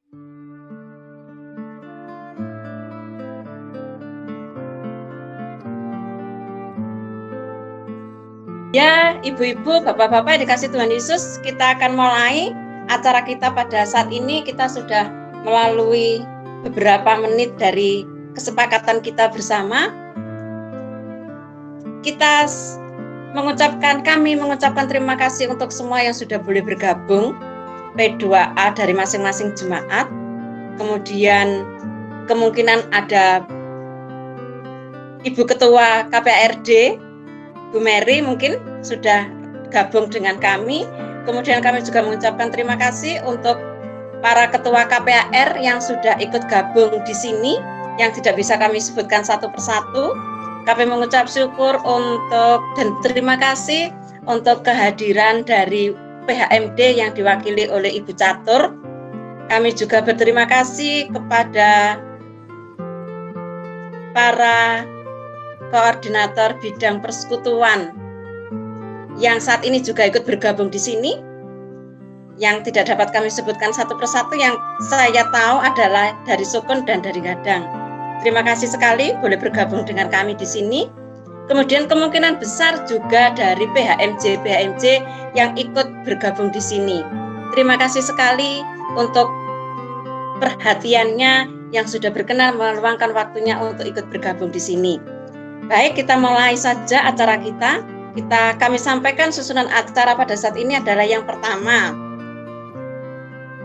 Ya, ibu-ibu, bapak-bapak yang dikasih Tuhan Yesus, kita akan mulai acara kita pada saat ini. Kita sudah melalui beberapa menit dari kesepakatan kita bersama. Kami mengucapkan terima kasih untuk semua yang sudah boleh bergabung P2A dari masing-masing jemaat. Kemudian kemungkinan ada Ibu Ketua KPRD, Bu Mary mungkin sudah gabung dengan kami. Kemudian kami juga mengucapkan terima kasih untuk para ketua KPAR yang sudah ikut gabung di sini, yang tidak bisa kami sebutkan satu persatu. Kami mengucap syukur dan terima kasih untuk kehadiran dari PHMD yang diwakili oleh Ibu Catur. Kami juga berterima kasih kepada para koordinator bidang persekutuan yang saat ini juga ikut bergabung di sini, yang tidak dapat kami sebutkan satu persatu, yang saya tahu adalah dari Sukun dan dari Gadang. Terima kasih sekali boleh bergabung dengan kami di sini. Kemudian kemungkinan besar juga dari PHMJ yang ikut bergabung di sini. Terima kasih sekali untuk perhatiannya yang sudah berkenan meluangkan waktunya untuk ikut bergabung di sini. Baik, kita mulai saja acara kita. Kami sampaikan susunan acara pada saat ini adalah yang pertama,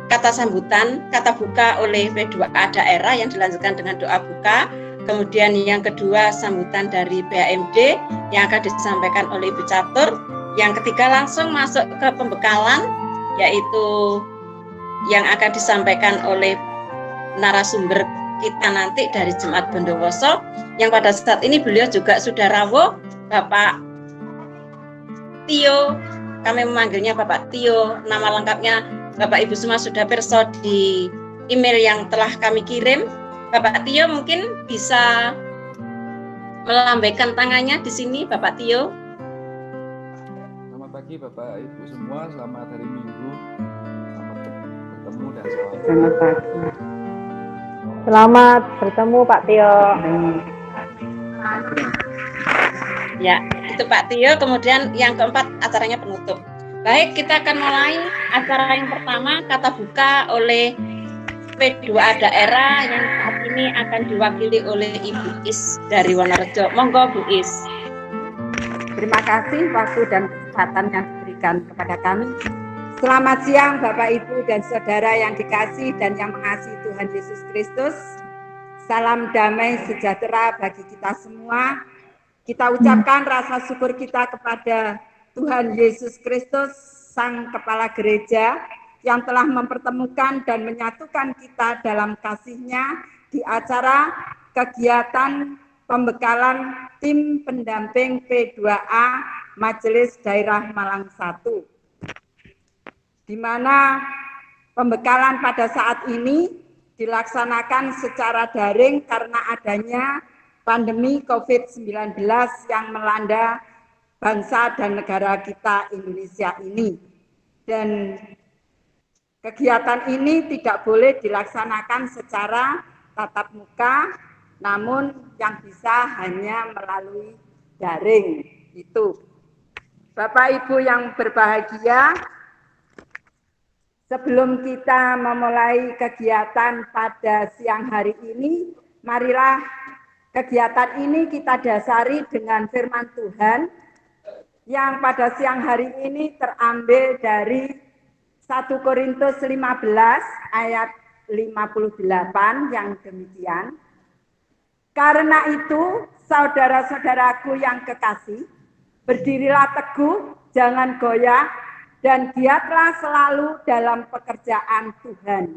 kata sambutan, kata buka oleh P2A daerah yang dilanjutkan dengan doa buka. Kemudian yang kedua, sambutan dari PHMD yang akan disampaikan oleh Ibu Catur. Yang ketiga, langsung masuk ke pembekalan, yaitu yang akan disampaikan oleh narasumber kita nanti dari Jemaat Bondowoso, yang pada saat ini beliau juga sudah rawuh, Bapak Tio. Kami memanggilnya Bapak Tio, nama lengkapnya Bapak Ibu semua sudah perso di email yang telah kami kirim. Bapak Tio mungkin bisa melambaikan tangannya di sini, Bapak Tio. Selamat pagi Bapak Ibu semua, selamat hari Minggu, selamat bertemu dan selamat pagi. Selamat bertemu Pak Tio. Ya, itu Pak Tio. Kemudian yang keempat, acaranya penutup. Baik, kita akan mulai acara yang pertama, kata buka oleh P2A daerah yang saat ini akan diwakili oleh Ibu Is dari Wonorejo. Monggo Bu Is. Terima kasih waktu dan kesempatan yang diberikan kepada kami. Selamat siang Bapak Ibu dan Saudara yang dikasih dan yang mengasihi Tuhan Yesus Kristus. Salam damai sejahtera bagi kita semua. Kita ucapkan rasa syukur kita kepada Tuhan Yesus Kristus, Sang Kepala Gereja, yang telah mempertemukan dan menyatukan kita dalam kasih-Nya di acara kegiatan pembekalan tim pendamping P2A Majelis Daerah Malang 1. Di mana pembekalan pada saat ini dilaksanakan secara daring karena adanya pandemi COVID-19 yang melanda bangsa dan negara kita Indonesia ini. Dan kegiatan ini tidak boleh dilaksanakan secara tatap muka, namun yang bisa hanya melalui daring. Itu. Bapak Ibu yang berbahagia, sebelum kita memulai kegiatan pada siang hari ini, marilah kegiatan ini kita dasari dengan firman Tuhan yang pada siang hari ini terambil dari 1 Korintus 15 ayat 58 yang demikian. Karena itu, saudara-saudaraku yang kekasih, berdirilah teguh, jangan goyah, dan giatlah selalu dalam pekerjaan Tuhan.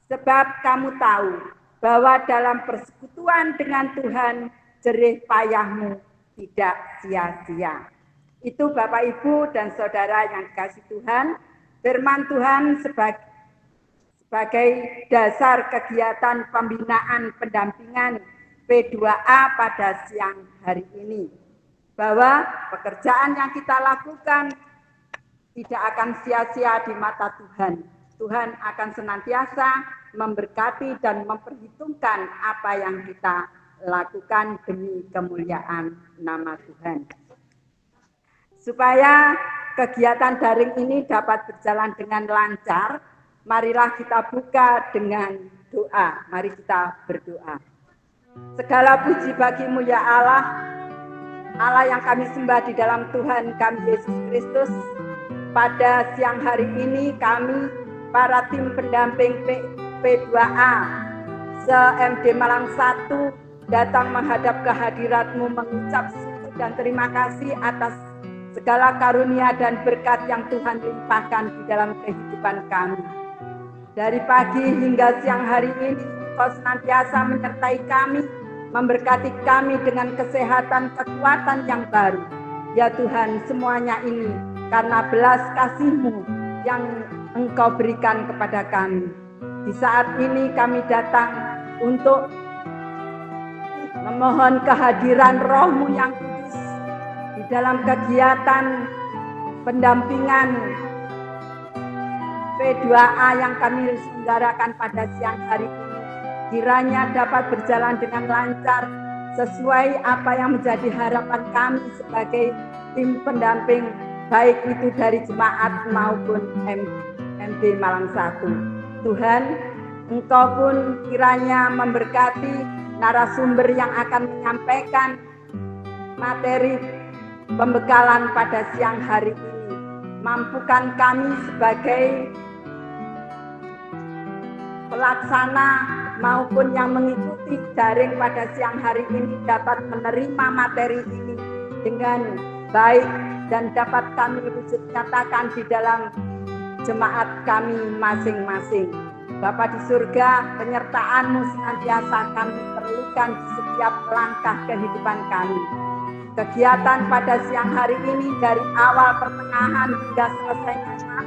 Sebab kamu tahu bahwa dalam persekutuan dengan Tuhan, jerih payahmu tidak sia-sia. Itu Bapak Ibu dan Saudara yang dikasih Tuhan, firman Tuhan sebagai dasar kegiatan pembinaan pendampingan P2A pada siang hari ini. Bahwa pekerjaan yang kita lakukan tidak akan sia-sia di mata Tuhan. Tuhan akan senantiasa memberkati dan memperhitungkan apa yang kita lakukan demi kemuliaan nama Tuhan. Supaya kegiatan daring ini dapat berjalan dengan lancar, marilah kita buka dengan doa. Mari kita berdoa. Segala puji bagimu ya Allah, Allah yang kami sembah di dalam Tuhan kami Yesus Kristus. Pada siang hari ini kami, para tim pendamping P2A se-MD Malang 1 datang menghadap kehadirat-Mu mengucap syukur dan terima kasih atas segala karunia dan berkat yang Tuhan limpahkan di dalam kehidupan kami. Dari pagi hingga siang hari ini, Kau senantiasa menyertai kami, memberkati kami dengan kesehatan, kekuatan yang baru. Ya Tuhan, semuanya ini karena belas kasih-Mu yang Engkau berikan kepada kami. Di saat ini kami datang untuk memohon kehadiran Roh-Mu yang kudus di dalam kegiatan pendampingan P2A yang kami selenggarakan pada siang hari ini. Kiranya dapat berjalan dengan lancar sesuai apa yang menjadi harapan kami sebagai tim pendamping, baik itu dari jemaat maupun MD Malang 1. Tuhan, Engkau pun kiranya memberkati narasumber yang akan menyampaikan materi pembekalan pada siang hari ini. Mampukan kami sebagai pelaksana maupun yang mengikuti daring pada siang hari ini dapat menerima materi ini dengan baik dan dapat kami wujud nyatakan di dalam jemaat kami masing-masing. Bapa di surga, penyertaan-Mu senantiasa kami perlukan di setiap langkah kehidupan kami. Kegiatan pada siang hari ini dari awal pertengahan hingga selesainya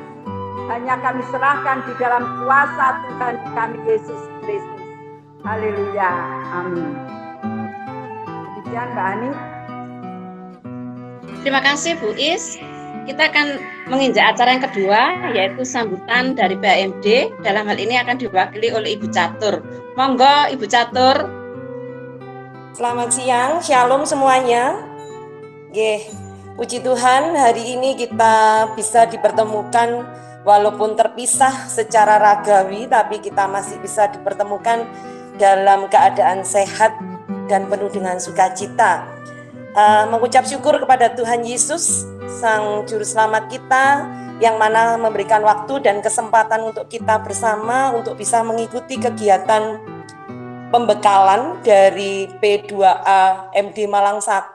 hanya kami serahkan di dalam kuasa Tuhan kami Yesus Kristus. Haleluya. Amin. Demikian Mbak Ani. Terima kasih Bu Is. Kita akan menginjak acara yang kedua, yaitu sambutan dari PAMD. Dalam hal ini akan diwakili oleh Ibu Catur. Monggo Ibu Catur. Selamat siang, shalom semuanya. Puji Tuhan, hari ini kita bisa dipertemukan walaupun terpisah secara ragawi, tapi kita masih bisa dipertemukan dalam keadaan sehat dan penuh dengan sukacita. Mengucap syukur kepada Tuhan Yesus, Sang Juru Selamat kita, yang mana memberikan waktu dan kesempatan untuk kita bersama untuk bisa mengikuti kegiatan pembekalan dari P2A MD Malang 1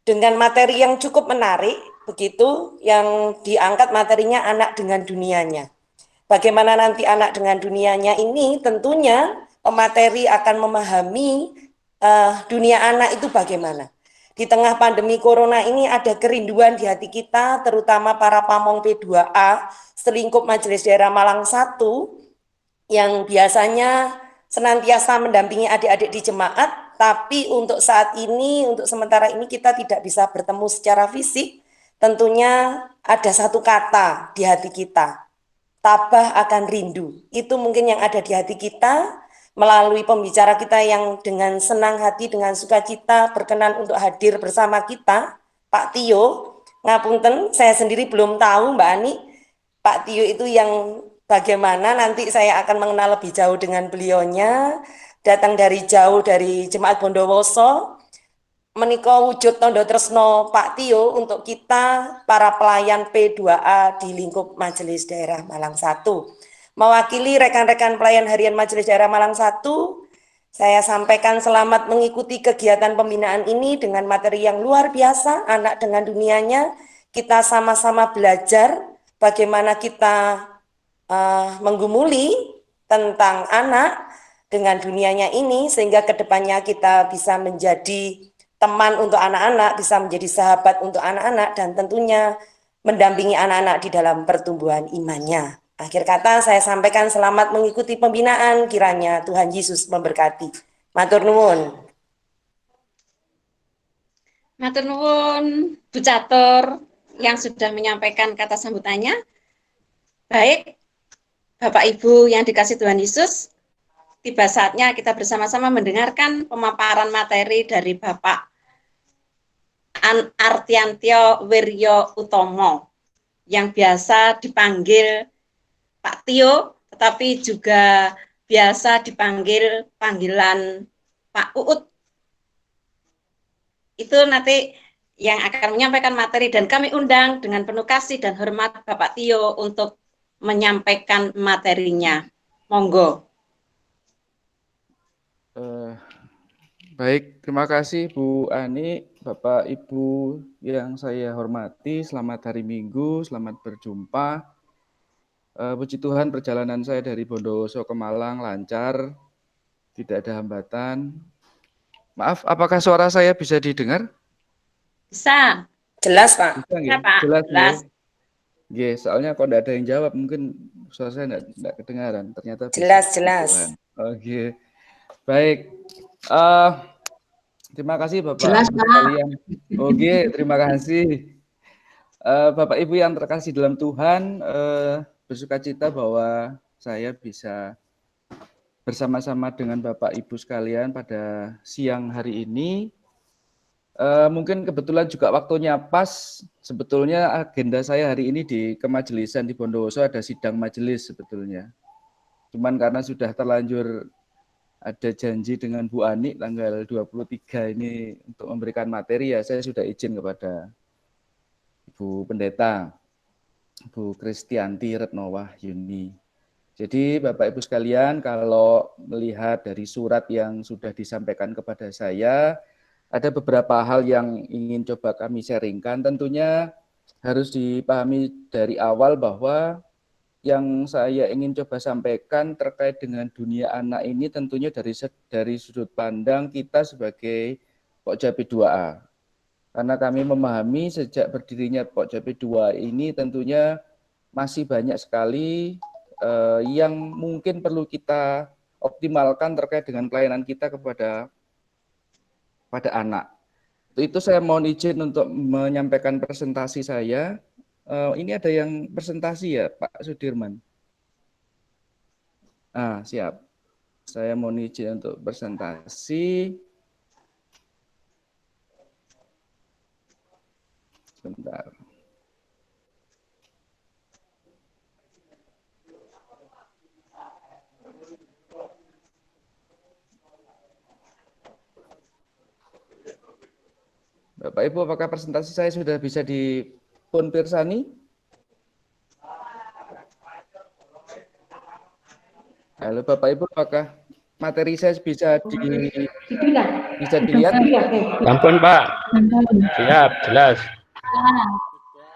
dengan materi yang cukup menarik, begitu, yang diangkat materinya anak dengan dunianya. Bagaimana nanti anak dengan dunianya ini, tentunya pemateri akan memahami dunia anak itu bagaimana. Di tengah pandemi corona ini ada kerinduan di hati kita, terutama para pamong P2A, selingkup Majelis Daerah Malang 1, yang biasanya senantiasa mendampingi adik-adik di jemaat, tapi untuk saat ini, untuk sementara ini kita tidak bisa bertemu secara fisik. Tentunya ada satu kata di hati kita, tabah akan rindu. Itu mungkin yang ada di hati kita, melalui pembicara kita yang dengan senang hati, dengan sukacita berkenan untuk hadir bersama kita, Pak Tio. Ngapunten, saya sendiri belum tahu Mbak Ani, Pak Tio itu yang bagaimana, nanti saya akan mengenal lebih jauh dengan beliaunya, datang dari jauh dari Jemaat Bondowoso, menika wujud tondo tresno Pak Tio untuk kita para pelayan P2A di lingkup Majelis Daerah Malang 1. Mewakili rekan-rekan pelayan harian Majelis Daerah Malang 1, saya sampaikan selamat mengikuti kegiatan pembinaan ini dengan materi yang luar biasa, anak dengan dunianya. Kita sama-sama belajar bagaimana kita menggumuli tentang anak dengan dunianya ini, sehingga kedepannya kita bisa menjadi teman untuk anak-anak, bisa menjadi sahabat untuk anak-anak, dan tentunya mendampingi anak-anak di dalam pertumbuhan imannya. Akhir kata saya sampaikan selamat mengikuti pembinaan, kiranya Tuhan Yesus memberkati. Matur nuwun. Matur nuwun Bu Catur yang sudah menyampaikan kata sambutannya. Baik, Bapak Ibu yang dikasih Tuhan Yesus, tiba saatnya kita bersama-sama mendengarkan pemaparan materi dari Bapak Artiantio Wiryo Utomo yang biasa dipanggil Pak Tio, tetapi juga biasa dipanggil panggilan Pak Uut. Itu nanti yang akan menyampaikan materi dan kami undang dengan penuh kasih dan hormat Bapak Tio untuk menyampaikan materinya. Monggo. Baik, terima kasih Bu Ani, Bapak Ibu yang saya hormati. Selamat hari Minggu, selamat berjumpa. Puji Tuhan perjalanan saya dari Bondowoso ke Malang lancar, tidak ada hambatan. Maaf, apakah suara saya bisa didengar? Bisa. Jelas, Pak. Bisa Ya, nggih? Pak. Jelas Jelas. nggih? Nggih, soalnya kalau tidak ada yang jawab mungkin suara saya tidak kedengaran. Ternyata bisa. Jelas, Puji jelas. Tuhan. Oke. Baik. Terima kasih Bapak Jelas, Ibu Pak. sekalian. Oke, terima kasih. Bapak Ibu yang terkasih dalam Tuhan, bersukacita bahwa saya bisa bersama-sama dengan Bapak Ibu sekalian pada siang hari ini. Mungkin kebetulan juga waktunya pas. Sebetulnya agenda saya hari ini di kemajelisan di Bondowoso ada sidang majelis sebetulnya. Cuman karena sudah terlanjur ada janji dengan Bu Ani tanggal 23 ini untuk memberikan materi, ya saya sudah izin kepada Ibu Pendeta, Bu Kristianti Retnowah Yuni. Jadi Bapak Ibu sekalian, kalau melihat dari surat yang sudah disampaikan kepada saya, ada beberapa hal yang ingin coba kami sharingkan. Tentunya harus dipahami dari awal bahwa yang saya ingin coba sampaikan terkait dengan dunia anak ini tentunya dari sudut pandang kita sebagai Pokja P2A. Karena kami memahami sejak berdirinya Pokja P2A ini tentunya masih banyak sekali yang mungkin perlu kita optimalkan terkait dengan pelayanan kita kepada anak. Itu saya mohon izin untuk menyampaikan presentasi saya. Ini ada yang presentasi ya Pak Sudirman? Siap. Saya mohon izin untuk presentasi. Sebentar. Bapak Ibu, apakah presentasi saya sudah bisa dipunpirsani? Halo Bapak Ibu, apakah materi saya bisa dilihat? Sampun Pak. Siap, jelas.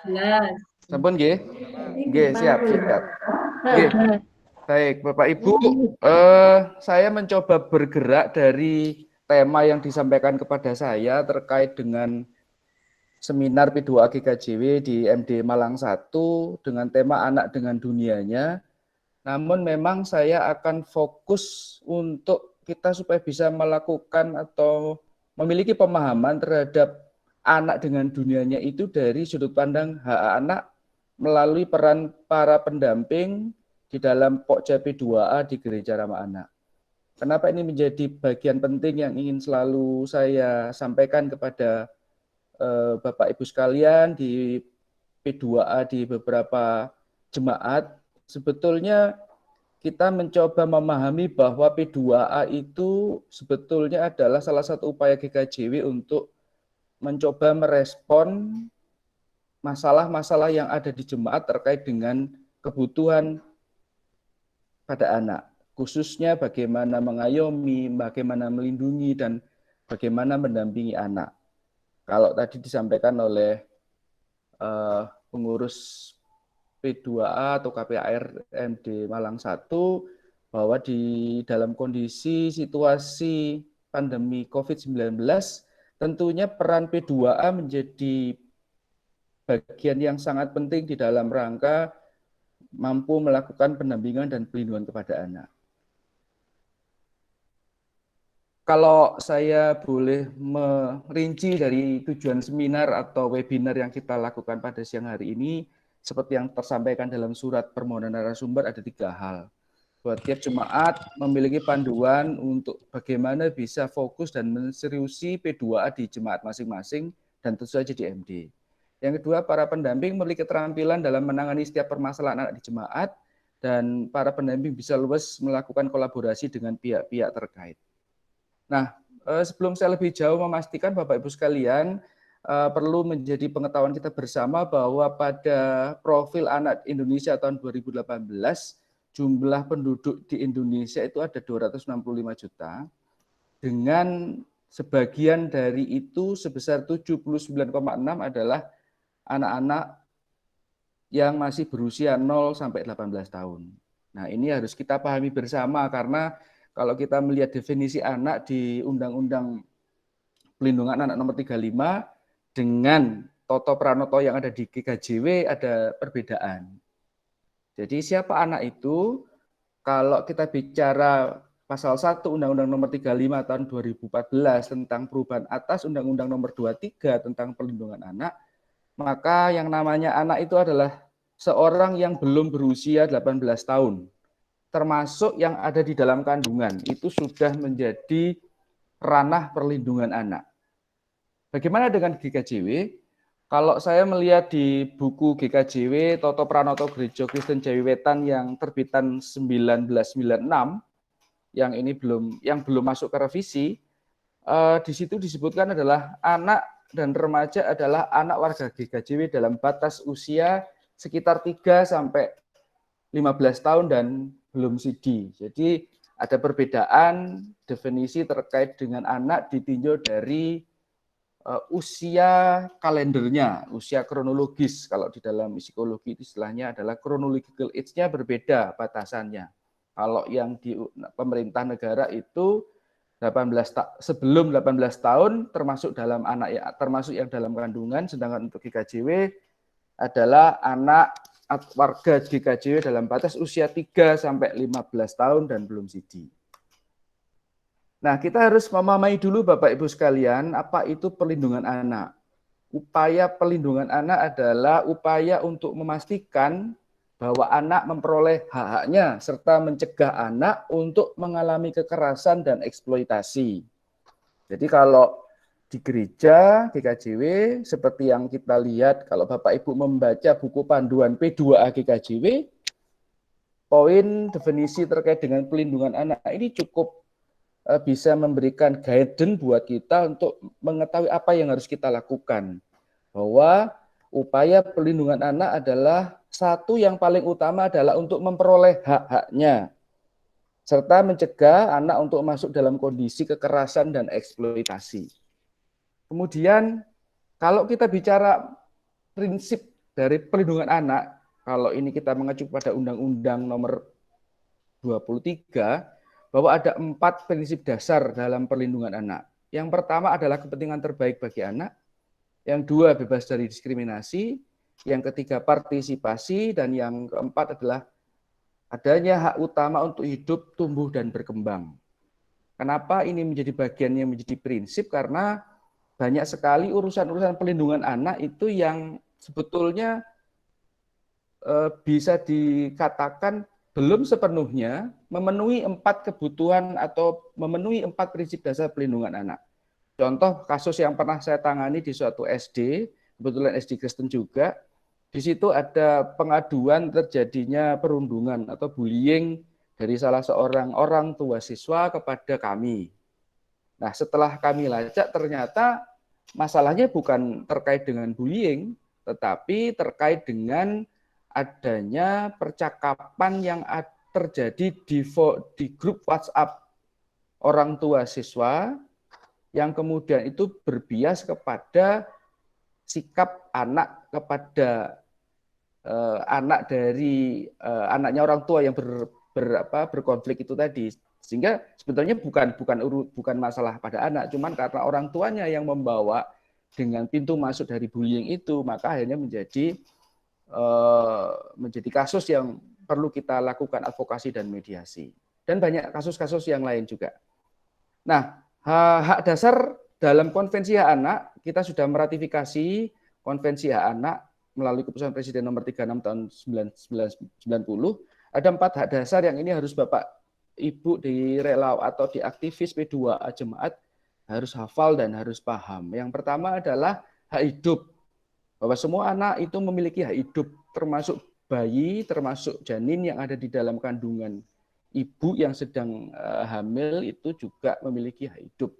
Jelas. Sampun nggih? Nggih, siap. Nggih. Baik, Bapak Ibu, saya mencoba bergerak dari tema yang disampaikan kepada saya terkait dengan seminar P2A GKJW di MD Malang 1 dengan tema anak dengan dunianya. Namun memang saya akan fokus untuk kita supaya bisa melakukan atau memiliki pemahaman terhadap anak dengan dunianya itu dari sudut pandang hak anak melalui peran para pendamping di dalam Pokja P2A di Gereja Ramah Anak. Kenapa ini menjadi bagian penting yang ingin selalu saya sampaikan kepada Bapak Ibu sekalian di P2A di beberapa jemaat? Sebetulnya kita mencoba memahami bahwa P2A itu sebetulnya adalah salah satu upaya GKJW untuk mencoba merespon masalah-masalah yang ada di jemaat terkait dengan kebutuhan pada anak, khususnya bagaimana mengayomi, bagaimana melindungi, dan bagaimana mendampingi anak. Kalau tadi disampaikan oleh pengurus P2A atau KPAR MD Malang 1 bahwa di dalam kondisi situasi pandemi COVID-19 tentunya peran P2A menjadi bagian yang sangat penting di dalam rangka mampu melakukan pendampingan dan pelindungan kepada anak. Kalau saya boleh merinci dari tujuan seminar atau webinar yang kita lakukan pada siang hari ini, seperti yang tersampaikan dalam surat permohonan narasumber ada 3 hal. Buat tiap jemaat memiliki panduan untuk bagaimana bisa fokus dan menseriusi P2A di jemaat masing-masing dan tentu saja di MD. Yang kedua, para pendamping memiliki keterampilan dalam menangani setiap permasalahan anak di jemaat dan para pendamping bisa luwes melakukan kolaborasi dengan pihak-pihak terkait. Nah, sebelum saya lebih jauh memastikan Bapak Ibu sekalian, perlu menjadi pengetahuan kita bersama bahwa pada profil anak Indonesia tahun 2018, jumlah penduduk di Indonesia itu ada 265 juta, dengan sebagian dari itu sebesar 79,6 adalah anak-anak yang masih berusia 0 sampai 18 tahun. Nah, ini harus kita pahami bersama karena kalau kita melihat definisi anak di Undang-Undang Pelindungan Anak Nomor 35 dengan Toto Pranoto yang ada di GKJW ada perbedaan. Jadi siapa anak itu? Kalau kita bicara pasal 1 Undang-Undang Nomor 35 tahun 2014 tentang perubahan atas Undang-Undang Nomor 23 tentang Perlindungan Anak, maka yang namanya anak itu adalah seorang yang belum berusia 18 tahun, termasuk yang ada di dalam kandungan, itu sudah menjadi ranah perlindungan anak. Bagaimana dengan GKJW? Kalau saya melihat di buku GKJW Toto Pranoto Gereja Kristen Jawi Wetan yang terbitan 1996, yang ini belum masuk ke revisi, di situ disebutkan adalah anak dan remaja adalah anak warga GKJW dalam batas usia sekitar 3 sampai 15 tahun dan belum CD. Jadi ada perbedaan definisi terkait dengan anak ditinjau dari usia kalendernya, usia kronologis. Kalau di dalam psikologi itu istilahnya adalah chronological age-nya berbeda batasannya. Kalau yang di pemerintah negara itu sebelum 18 tahun termasuk dalam anak ya, termasuk yang dalam kandungan, sedangkan untuk GKJW adalah anak warga GKJW dalam batas usia 3 sampai 15 tahun dan belum CD. Nah, kita harus memahami dulu Bapak Ibu sekalian, apa itu perlindungan anak. Upaya perlindungan anak adalah upaya untuk memastikan bahwa anak memperoleh hak-haknya serta mencegah anak untuk mengalami kekerasan dan eksploitasi. Jadi kalau di gereja GKJW seperti yang kita lihat kalau Bapak Ibu membaca buku panduan P2A GKJW, poin definisi terkait dengan perlindungan anak ini cukup bisa memberikan guidance buat kita untuk mengetahui apa yang harus kita lakukan. Bahwa upaya perlindungan anak adalah satu yang paling utama adalah untuk memperoleh hak-haknya, serta mencegah anak untuk masuk dalam kondisi kekerasan dan eksploitasi. Kemudian, kalau kita bicara prinsip dari perlindungan anak, kalau ini kita mengacu pada Undang-Undang Nomor 23, bahwa ada 4 prinsip dasar dalam perlindungan anak. Yang pertama adalah kepentingan terbaik bagi anak, yang 2 bebas dari diskriminasi, yang ketiga partisipasi, dan yang keempat adalah adanya hak utama untuk hidup, tumbuh, dan berkembang. Kenapa ini menjadi bagian yang menjadi prinsip? Karena banyak sekali urusan-urusan perlindungan anak itu yang sebetulnya bisa dikatakan belum sepenuhnya memenuhi 4 kebutuhan atau memenuhi 4 prinsip dasar perlindungan anak. Contoh kasus yang pernah saya tangani di suatu SD, kebetulan SD Kristen juga, di situ ada pengaduan terjadinya perundungan atau bullying dari salah seorang orang tua siswa kepada kami. Nah, setelah kami lacak ternyata masalahnya bukan terkait dengan bullying, tetapi terkait dengan adanya percakapan yang terjadi di grup WhatsApp orang tua siswa yang kemudian itu berbias kepada sikap anak kepada anak dari anaknya orang tua yang berkonflik itu tadi, sehingga sebetulnya bukan masalah pada anak, cuman karena orang tuanya yang membawa dengan pintu masuk dari bullying itu, maka akhirnya menjadi kasus yang perlu kita lakukan advokasi dan mediasi. Dan banyak kasus-kasus yang lain juga. Nah, hak dasar dalam konvensi hak anak, kita sudah meratifikasi konvensi hak anak melalui keputusan Presiden nomor 36 tahun 1990, ada 4 hak dasar yang ini harus Bapak Ibu di relawan atau di aktivis P2A Jemaat harus hafal dan harus paham. Yang pertama adalah hak hidup, bahwa semua anak itu memiliki hak hidup, termasuk bayi, termasuk janin yang ada di dalam kandungan ibu yang sedang hamil itu juga memiliki hak hidup.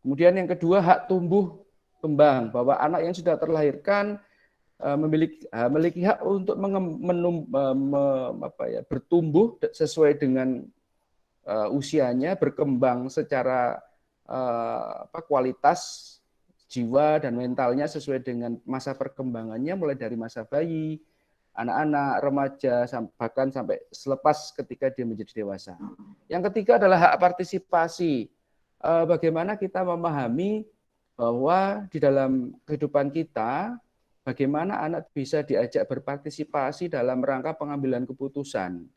Kemudian yang kedua, hak tumbuh kembang, bahwa anak yang sudah terlahirkan memiliki hak untuk bertumbuh sesuai dengan usianya, berkembang secara kualitas jiwa dan mentalnya sesuai dengan masa perkembangannya, mulai dari masa bayi, anak-anak, remaja, bahkan sampai selepas ketika dia menjadi dewasa. Yang ketiga adalah hak partisipasi. Bagaimana kita memahami bahwa di dalam kehidupan kita, bagaimana anak bisa diajak berpartisipasi dalam rangka pengambilan keputusan.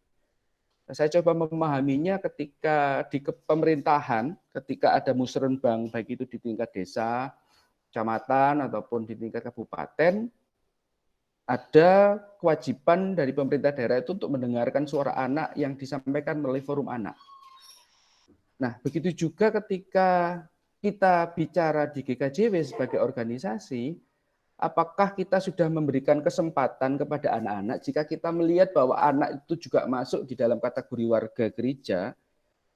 Saya coba memahaminya ketika di pemerintahan, ketika ada musrenbang, baik itu di tingkat desa, kecamatan, ataupun di tingkat kabupaten, ada kewajiban dari pemerintah daerah itu untuk mendengarkan suara anak yang disampaikan melalui forum anak. Nah, begitu juga ketika kita bicara di GKJW sebagai organisasi, apakah kita sudah memberikan kesempatan kepada anak-anak jika kita melihat bahwa anak itu juga masuk di dalam kategori warga gereja,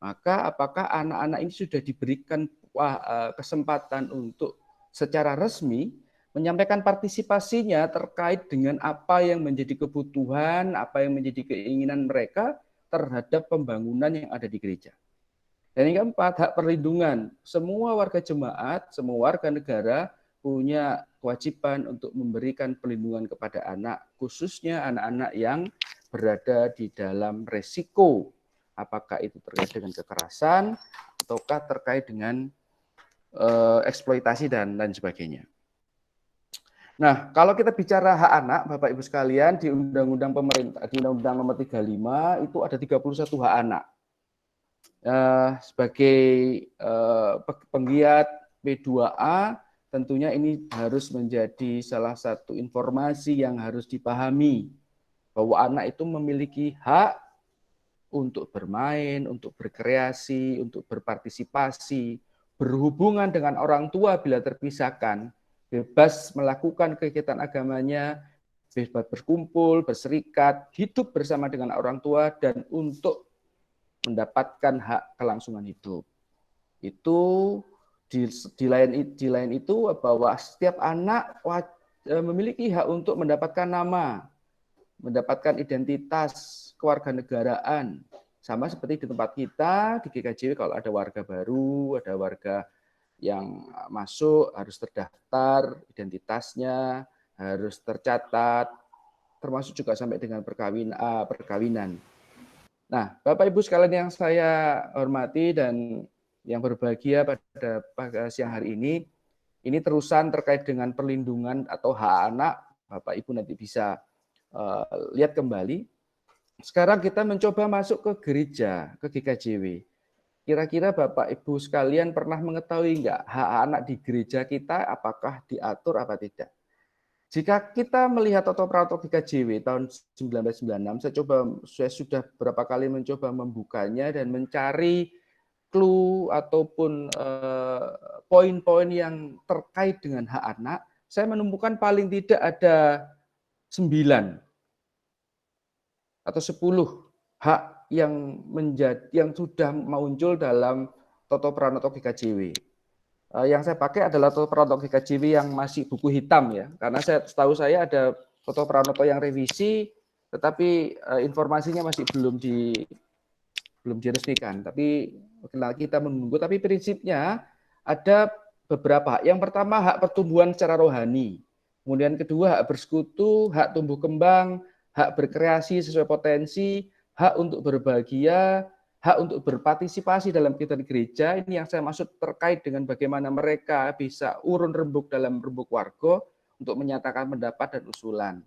maka apakah anak-anak ini sudah diberikan kesempatan untuk secara resmi menyampaikan partisipasinya terkait dengan apa yang menjadi kebutuhan, apa yang menjadi keinginan mereka terhadap pembangunan yang ada di gereja. Dan yang keempat, hak perlindungan. Semua warga jemaat, semua warga negara punya kewajiban untuk memberikan perlindungan kepada anak, khususnya anak-anak yang berada di dalam resiko. Apakah itu terkait dengan kekerasan, ataukah terkait dengan eksploitasi dan lain sebagainya. Nah, kalau kita bicara hak anak, Bapak Ibu sekalian, di Undang-Undang Pemerintah, di Undang-Undang Nomor 35 itu ada 31 hak anak. Sebagai penggiat P2A, tentunya ini harus menjadi salah satu informasi yang harus dipahami, bahwa anak itu memiliki hak untuk bermain, untuk berkreasi, untuk berpartisipasi, berhubungan dengan orang tua bila terpisahkan, bebas melakukan kegiatan agamanya, bebas berkumpul, berserikat, hidup bersama dengan orang tua, dan untuk mendapatkan hak kelangsungan hidup. Itu di lain itu bahwa setiap anak memiliki hak untuk mendapatkan nama, mendapatkan identitas kewarganegaraan. Sama seperti di tempat kita, di GKJW, kalau ada warga baru, ada warga yang masuk, harus terdaftar, identitasnya harus tercatat, termasuk juga sampai dengan perkawinan. Nah, Bapak Ibu sekalian yang saya hormati dan yang berbahagia pada siang hari ini terusan terkait dengan perlindungan atau hak anak. Bapak Ibu nanti bisa lihat kembali. Sekarang kita mencoba masuk ke gereja, ke GKJW. Kira-kira Bapak Ibu sekalian pernah mengetahui enggak hak anak di gereja kita apakah diatur apa tidak? Jika kita melihat Toto Prato GKJW tahun 1996, saya sudah beberapa kali mencoba membukanya dan mencari clue ataupun poin-poin yang terkait dengan hak anak. Saya menemukan paling tidak ada 9 atau 10 hak yang sudah muncul dalam Toto Pranoto GKJW. Yang saya pakai adalah Toto Pranoto GKJW yang masih buku hitam ya, karena setahu saya ada Toto Pranoto yang revisi, tetapi informasinya masih belum diresmikan. Tapi kita menunggu. Tapi prinsipnya ada beberapa hak. Yang pertama hak pertumbuhan secara rohani, kemudian kedua hak bersekutu, hak tumbuh kembang, hak berkreasi sesuai potensi, hak untuk berbahagia, hak untuk berpartisipasi dalam kegiatan gereja. Ini yang saya maksud terkait dengan bagaimana mereka bisa urun rembuk dalam rembuk warga untuk menyatakan pendapat dan usulan.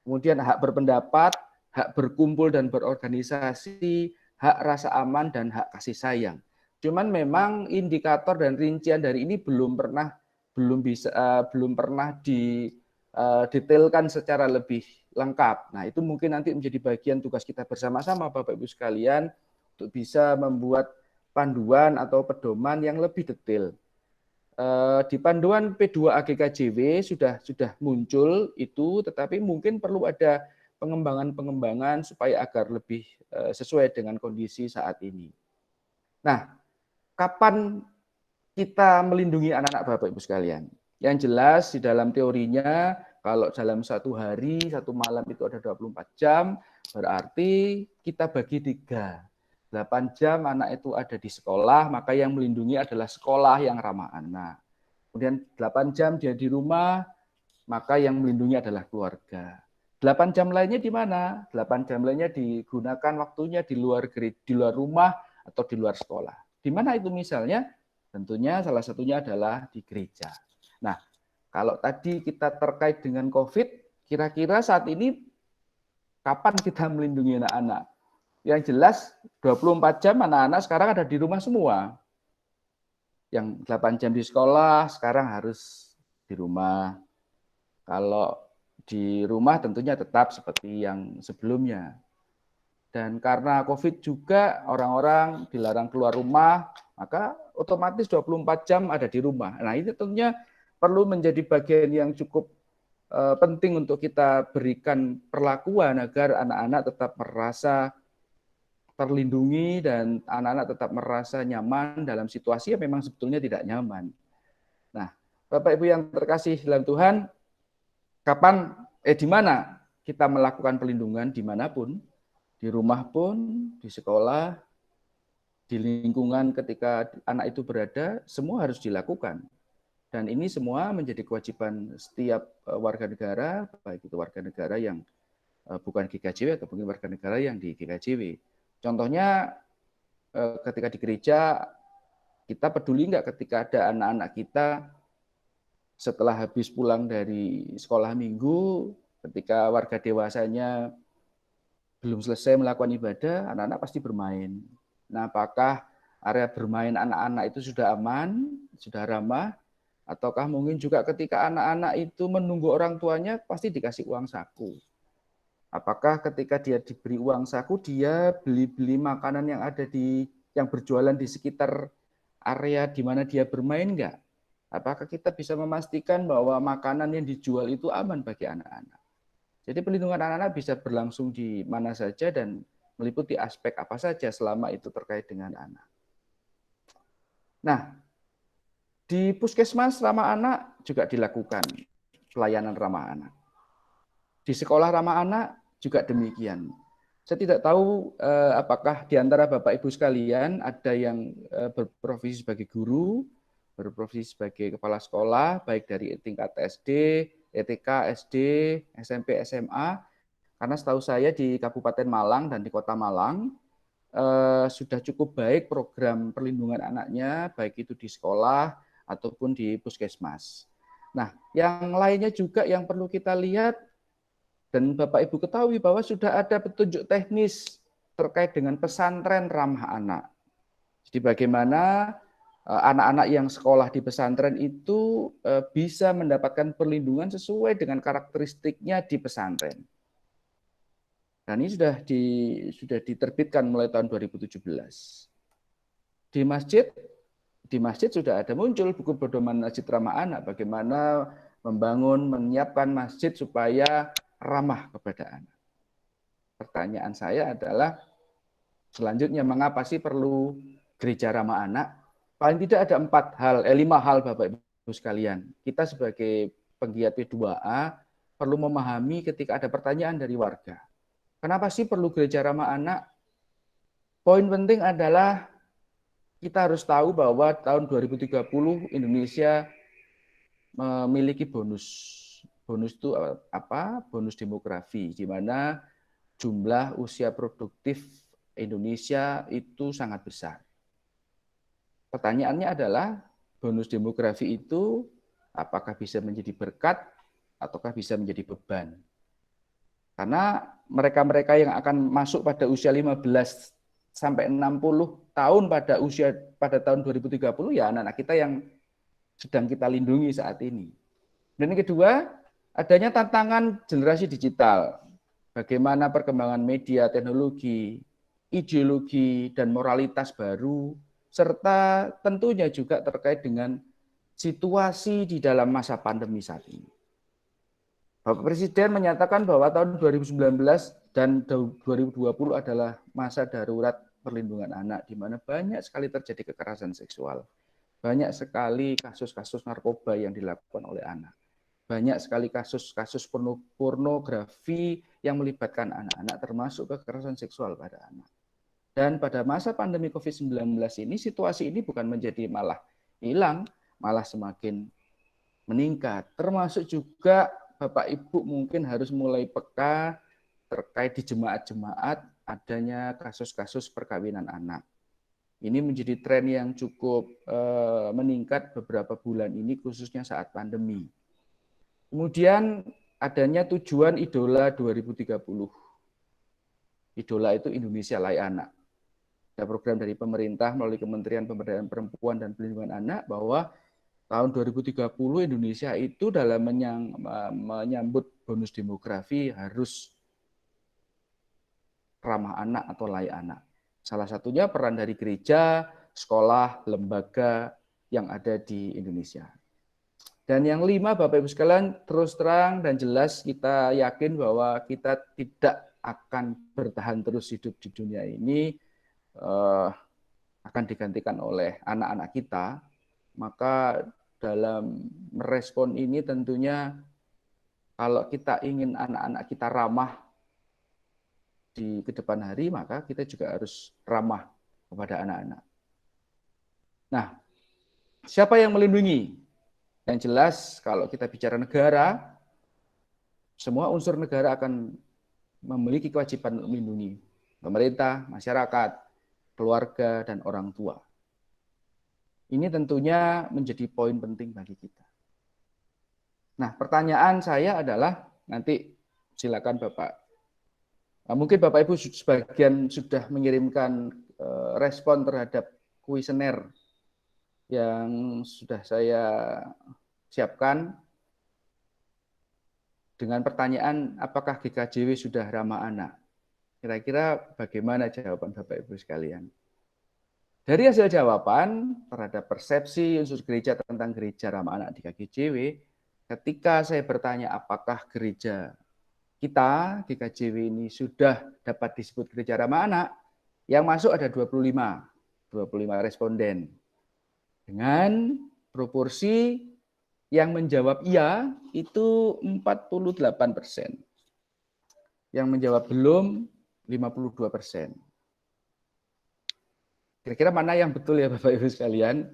Kemudian hak berpendapat, hak berkumpul dan berorganisasi, hak rasa aman, dan hak kasih sayang. Cuman memang indikator dan rincian dari ini belum pernah detailkan secara lebih lengkap. Nah, itu mungkin nanti menjadi bagian tugas kita bersama-sama Bapak Ibu sekalian untuk bisa membuat panduan atau pedoman yang lebih detail. Di panduan P2AGKJW sudah muncul itu, tetapi mungkin perlu ada pengembangan supaya agar lebih sesuai dengan kondisi saat ini. Nah, kapan kita melindungi anak-anak Bapak Ibu sekalian? Yang jelas di dalam teorinya, kalau dalam satu hari, satu malam itu ada 24 jam, berarti kita bagi 3. 8 jam anak itu ada di sekolah, maka yang melindungi adalah sekolah yang ramah anak. Kemudian 8 jam dia di rumah, maka yang melindungi adalah keluarga. 8 jam lainnya di mana? 8 jam lainnya digunakan waktunya di luar rumah atau di luar sekolah. Di mana itu misalnya? Tentunya salah satunya adalah di gereja. Nah, kalau tadi kita terkait dengan COVID, kira-kira saat ini kapan kita melindungi anak-anak? Yang jelas 24 jam anak-anak sekarang ada di rumah semua. Yang 8 jam di sekolah sekarang harus di rumah. Kalau di rumah tentunya tetap seperti yang sebelumnya. Dan karena COVID juga orang-orang dilarang keluar rumah, maka otomatis 24 jam ada di rumah. Nah, ini tentunya perlu menjadi bagian yang cukup penting untuk kita berikan perlakuan agar anak-anak tetap merasa terlindungi dan anak-anak tetap merasa nyaman dalam situasi yang memang sebetulnya tidak nyaman. Nah, Bapak Ibu yang terkasih dalam Tuhan, di mana kita melakukan pelindungan dimanapun, di rumah pun, di sekolah, di lingkungan ketika anak itu berada, semua harus dilakukan. Dan ini semua menjadi kewajiban setiap warga negara, baik itu warga negara yang bukan GKJW atau mungkin warga negara yang di GKJW. Contohnya ketika di gereja, kita peduli nggak ketika ada anak-anak kita setelah habis pulang dari sekolah minggu, ketika warga dewasanya belum selesai melakukan ibadah, anak-anak pasti bermain. Nah, apakah area bermain anak-anak itu sudah aman, sudah ramah, ataukah mungkin juga ketika anak-anak itu menunggu orang tuanya pasti dikasih uang saku? Apakah ketika dia diberi uang saku, dia beli-beli makanan yang berjualan di sekitar area di mana dia bermain enggak? Apakah kita bisa memastikan bahwa makanan yang dijual itu aman bagi anak-anak? Jadi pelindungan anak-anak bisa berlangsung di mana saja dan meliputi aspek apa saja selama itu terkait dengan anak. Nah, di puskesmas ramah anak juga dilakukan pelayanan ramah anak. Di sekolah ramah anak juga demikian. Saya tidak tahu apakah di antara Bapak Ibu sekalian ada yang berprofesi sebagai guru, berprofesi sebagai kepala sekolah, baik dari tingkat SD, ETK, SD, SMP, SMA. Karena setahu saya di Kabupaten Malang dan di Kota Malang sudah cukup baik program perlindungan anaknya, baik itu di sekolah ataupun di puskesmas. Nah, yang lainnya juga yang perlu kita lihat, dan Bapak Ibu ketahui bahwa sudah ada petunjuk teknis terkait dengan pesantren ramah anak. Jadi bagaimana anak-anak yang sekolah di pesantren itu bisa mendapatkan perlindungan sesuai dengan karakteristiknya di pesantren. Dan ini sudah diterbitkan mulai tahun 2017. Di masjid sudah ada muncul buku pedoman masjid ramah anak, bagaimana menyiapkan masjid supaya ramah kepada anak. Pertanyaan saya adalah, selanjutnya mengapa sih perlu gereja ramah anak? Paling tidak ada 5 hal Bapak Ibu sekalian. Kita sebagai penggiat P2A perlu memahami ketika ada pertanyaan dari warga. Kenapa sih perlu gereja ramah anak? Poin penting adalah kita harus tahu bahwa tahun 2030 Indonesia memiliki bonus. Bonus itu apa? Bonus demografi, di mana jumlah usia produktif Indonesia itu sangat besar. Pertanyaannya adalah, bonus demografi itu apakah bisa menjadi berkat ataukah bisa menjadi beban? Karena mereka-mereka yang akan masuk pada usia 15 sampai 60 tahun pada tahun 2030 ya anak-anak kita yang sedang kita lindungi saat ini. Dan yang kedua, adanya tantangan generasi digital, bagaimana perkembangan media, teknologi, ideologi, dan moralitas baru, serta tentunya juga terkait dengan situasi di dalam masa pandemi saat ini. Bapak Presiden menyatakan bahwa tahun 2019 dan 2020 adalah masa darurat perlindungan anak, di mana banyak sekali terjadi kekerasan seksual. Banyak sekali kasus-kasus narkoba yang dilakukan oleh anak. Banyak sekali kasus-kasus pornografi yang melibatkan anak-anak, termasuk kekerasan seksual pada anak. Dan pada masa pandemi COVID-19 ini, situasi ini bukan menjadi malah hilang, malah semakin meningkat. Termasuk juga Bapak Ibu mungkin harus mulai peka terkait di jemaat-jemaat adanya kasus-kasus perkawinan anak. Ini menjadi tren yang cukup meningkat beberapa bulan ini, khususnya saat pandemi. Kemudian adanya tujuan Idola 2030. Idola itu Indonesia Layak Anak. Ada program dari pemerintah melalui Kementerian Pemberdayaan Perempuan dan Perlindungan Anak bahwa tahun 2030 Indonesia itu dalam menyambut bonus demografi harus ramah anak atau layak anak. Salah satunya peran dari gereja, sekolah, lembaga yang ada di Indonesia. Dan yang 5, Bapak Ibu sekalian, terus terang dan jelas kita yakin bahwa kita tidak akan bertahan terus hidup di dunia ini, akan digantikan oleh anak-anak kita. Maka dalam merespon ini tentunya kalau kita ingin anak-anak kita ramah di kedepan hari, maka kita juga harus ramah kepada anak-anak. Nah, siapa yang melindungi? Yang jelas kalau kita bicara negara, semua unsur negara akan memiliki kewajiban untuk melindungi pemerintah, masyarakat, keluarga, dan orang tua. Ini tentunya menjadi poin penting bagi kita. Nah, pertanyaan saya adalah, nanti silakan Bapak. Mungkin Bapak Ibu sebagian sudah mengirimkan respon terhadap kuesioner yang sudah saya siapkan dengan pertanyaan, apakah GKJW sudah ramah anak? Kira-kira bagaimana jawaban Bapak Ibu sekalian? Dari hasil jawaban terhadap persepsi unsur gereja tentang gereja ramah anak di KGJW, ketika saya bertanya apakah gereja kita, GKJW ini sudah dapat disebut gereja ramah anak, yang masuk ada 25 responden. Dengan proporsi yang menjawab iya itu 48%. Yang menjawab belum 52%. Kira-kira mana yang betul ya Bapak Ibu sekalian?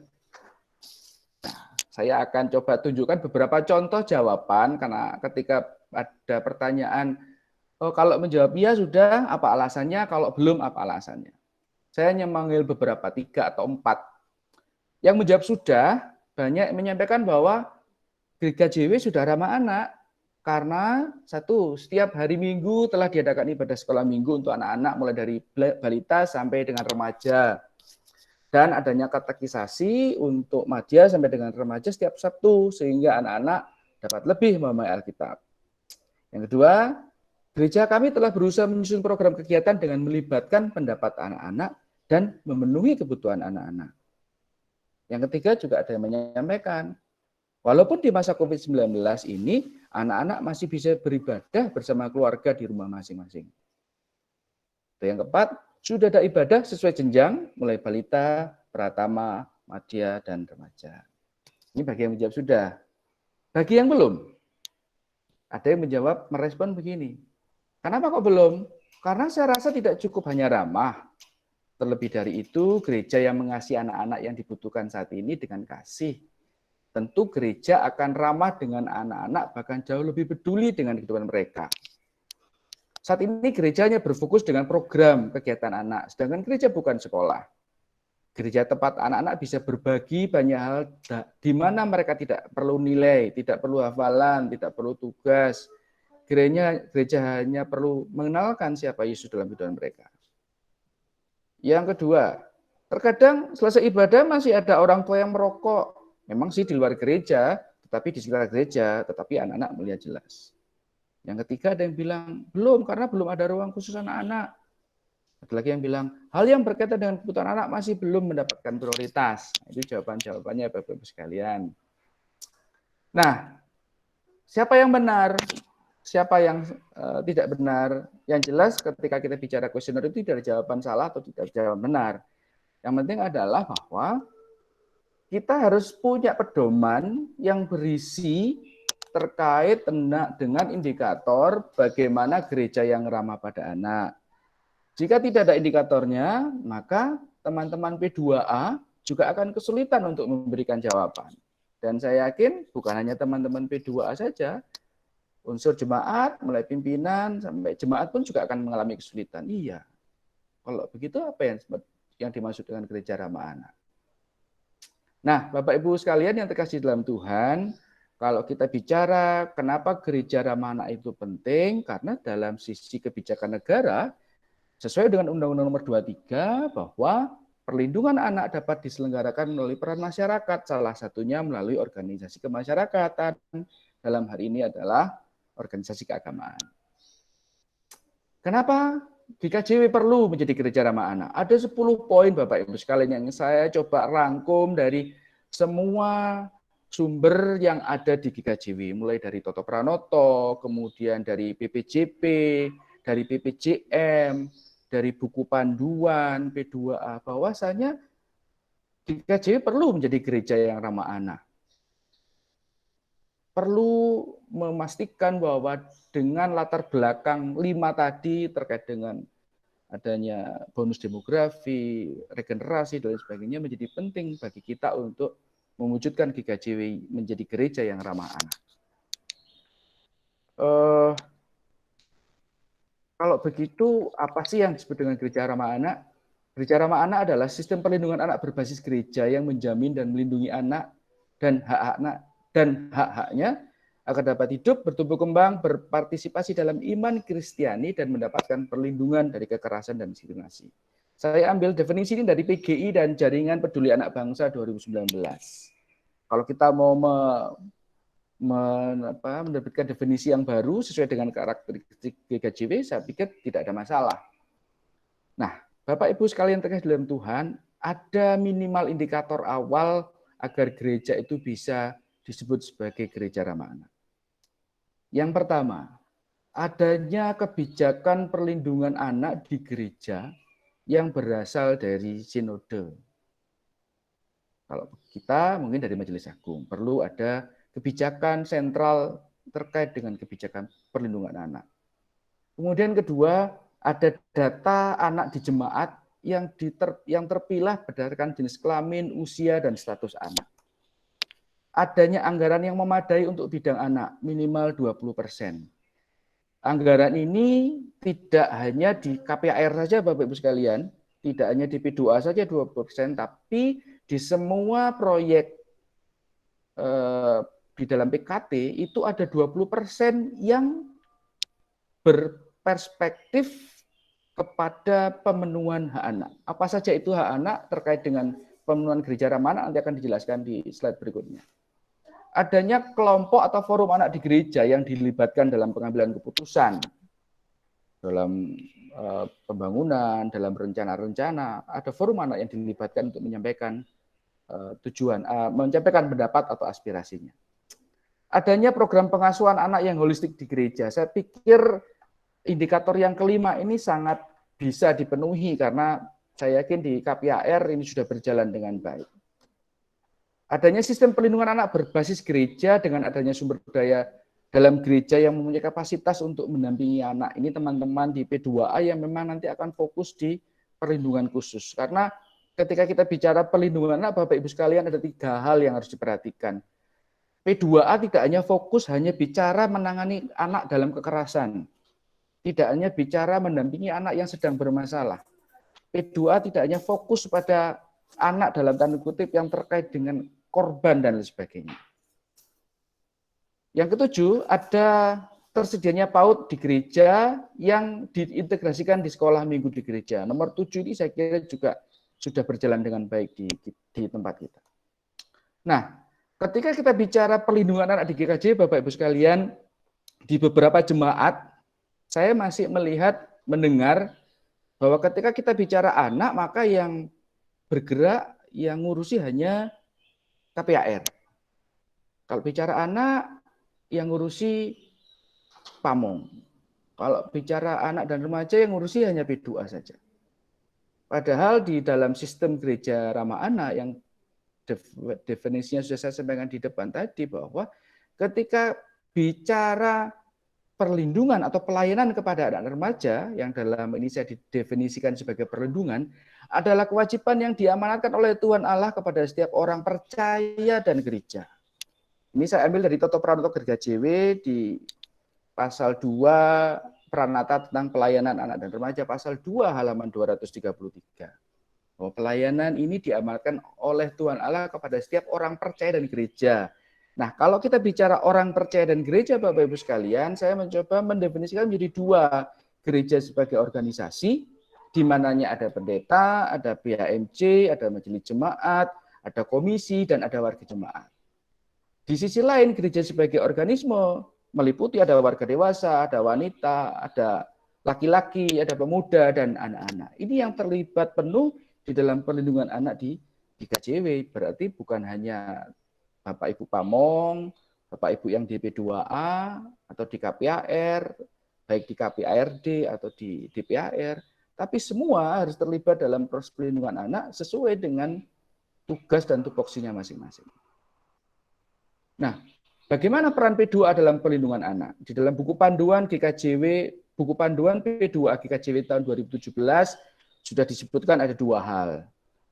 Nah, saya akan coba tunjukkan beberapa contoh jawaban, karena ketika ada pertanyaan, oh, kalau menjawab iya sudah, apa alasannya? Kalau belum, apa alasannya? Saya hanya memanggil beberapa, 3 atau 4. Yang menjawab sudah, banyak menyampaikan bahwa GKJW sudah ramah anak, karena satu, setiap hari Minggu telah diadakan ibadah sekolah minggu untuk anak-anak mulai dari balita sampai dengan remaja. Dan adanya katekisasi untuk madya sampai dengan remaja setiap Sabtu, sehingga anak-anak dapat lebih memahami Alkitab. Yang kedua, gereja kami telah berusaha menyusun program kegiatan dengan melibatkan pendapat anak-anak dan memenuhi kebutuhan anak-anak. Yang ketiga juga ada yang menyampaikan, walaupun di masa COVID-19 ini, anak-anak masih bisa beribadah bersama keluarga di rumah masing-masing. Yang keempat, sudah ada ibadah sesuai jenjang, mulai balita, pratama, madya, dan remaja. Ini bagi yang menjawab sudah. Bagi yang belum, ada yang menjawab, merespon begini. Kenapa kok belum? Karena saya rasa tidak cukup hanya ramah. Terlebih dari itu, gereja yang mengasihi anak-anak yang dibutuhkan saat ini dengan kasih. Tentu gereja akan ramah dengan anak-anak, bahkan jauh lebih peduli dengan kehidupan mereka. Saat ini gerejanya berfokus dengan program kegiatan anak, sedangkan gereja bukan sekolah. Gereja tempat anak-anak bisa berbagi banyak hal di mana mereka tidak perlu nilai, tidak perlu hafalan, tidak perlu tugas. Gereja hanya perlu mengenalkan siapa Yesus dalam kehidupan mereka. Yang kedua, terkadang selesai ibadah masih ada orang tua yang merokok. Memang sih di luar gereja, tetapi di sekitar gereja, tetapi anak-anak melihat jelas. Yang ketiga ada yang bilang, belum, karena belum ada ruang khusus anak-anak. Ada lagi yang bilang, hal yang berkaitan dengan kebutuhan anak masih belum mendapatkan prioritas. Itu jawaban-jawabannya Bapak-Ibu sekalian. Nah, siapa yang benar? Siapa yang tidak benar? Yang jelas ketika kita bicara kuesioner itu tidak ada jawaban salah atau tidak ada jawaban benar. Yang penting adalah bahwa kita harus punya pedoman yang berisi terkait dengan indikator bagaimana gereja yang ramah pada anak. Jika tidak ada indikatornya, maka teman-teman P2A juga akan kesulitan untuk memberikan jawaban. Dan saya yakin bukan hanya teman-teman P2A saja, unsur jemaat, mulai pimpinan, sampai jemaat pun juga akan mengalami kesulitan. Iya, kalau begitu apa yang dimaksud dengan gereja ramah anak? Nah, Bapak Ibu sekalian yang terkasih dalam Tuhan, kalau kita bicara kenapa gereja ramah anak itu penting, karena dalam sisi kebijakan negara, sesuai dengan Undang-Undang Nomor 23, bahwa perlindungan anak dapat diselenggarakan melalui peran masyarakat, salah satunya melalui organisasi kemasyarakatan. Dalam hari ini adalah organisasi keagamaan. Kenapa GKJW perlu menjadi gereja ramah anak? Ada 10 poin Bapak Ibu sekalian yang saya coba rangkum dari semua sumber yang ada di GKJW, mulai dari Toto Pranoto, kemudian dari PPJP, dari PPJM, dari buku panduan P2A, bahwasanya GKJW perlu menjadi gereja yang ramah anak. Perlu memastikan bahwa dengan latar belakang 5 tadi terkait dengan adanya bonus demografi, regenerasi, dan sebagainya menjadi penting bagi kita untuk mewujudkan GKJW menjadi gereja yang ramah anak. Kalau begitu, apa sih yang disebut dengan gereja ramah anak? Gereja ramah anak adalah sistem perlindungan anak berbasis gereja yang menjamin dan melindungi anak dan hak-haknya agar dapat hidup, bertumbuh kembang, berpartisipasi dalam iman Kristiani dan mendapatkan perlindungan dari kekerasan dan diskriminasi. Saya ambil definisi ini dari PGI dan Jaringan Peduli Anak Bangsa 2019. Kalau kita mau menerbitkan definisi yang baru sesuai dengan karakteristik GKJW, saya pikir tidak ada masalah. Nah, Bapak Ibu sekalian terkasih dalam Tuhan, ada minimal indikator awal agar gereja itu bisa disebut sebagai gereja ramah anak. Yang pertama, adanya kebijakan perlindungan anak di gereja yang berasal dari sinode. Kalau kita mungkin dari Majelis Agung, perlu ada kebijakan sentral terkait dengan kebijakan perlindungan anak. Kemudian kedua, ada data anak di jemaat yang terpilah berdasarkan jenis kelamin, usia, dan status anak. Adanya anggaran yang memadai untuk bidang anak, minimal 20%. Anggaran ini tidak hanya di KPAR saja Bapak Ibu sekalian, tidak hanya di P2A saja 20%, tapi di semua proyek di dalam PKT itu ada 20% yang berperspektif kepada pemenuhan hak anak. Apa saja itu hak anak terkait dengan pemenuhan gereja ramah anak nanti akan dijelaskan di slide berikutnya. Adanya kelompok atau forum anak di gereja yang dilibatkan dalam pengambilan keputusan, dalam pembangunan, dalam rencana-rencana, ada forum anak yang dilibatkan untuk menyampaikan tujuan, menyampaikan pendapat atau aspirasinya. Adanya program pengasuhan anak yang holistik di gereja. Saya pikir indikator yang kelima ini sangat bisa dipenuhi karena saya yakin di KPAR ini sudah berjalan dengan baik. Adanya sistem perlindungan anak berbasis gereja dengan adanya sumber daya dalam gereja yang mempunyai kapasitas untuk mendampingi anak. Ini teman-teman di P2A yang memang nanti akan fokus di perlindungan khusus. Karena ketika kita bicara perlindungan anak, Bapak Ibu sekalian, ada 3 hal yang harus diperhatikan. P2A tidak hanya fokus hanya bicara menangani anak dalam kekerasan. Tidak hanya bicara mendampingi anak yang sedang bermasalah. P2A tidak hanya fokus pada anak dalam tanda kutip yang terkait dengan korban dan lain sebagainya. Yang ketujuh, ada tersedianya PAUD di gereja yang diintegrasikan di sekolah minggu di gereja. Nomor 7 ini saya kira juga sudah berjalan dengan baik di tempat kita. Nah, ketika kita bicara perlindungan anak di GKJ, Bapak Ibu sekalian, di beberapa jemaat, saya masih melihat, mendengar, bahwa ketika kita bicara anak, maka yang bergerak, yang ngurusi hanya KPAR. Kalau bicara anak, yang ngurusi Pamong. Kalau bicara anak dan remaja, yang ngurusi hanya P2A saja. Padahal di dalam sistem gereja ramah anak yang definisinya sudah saya sampaikan di depan tadi, bahwa ketika bicara perlindungan atau pelayanan kepada anak remaja, yang dalam ini saya didefinisikan sebagai perlindungan, adalah kewajiban yang diamanatkan oleh Tuhan Allah kepada setiap orang percaya dan gereja. Ini saya ambil dari Toto Pranoto Gerga JW di pasal 2 Pranata tentang pelayanan anak dan remaja, pasal 2 halaman 233. Bahwa pelayanan ini diamalkan oleh Tuhan Allah kepada setiap orang percaya dan gereja. Nah, kalau kita bicara orang percaya dan gereja, Bapak Ibu sekalian, saya mencoba mendefinisikan menjadi 2. Gereja sebagai organisasi, di mananya ada pendeta, ada PHMJ, ada majelis jemaat, ada komisi, dan ada warga jemaat. Di sisi lain, gereja sebagai organisme meliputi ada warga dewasa, ada wanita, ada laki-laki, ada pemuda, dan anak-anak. Ini yang terlibat penuh di dalam perlindungan anak di KJW. Berarti bukan hanya Bapak Ibu Pamong, Bapak Ibu yang di P2A, atau di KPAR, baik di KPARD atau di DPAR, tapi semua harus terlibat dalam proses perlindungan anak sesuai dengan tugas dan tupoksinya masing-masing. Nah, bagaimana peran P2A dalam perlindungan anak? Di dalam buku panduan GKJW, buku panduan P2A GKJW tahun 2017 sudah disebutkan ada 2 hal.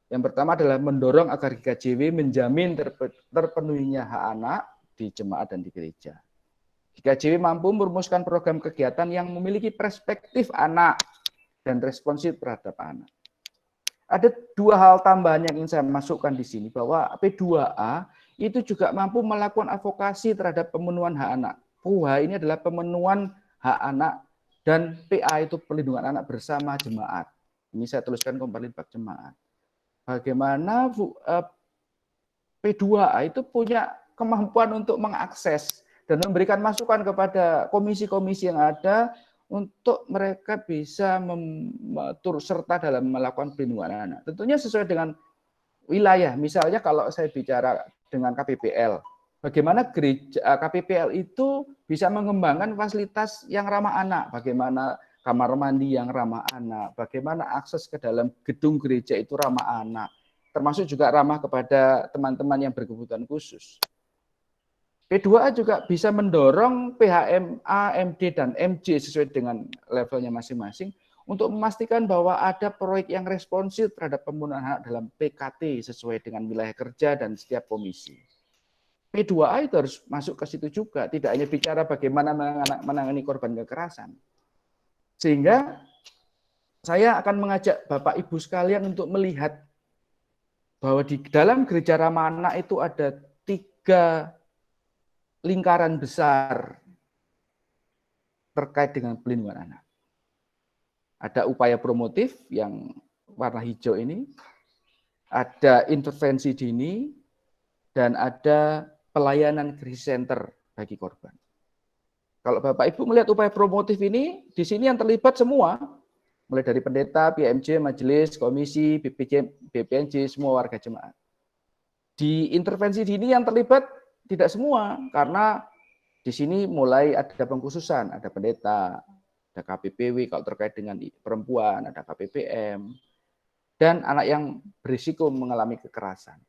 Yang pertama adalah mendorong agar GKJW menjamin terpenuhinya hak anak di jemaat dan di gereja. GKJW mampu merumuskan program kegiatan yang memiliki perspektif anak dan responsif terhadap anak. Ada 2 hal tambahan yang ingin saya masukkan di sini, bahwa P2A itu juga mampu melakukan advokasi terhadap pemenuhan hak anak. PUHA ini adalah pemenuhan hak anak, dan PA itu perlindungan anak bersama jemaat. Ini saya tuliskan kembali bab jemaat. Bagaimana P2A itu punya kemampuan untuk mengakses dan memberikan masukan kepada komisi-komisi yang ada untuk mereka bisa turut serta dalam melakukan perlindungan anak. Tentunya sesuai dengan wilayah. Misalnya kalau saya bicara dengan KPPL, bagaimana gereja KPPL itu bisa mengembangkan fasilitas yang ramah anak, bagaimana kamar mandi yang ramah anak, bagaimana akses ke dalam gedung gereja itu ramah anak, termasuk juga ramah kepada teman-teman yang berkebutuhan khusus. P2A juga bisa mendorong PHMA, MD, dan MJ sesuai dengan levelnya masing-masing untuk memastikan bahwa ada proyek yang responsif terhadap pemenuhan hak dalam PKT sesuai dengan wilayah kerja dan setiap komisi. P2A itu harus masuk ke situ juga, tidak hanya bicara bagaimana menangani korban kekerasan. Sehingga saya akan mengajak Bapak Ibu sekalian untuk melihat bahwa di dalam gereja ramah anak itu ada 3 lingkaran besar terkait dengan perlindungan anak. Ada upaya promotif yang warna hijau ini, ada intervensi dini, dan ada pelayanan krisis center bagi korban. Kalau Bapak Ibu melihat upaya promotif ini, di sini yang terlibat semua, mulai dari pendeta, PMJ, majelis, komisi, BPNJ, semua warga jemaat. Di intervensi dini yang terlibat tidak semua, karena di sini mulai ada pengkhususan, ada pendeta, ada KPPW kalau terkait dengan perempuan, ada KPPM, dan anak yang berisiko mengalami kekerasan.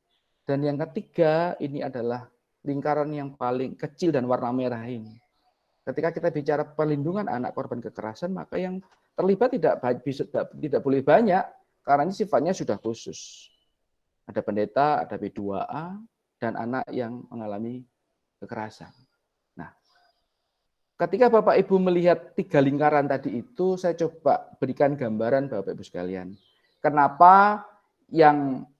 Dan yang ketiga, ini adalah lingkaran yang paling kecil dan warna merah ini. Ketika kita bicara perlindungan anak korban kekerasan, maka yang terlibat tidak boleh banyak, karena ini sifatnya sudah khusus. Ada pendeta, ada P2A, dan anak yang mengalami kekerasan. Nah, ketika Bapak Ibu melihat 3 lingkaran tadi itu, saya coba berikan gambaran Bapak Ibu sekalian. Kenapa yang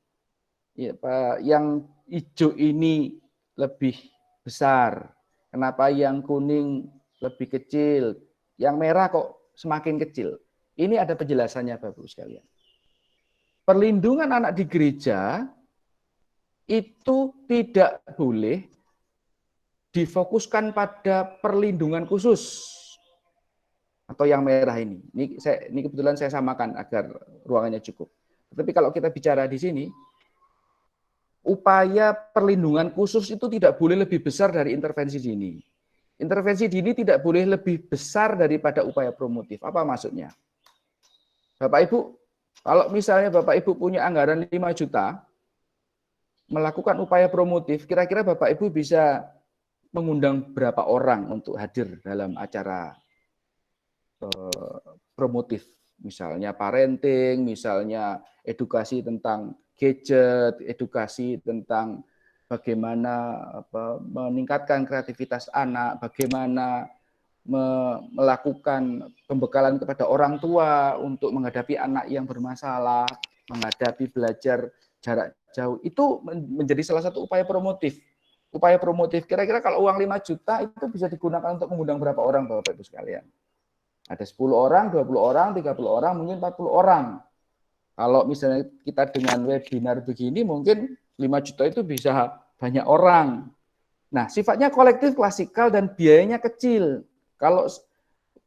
hijau ini lebih besar? Kenapa yang kuning lebih kecil? Yang merah kok semakin kecil? Ini ada penjelasannya Bapak Ibu sekalian. Perlindungan anak di gereja itu tidak boleh difokuskan pada perlindungan khusus atau yang merah ini. Ini kebetulan saya samakan agar ruangannya cukup. Tapi kalau kita bicara di sini, upaya perlindungan khusus itu tidak boleh lebih besar dari intervensi dini. Intervensi dini tidak boleh lebih besar daripada upaya promotif. Apa maksudnya? Bapak Ibu, kalau misalnya Bapak Ibu punya anggaran 5 juta, melakukan upaya promotif, kira-kira Bapak Ibu bisa mengundang berapa orang untuk hadir dalam acara promotif? Misalnya parenting, misalnya edukasi tentang gadget, edukasi tentang bagaimana meningkatkan kreativitas anak, bagaimana melakukan pembekalan kepada orang tua untuk menghadapi anak yang bermasalah, menghadapi belajar jarak jauh. Itu menjadi salah satu upaya promotif. Upaya promotif, kira-kira kalau uang 5 juta itu bisa digunakan untuk mengundang berapa orang Bapak Ibu sekalian? Ada 10 orang, 20 orang, 30 orang, mungkin 40 orang. Kalau misalnya kita dengan webinar begini, mungkin 5 juta itu bisa banyak orang. Nah, sifatnya kolektif, klasikal, dan biayanya kecil. Kalau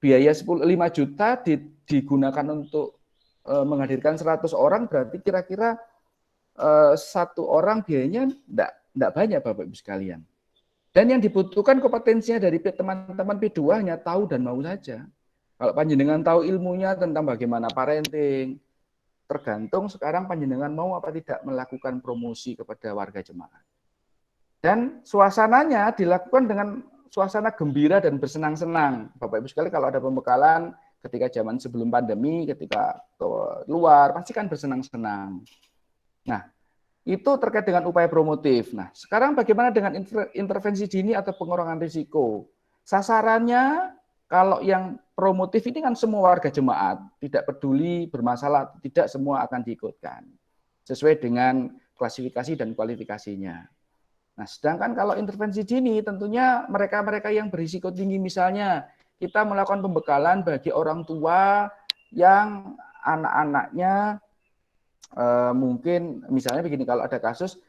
biaya 5 juta digunakan untuk menghadirkan 100 orang, berarti kira-kira satu orang biayanya tidak banyak Bapak Ibu sekalian. Dan yang dibutuhkan kompetensinya dari teman-teman P2 hanya tahu dan mau saja. Kalau panjenengan tahu ilmunya tentang bagaimana parenting, tergantung sekarang panjenengan mau apa tidak melakukan promosi kepada warga jemaat. Dan suasananya dilakukan dengan suasana gembira dan bersenang-senang. Bapak Ibu sekalian, kalau ada pembekalan ketika zaman sebelum pandemi, ketika keluar, pasti kan bersenang-senang. Nah, itu terkait dengan upaya promotif. Nah, sekarang bagaimana dengan intervensi dini atau pengurangan risiko? Sasarannya, kalau yang promotif ini kan semua warga jemaat, tidak peduli bermasalah, tidak semua akan diikutkan. Sesuai dengan klasifikasi dan kualifikasinya. Nah, sedangkan kalau intervensi dini, tentunya mereka-mereka yang berisiko tinggi, misalnya kita melakukan pembekalan bagi orang tua yang anak-anaknya mungkin misalnya begini, kalau ada kasus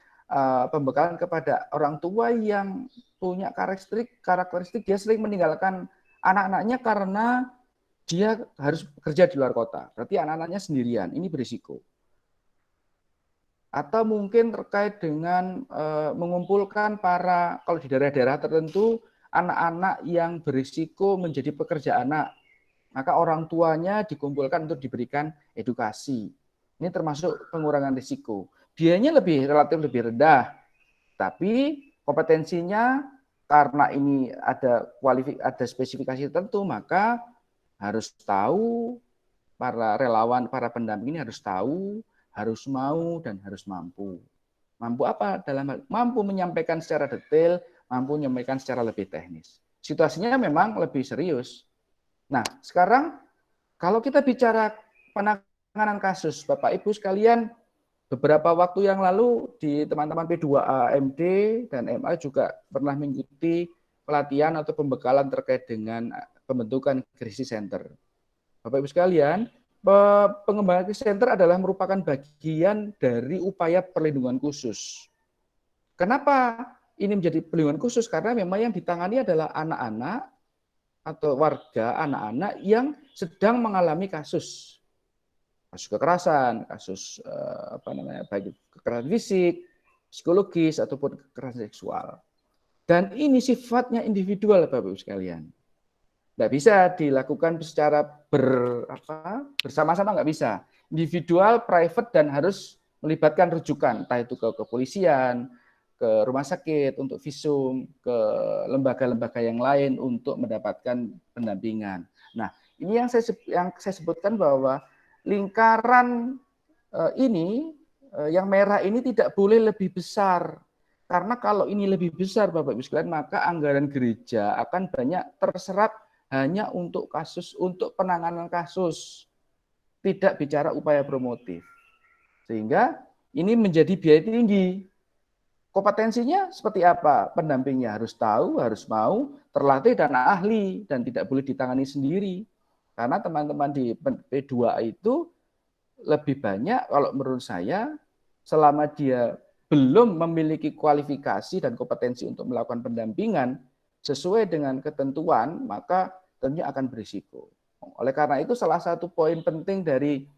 pembekalan kepada orang tua yang punya karakteristik dia sering meninggalkan anak-anaknya karena dia harus bekerja di luar kota. Berarti anak-anaknya sendirian, ini berisiko. Atau mungkin terkait dengan mengumpulkan kalau di daerah-daerah tertentu, anak-anak yang berisiko menjadi pekerja anak. Maka orang tuanya dikumpulkan untuk diberikan edukasi. Ini termasuk pengurangan risiko. Biayanya relatif lebih rendah, tapi kompetensinya karena ini ada spesifikasi tertentu, maka harus tahu, para relawan, para pendamping ini harus tahu, harus mau, dan harus mampu. Mampu apa? Mampu menyampaikan secara detail, mampu menyampaikan secara lebih teknis. Situasinya memang lebih serius. Nah, sekarang kalau kita bicara penanganan kasus, Bapak Ibu sekalian, beberapa waktu yang lalu di teman-teman P2A MD dan MA juga pernah mengikuti pelatihan atau pembekalan terkait dengan pembentukan krisis center. Bapak Ibu sekalian, pengembangan krisis center adalah merupakan bagian dari upaya perlindungan khusus. Kenapa ini menjadi perlindungan khusus? Karena memang yang ditangani adalah anak-anak atau warga anak-anak yang sedang mengalami kasus kekerasan, kasus baik kekerasan fisik, psikologis ataupun kekerasan seksual. Dan ini sifatnya individual, Bapak Ibu sekalian. Tidak bisa dilakukan secara bersama-sama, nggak bisa. Individual, private, dan harus melibatkan rujukan, entah itu ke kepolisian, ke rumah sakit untuk visum, ke lembaga-lembaga yang lain untuk mendapatkan pendampingan. Nah, ini yang saya sebutkan bahwa lingkaran ini, yang merah ini tidak boleh lebih besar. Karena kalau ini lebih besar, Bapak Ibu sekalian, maka anggaran gereja akan banyak terserap hanya untuk penanganan kasus. Tidak bicara upaya promotif. Sehingga ini menjadi biaya tinggi. Kompetensinya seperti apa? Pendampingnya harus tahu, harus mau, terlatih dan ahli, dan tidak boleh ditangani sendiri. Karena teman-teman di P2A itu lebih banyak, kalau menurut saya, selama dia belum memiliki kualifikasi dan kompetensi untuk melakukan pendampingan sesuai dengan ketentuan, maka tentunya akan berisiko. Oleh karena itu salah satu poin penting dari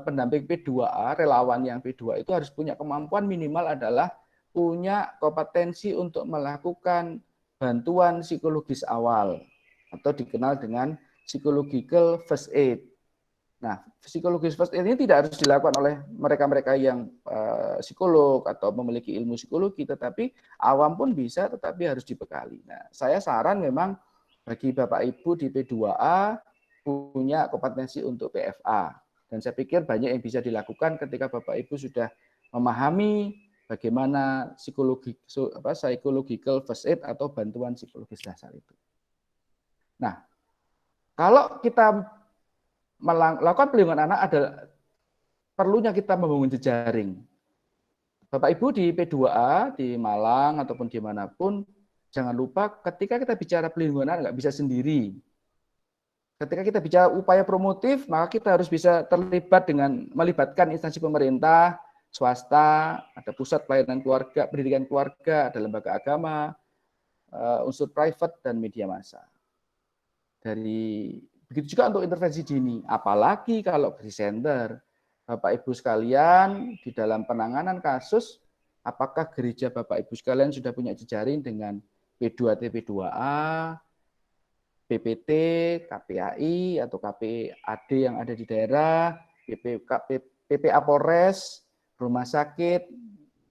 pendamping P2A, relawan yang P2A itu harus punya kemampuan minimal adalah punya kompetensi untuk melakukan bantuan psikologis awal atau dikenal dengan psychological first aid. Nah, psikologis first aid ini tidak harus dilakukan oleh mereka-mereka yang psikolog atau memiliki ilmu psikologi, tetapi awam pun bisa, tetapi harus dibekali. Nah, saya saran memang bagi Bapak Ibu di P2A punya kompetensi untuk PFA. Dan saya pikir banyak yang bisa dilakukan ketika Bapak Ibu sudah memahami bagaimana psychological first aid atau bantuan psikologis dasar itu. Nah, kalau kita melakukan pelindungan anak ada perlunya kita membangun jejaring. Bapak Ibu di P2A, di Malang ataupun dimanapun, jangan lupa ketika kita bicara pelindungan anak nggak bisa sendiri. Ketika kita bicara upaya promotif, maka kita harus bisa terlibat dengan melibatkan instansi pemerintah, swasta, ada pusat pelayanan keluarga, pendidikan keluarga, ada lembaga agama, unsur private dan media massa. Begitu juga untuk intervensi dini, apalagi kalau krisis center. Bapak Ibu sekalian, di dalam penanganan kasus, apakah gereja Bapak Ibu sekalian sudah punya jejaring dengan P2T, P2A, PPT, KPAI atau KPAD yang ada di daerah, PPA Polres, rumah sakit,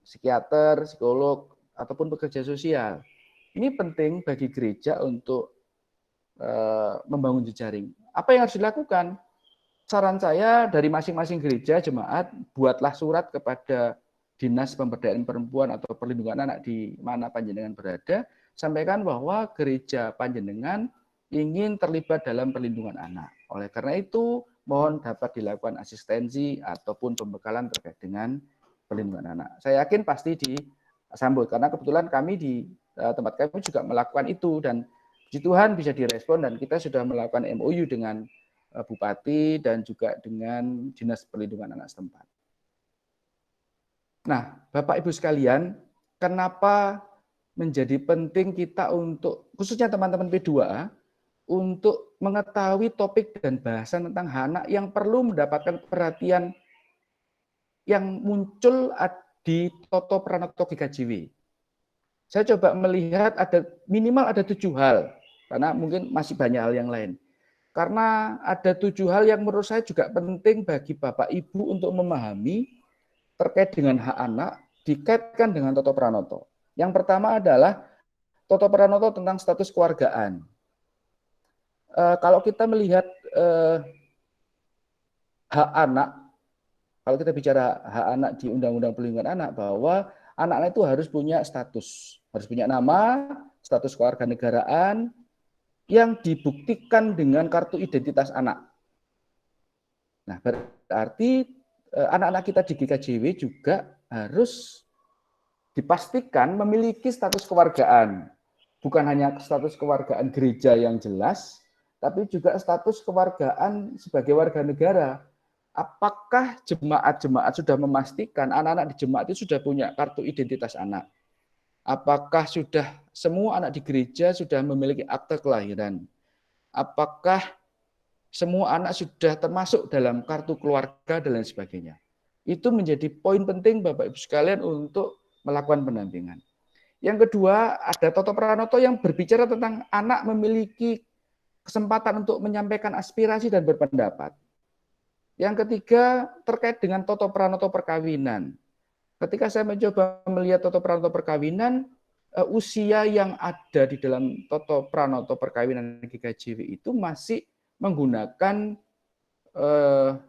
psikiater, psikolog, ataupun pekerja sosial. Ini penting bagi gereja untuk membangun jejaring. Apa yang harus dilakukan? Saran saya dari masing-masing gereja, jemaat, buatlah surat kepada Dinas Pemberdayaan Perempuan atau Perlindungan Anak di mana panjenengan berada, sampaikan bahwa gereja panjenengan ingin terlibat dalam perlindungan anak. Oleh karena itu, mohon dapat dilakukan asistensi ataupun pembekalan terkait dengan perlindungan anak. Saya yakin pasti disambut, karena kebetulan kami di tempat kami juga melakukan itu, dan puji Tuhan bisa direspon, dan kita sudah melakukan MOU dengan Bupati dan juga dengan Dinas Perlindungan Anak setempat. Nah, Bapak Ibu sekalian, kenapa menjadi penting kita untuk, khususnya teman-teman P2A, untuk mengetahui topik dan bahasan tentang anak yang perlu mendapatkan perhatian yang muncul di Toto Pranoto GKJW. Saya coba melihat minimal ada 7 hal, karena mungkin masih banyak hal yang lain. Karena ada 7 hal yang menurut saya juga penting bagi Bapak Ibu untuk memahami terkait dengan hak anak, dikaitkan dengan Toto Pranoto. Yang pertama adalah Toto Pranoto tentang status keluargaan. Kalau kita melihat hak anak, kalau kita bicara hak anak di Undang-Undang Perlindungan Anak, bahwa anak-anak itu harus punya status, harus punya nama, status kewarganegaraan yang dibuktikan dengan kartu identitas anak. Nah, berarti anak-anak kita di GKJW juga harus dipastikan memiliki status kewargaan. Bukan hanya status kewargaan gereja yang jelas, tapi juga status kewargaan sebagai warga negara. Apakah jemaat-jemaat sudah memastikan anak-anak di jemaat itu sudah punya kartu identitas anak? Apakah sudah semua anak di gereja sudah memiliki akte kelahiran? Apakah semua anak sudah termasuk dalam kartu keluarga dan lain sebagainya? Itu menjadi poin penting Bapak Ibu sekalian untuk melakukan pendampingan. Yang kedua, ada Toto Pranoto yang berbicara tentang anak memiliki kesempatan untuk menyampaikan aspirasi dan berpendapat. Yang ketiga, terkait dengan Toto Pranoto perkawinan. Ketika saya mencoba melihat Toto Pranoto perkawinan, usia yang ada di dalam Toto Pranoto perkawinan GKJW itu masih menggunakan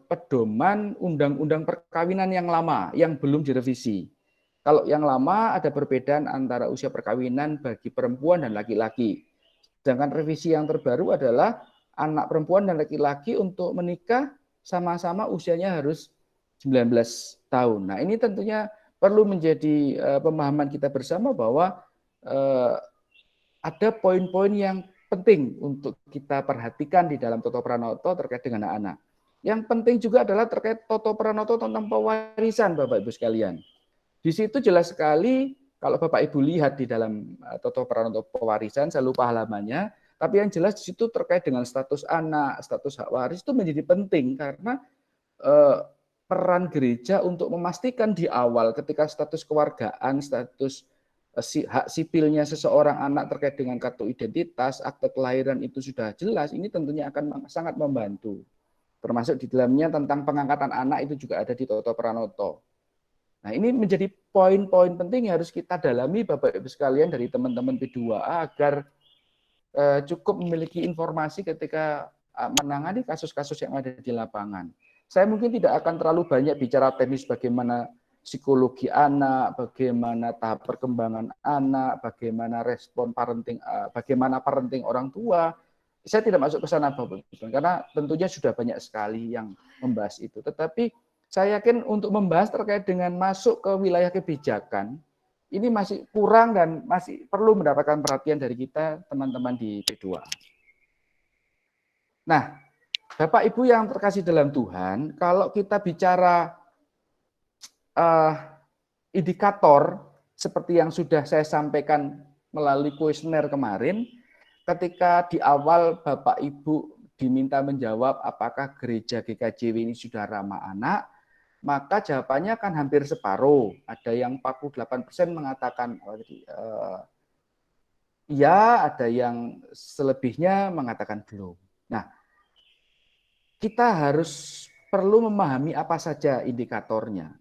pedoman undang-undang perkawinan yang lama, yang belum direvisi. Kalau yang lama ada perbedaan antara usia perkawinan bagi perempuan dan laki-laki. Sedangkan revisi yang terbaru adalah anak perempuan dan laki-laki untuk menikah sama-sama usianya harus 19 tahun. Nah, ini tentunya perlu menjadi pemahaman kita bersama bahwa ada poin-poin yang penting untuk kita perhatikan di dalam Toto Pranoto terkait dengan anak. Yang penting juga adalah terkait Toto Pranoto tentang pewarisan, Bapak Ibu sekalian. Di situ jelas sekali kalau Bapak Ibu lihat di dalam Toto Pranoto Pewarisan, saya lupa halamannya, tapi yang jelas di situ terkait dengan status anak, status hak waris itu menjadi penting karena peran gereja untuk memastikan di awal ketika status kewargaan, status hak sipilnya seseorang anak terkait dengan kartu identitas, akte kelahiran itu sudah jelas, ini tentunya akan sangat membantu. Termasuk di dalamnya tentang pengangkatan anak itu juga ada di Toto Pranoto. Nah, ini menjadi poin-poin penting yang harus kita dalami Bapak Ibu sekalian dari teman-teman P2A agar cukup memiliki informasi ketika menangani kasus-kasus yang ada di lapangan. Saya mungkin tidak akan terlalu banyak bicara teknis bagaimana psikologi anak, bagaimana tahap perkembangan anak, bagaimana respon parenting, bagaimana parenting orang tua. Saya tidak masuk ke sana Bapak Ibu, karena tentunya sudah banyak sekali yang membahas itu. Tetapi saya yakin untuk membahas terkait dengan masuk ke wilayah kebijakan, ini masih kurang dan masih perlu mendapatkan perhatian dari kita teman-teman di P2A. Nah, Bapak Ibu yang terkasih dalam Tuhan, kalau kita bicara indikator seperti yang sudah saya sampaikan melalui kuesioner kemarin, ketika di awal Bapak Ibu diminta menjawab apakah gereja GKJW ini sudah ramah anak, maka jawabannya kan hampir separuh. Ada yang 48% mengatakan iya, ada yang selebihnya mengatakan belum. Nah, kita harus perlu memahami apa saja indikatornya.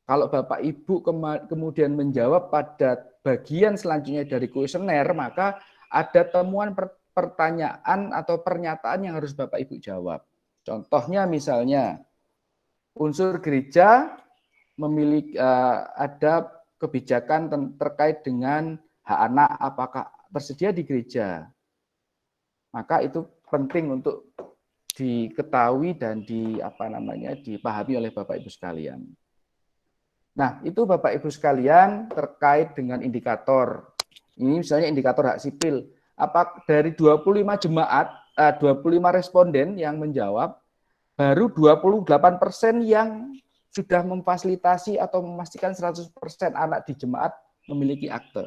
Kalau Bapak Ibu kemudian menjawab pada bagian selanjutnya dari kuesioner, maka ada temuan pertanyaan atau pernyataan yang harus Bapak Ibu jawab. Contohnya misalnya, unsur gereja memiliki ada kebijakan terkait dengan hak anak apakah tersedia di gereja. Maka itu penting untuk diketahui dan dipahami oleh Bapak Ibu sekalian. Nah, itu Bapak Ibu sekalian terkait dengan indikator. Ini misalnya indikator hak sipil. Apa dari 25 jemaat, 25 responden yang menjawab, baru 28% yang sudah memfasilitasi atau memastikan 100% anak di jemaat memiliki akte.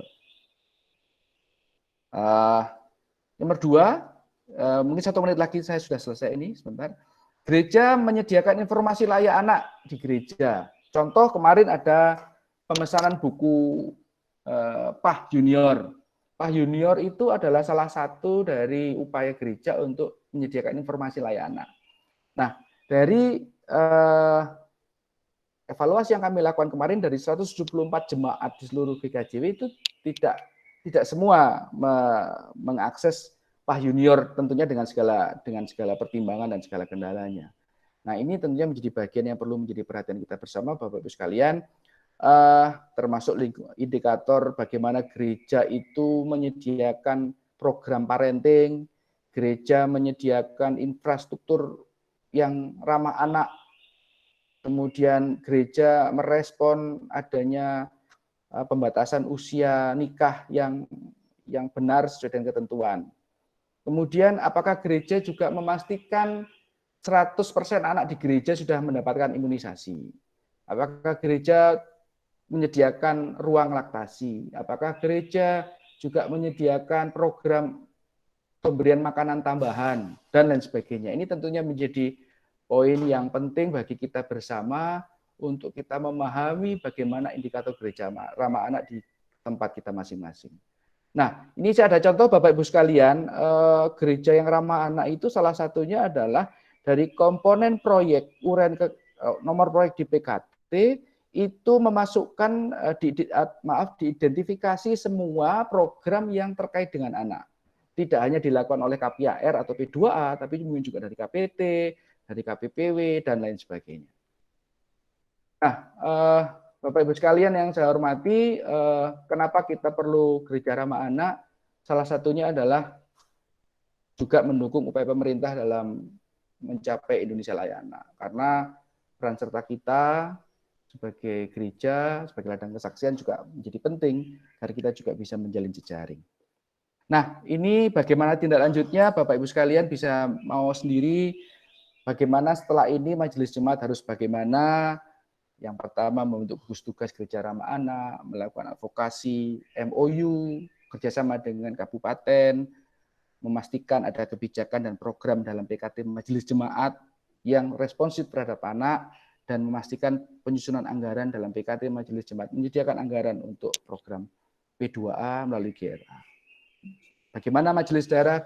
Nomor 2, mungkin 1 menit lagi saya sudah selesai ini, sebentar. Gereja menyediakan informasi layak anak di gereja. Contoh kemarin ada pemesanan buku PAH Junior. PAH Junior itu adalah salah satu dari upaya gereja untuk menyediakan informasi layak anak. Nah, dari evaluasi yang kami lakukan kemarin dari 174 jemaat di seluruh GKJW itu tidak semua mengakses PAH Junior tentunya dengan segala pertimbangan dan segala kendalanya. Nah, ini tentunya menjadi bagian yang perlu menjadi perhatian kita bersama Bapak Ibu sekalian, termasuk indikator bagaimana gereja itu menyediakan program parenting, gereja menyediakan infrastruktur yang ramah anak, kemudian gereja merespon adanya pembatasan usia nikah yang benar sesuai dengan ketentuan. Kemudian apakah gereja juga memastikan 100% anak di gereja sudah mendapatkan imunisasi? Apakah gereja menyediakan ruang laktasi? Apakah gereja juga menyediakan program pemberian makanan tambahan dan lain sebagainya? Ini tentunya menjadi poin yang penting bagi kita bersama untuk kita memahami bagaimana indikator gereja ramah anak di tempat kita masing-masing. Nah, ini saya ada contoh Bapak Ibu sekalian, gereja yang ramah anak itu salah satunya adalah dari komponen proyek nomor proyek di PKT itu memasukkan diidentifikasi semua program yang terkait dengan anak. Tidak hanya dilakukan oleh KPAR atau P2A, tapi mungkin juga dari KPT, dari KPPW, dan lain sebagainya. Nah, Bapak Ibu sekalian yang saya hormati, kenapa kita perlu gereja ramah anak? Salah satunya adalah juga mendukung upaya pemerintah dalam mencapai Indonesia layak anak. Karena peran serta kita sebagai gereja, sebagai ladang kesaksian juga menjadi penting, agar kita juga bisa menjalin jejaring. Nah, ini bagaimana tindak lanjutnya, Bapak Ibu sekalian bisa mau sendiri, bagaimana setelah ini majelis jemaat harus bagaimana, Yang pertama membentuk gugus tugas gereja ramah anak, melakukan advokasi, MOU, kerjasama dengan kabupaten, memastikan ada kebijakan dan program dalam PKT Majelis Jemaat yang responsif terhadap anak, dan memastikan penyusunan anggaran dalam PKT Majelis Jemaat, menyediakan anggaran untuk program P2A melalui GRA. Bagaimana Majelis Daerah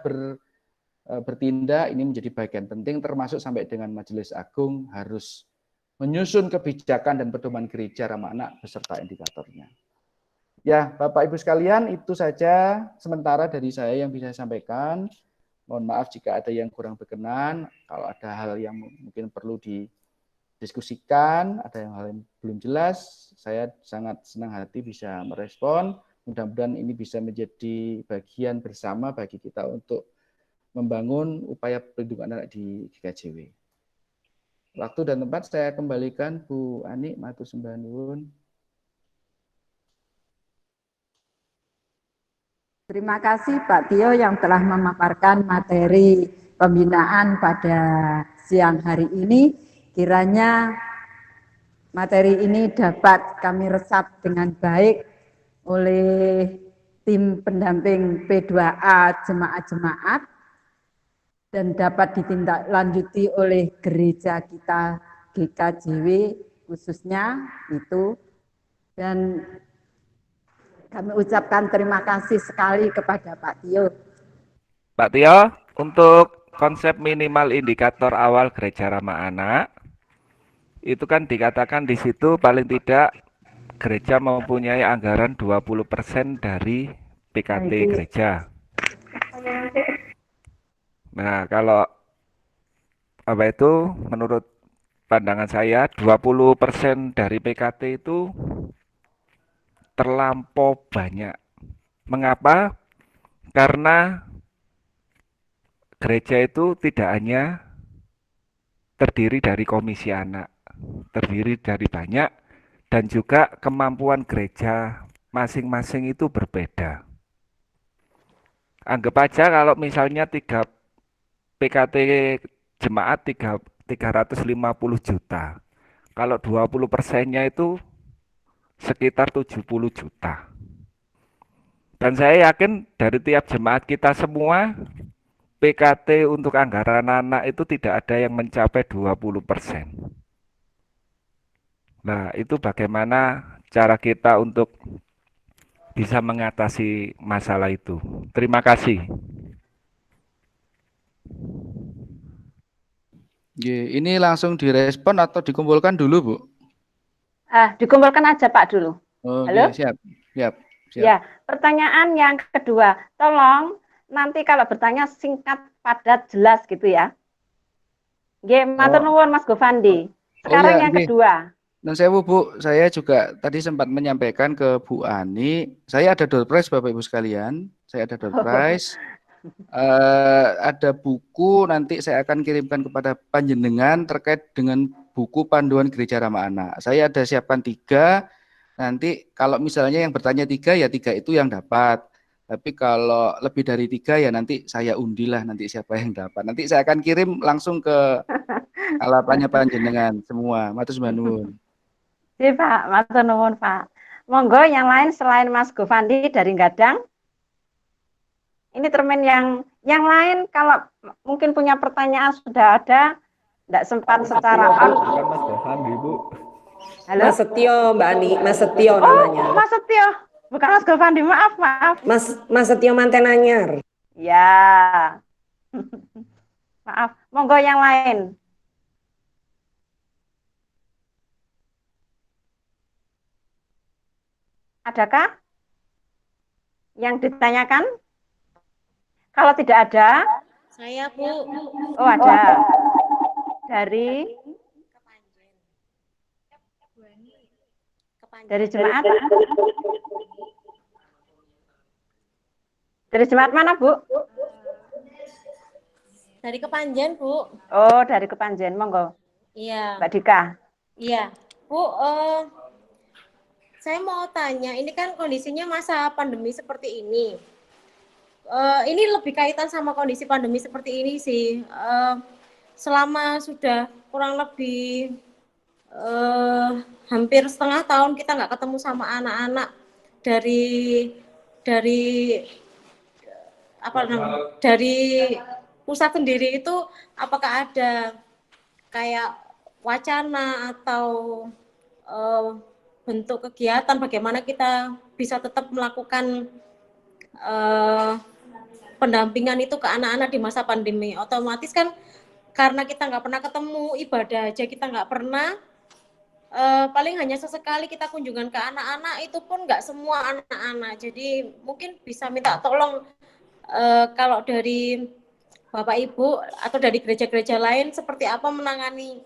bertindak, ini menjadi bagian penting, termasuk sampai dengan Majelis Agung harus menyusun kebijakan dan pedoman gereja ramah anak beserta indikatornya. Ya, Bapak Ibu sekalian, itu saja sementara dari saya yang bisa saya sampaikan. Mohon maaf jika ada yang kurang berkenan, kalau ada hal yang mungkin perlu didiskusikan, ada hal yang belum jelas, saya sangat senang hati bisa merespon. Mudah-mudahan ini bisa menjadi bagian bersama bagi kita untuk membangun upaya perlindungan anak di GKJW. Waktu dan tempat saya kembalikan Bu Ani, matur sembah nuwun. Terima kasih Pak Tio yang telah memaparkan materi pembinaan pada siang hari ini. Kiranya materi ini dapat kami resap dengan baik oleh tim pendamping P2A jemaat-jemaat dan dapat ditindaklanjuti oleh gereja kita GKJW khususnya itu, dan kami ucapkan terima kasih sekali kepada Pak Tio. Pak Tio, untuk konsep minimal indikator awal gereja ramah anak, itu kan dikatakan di situ paling tidak gereja mempunyai anggaran 20% dari PKT gereja. Nah, kalau apa itu menurut pandangan saya 20% dari PKT itu terlampau banyak. Mengapa? Karena gereja itu tidak hanya terdiri dari komisi anak, terdiri dari banyak, dan juga kemampuan gereja masing-masing itu berbeda. Anggap aja kalau misalnya 3 PKT jemaat 350 juta. Kalau 20%-nya itu sekitar 70 juta. Dan saya yakin dari tiap jemaat kita semua, PKT untuk anggaran anak itu tidak ada yang mencapai 20%. Nah, itu bagaimana cara kita untuk bisa mengatasi masalah itu. Terima kasih. Ini langsung direspon atau dikumpulkan dulu, Bu? Dikumpulkan aja Pak dulu. Halo? Siap. Ya, pertanyaan yang kedua, tolong nanti kalau bertanya singkat, padat, jelas gitu ya. Matur nuwun Mas Govandi. Sekarang yang kedua. Dan Bu, saya juga tadi sempat menyampaikan ke Bu Ani, saya ada door prize Bapak Ibu sekalian, ada buku nanti saya akan kirimkan kepada panjenengan terkait dengan buku panduan gereja ramah anak. Saya ada siapkan 3, nanti kalau misalnya yang bertanya 3 ya 3 itu yang dapat. Tapi kalau lebih dari 3 ya nanti saya undilah nanti siapa yang dapat. Nanti saya akan kirim langsung ke alapannya panjenengan semua. Matur sembah nuwun. Iya Pak, matur nuwun Pak. Monggo yang lain selain Mas Govandi dari Gadang. Ini termen yang lain kalau mungkin punya pertanyaan sudah ada, tidak sempat secara Bukan Mas Govandi, Bu. Halo? Mas Setio, Mbak Ani, Mas Setio namanya. Mas Setio, bukan Mas Govandi, maaf. Mas Setio Manten Anyar. Ya. Maaf, monggo yang lain. Adakah yang ditanyakan? Kalau tidak ada, saya Bu. Oh ada. Dari jemaat. Dari jemaat mana Bu? Dari Kepanjen Bu. Oh dari Kepanjen, monggo. Iya. Mbak Dika. Iya Bu. Saya mau tanya, ini kan kondisinya masa pandemi seperti ini. Ini lebih kaitan sama kondisi pandemi seperti ini sih. Selama sudah kurang lebih hampir setengah tahun kita nggak ketemu sama anak-anak dari apa namanya, dari pusat sendiri itu, apakah ada kayak wacana atau bentuk kegiatan bagaimana kita bisa tetap melakukan pendampingan itu ke anak-anak di masa pandemi? Otomatis kan karena kita nggak pernah ketemu, ibadah aja kita nggak pernah, paling hanya sesekali kita kunjungan ke anak-anak, itu pun nggak semua anak-anak. Jadi mungkin bisa minta tolong kalau dari Bapak Ibu atau dari gereja-gereja lain seperti apa menangani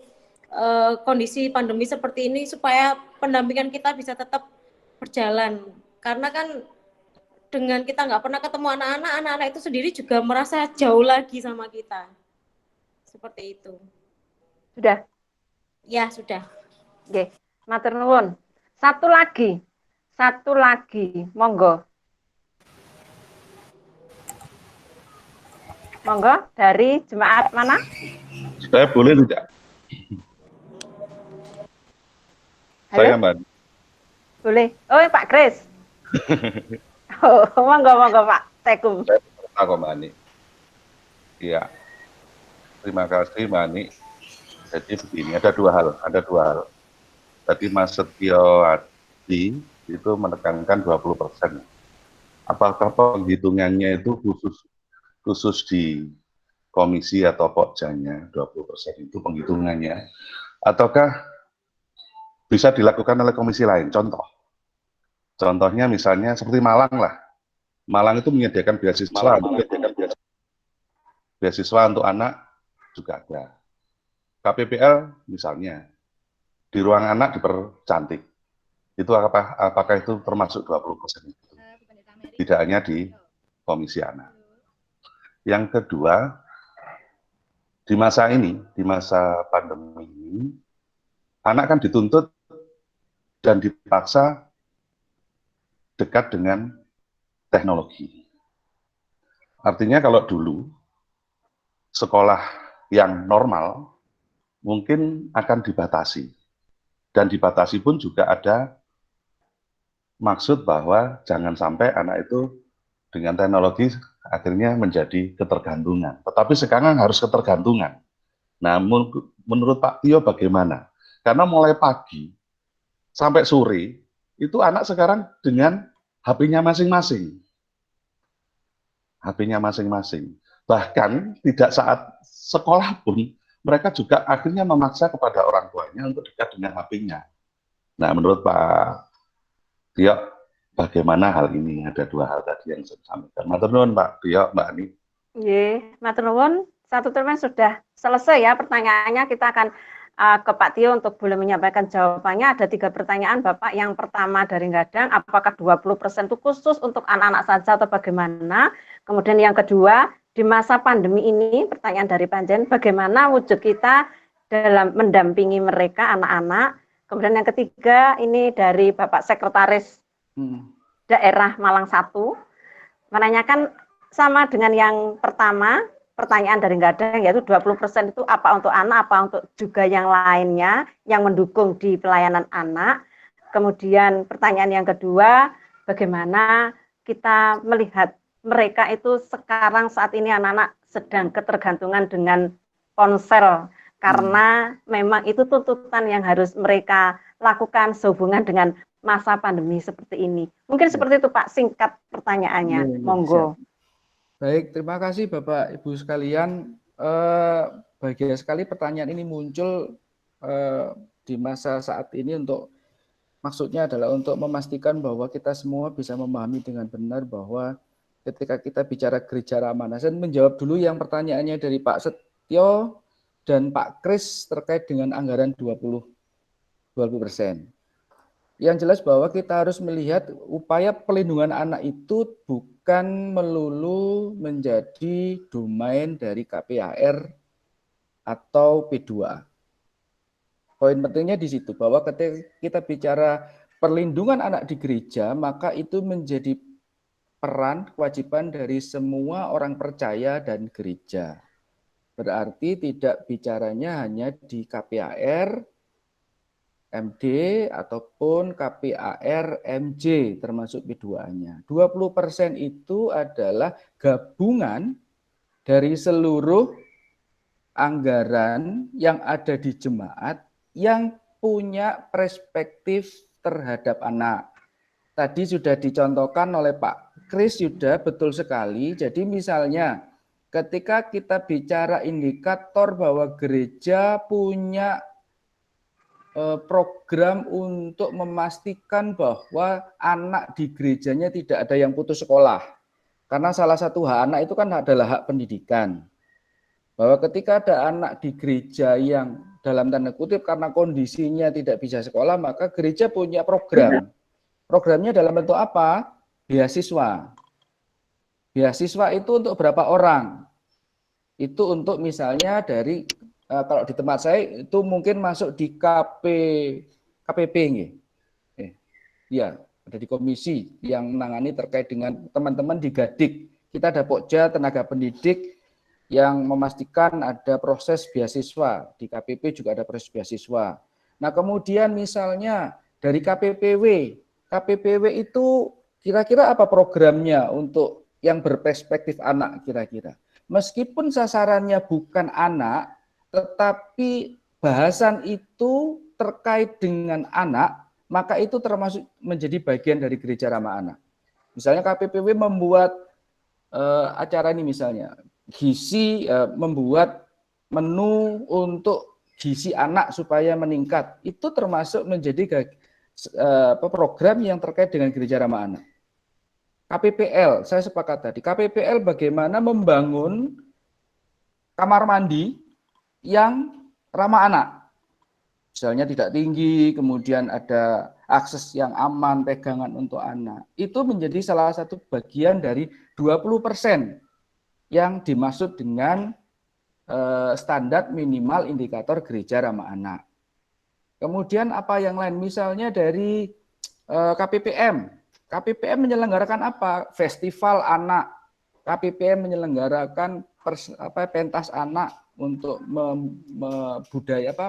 kondisi pandemi seperti ini supaya pendampingan kita bisa tetap berjalan. Karena kan dengan kita nggak pernah ketemu anak-anak, anak-anak itu sendiri juga merasa jauh lagi sama kita. Seperti itu. Sudah? Ya, sudah. Oke, matur nuwun. Satu lagi, monggo. Monggo, dari jemaat mana? Saya boleh tidak? Halo? Saya Mbak. Boleh. Oh, Pak Kris. Monggo Pak. Tekum. Saya Mbak Ani. Iya. Terima kasih Mbak Ani. Jadi begini, ada dua hal. Tadi Mas Setio Adi itu menekankan 20%. Apakah penghitungannya itu khusus di komisi atau pokjanya 20% itu penghitungannya, ataukah bisa dilakukan oleh komisi lain? Contohnya misalnya seperti Malang lah. Malang itu menyediakan beasiswa untuk anak juga ada. KPPL misalnya di ruang anak dipercantik. Itu apakah itu termasuk 20% itu? Tidak hanya di komisi anak. Yang kedua, di masa pandemi ini, anak kan dituntut dan dipaksa dekat dengan teknologi. Artinya kalau dulu sekolah yang normal mungkin akan dibatasi. Dan dibatasi pun juga ada maksud bahwa jangan sampai anak itu dengan teknologi akhirnya menjadi ketergantungan. Tetapi sekarang harus ketergantungan. Nah, menurut Pak Tio bagaimana? Karena mulai pagi sampai sore, itu anak sekarang dengan HP-nya masing-masing. Bahkan tidak saat sekolah pun, mereka juga akhirnya memaksa kepada orang tuanya untuk dekat dengan HP-nya. Nah, menurut Pak Tio, bagaimana hal ini? Ada dua hal tadi yang saya sampaikan. Matur nuwun Pak Tio, Mbak Ani. Nggih, matur nuwun. Satu termen sudah selesai ya pertanyaannya. Kita akan ke Pak Tio untuk boleh menyampaikan jawabannya. Ada 3 pertanyaan Bapak. Yang pertama dari Gadang, apakah 20% itu khusus untuk anak-anak saja atau bagaimana? Kemudian yang kedua, di masa pandemi ini, pertanyaan dari Panjen, bagaimana wujud kita dalam mendampingi mereka, anak-anak? Kemudian yang ketiga, ini dari Bapak Sekretaris Daerah Malang 1, menanyakan sama dengan yang pertama, pertanyaan dari Gadang, yaitu 20% itu apa untuk anak, apa untuk juga yang lainnya yang mendukung di pelayanan anak. Kemudian pertanyaan yang kedua, bagaimana kita melihat mereka itu sekarang saat ini anak-anak sedang ketergantungan dengan ponsel, karena memang itu tuntutan yang harus mereka lakukan sehubungan dengan masa pandemi seperti ini. Mungkin seperti itu Pak, singkat pertanyaannya. Monggo. Baik, terima kasih Bapak Ibu sekalian. Bahagia sekali pertanyaan ini muncul di masa saat ini, untuk maksudnya adalah untuk memastikan bahwa kita semua bisa memahami dengan benar bahwa ketika kita bicara gereja ramah. Saya menjawab dulu yang pertanyaannya dari Pak Setio dan Pak Kris terkait dengan anggaran 20%. Yang jelas bahwa kita harus melihat upaya pelindungan anak itu bukan melulu menjadi domain dari KPAR atau P2A. Poin pentingnya di situ, bahwa ketika kita bicara perlindungan anak di gereja, maka itu menjadi peran, kewajiban dari semua orang percaya dan gereja. Berarti tidak bicaranya hanya di KPAR MD ataupun KPAR MJ termasuk P2A-nya. 20% itu adalah gabungan dari seluruh anggaran yang ada di jemaat yang punya perspektif terhadap anak. Tadi sudah dicontohkan oleh Pak Kris, sudah betul sekali. Jadi misalnya ketika kita bicara indikator bahwa gereja punya program untuk memastikan bahwa anak di gerejanya tidak ada yang putus sekolah. Karena salah satu hak anak itu kan adalah hak pendidikan. Bahwa ketika ada anak di gereja yang dalam tanda kutip karena kondisinya tidak bisa sekolah, maka gereja punya program. Programnya dalam bentuk apa? Beasiswa. Beasiswa itu untuk berapa orang? Itu untuk misalnya dari kalau di tempat saya itu mungkin masuk di KPP ya, ada di komisi yang menangani terkait dengan teman-teman di Gadik. Kita ada Pokja tenaga pendidik yang memastikan ada proses beasiswa. Di KPP juga ada proses beasiswa. Nah, kemudian misalnya dari KPPW itu kira-kira apa programnya untuk yang berperspektif anak kira-kira? Meskipun sasarannya bukan anak, tetapi bahasan itu terkait dengan anak, maka itu termasuk menjadi bagian dari gereja ramah anak. Misalnya KPPW membuat acara ini misalnya, gizi membuat menu untuk gizi anak supaya meningkat. Itu termasuk menjadi program yang terkait dengan gereja ramah anak. KPPL, saya sepakat tadi, KPPL bagaimana membangun kamar mandi yang ramah anak. Misalnya tidak tinggi, kemudian ada akses yang aman, pegangan untuk anak. Itu menjadi salah satu bagian dari 20% yang dimaksud dengan standar minimal indikator gereja ramah anak. Kemudian apa yang lain? Misalnya dari KPPM. KPPM menyelenggarakan apa? Festival anak. KPPM menyelenggarakan pentas anak untuk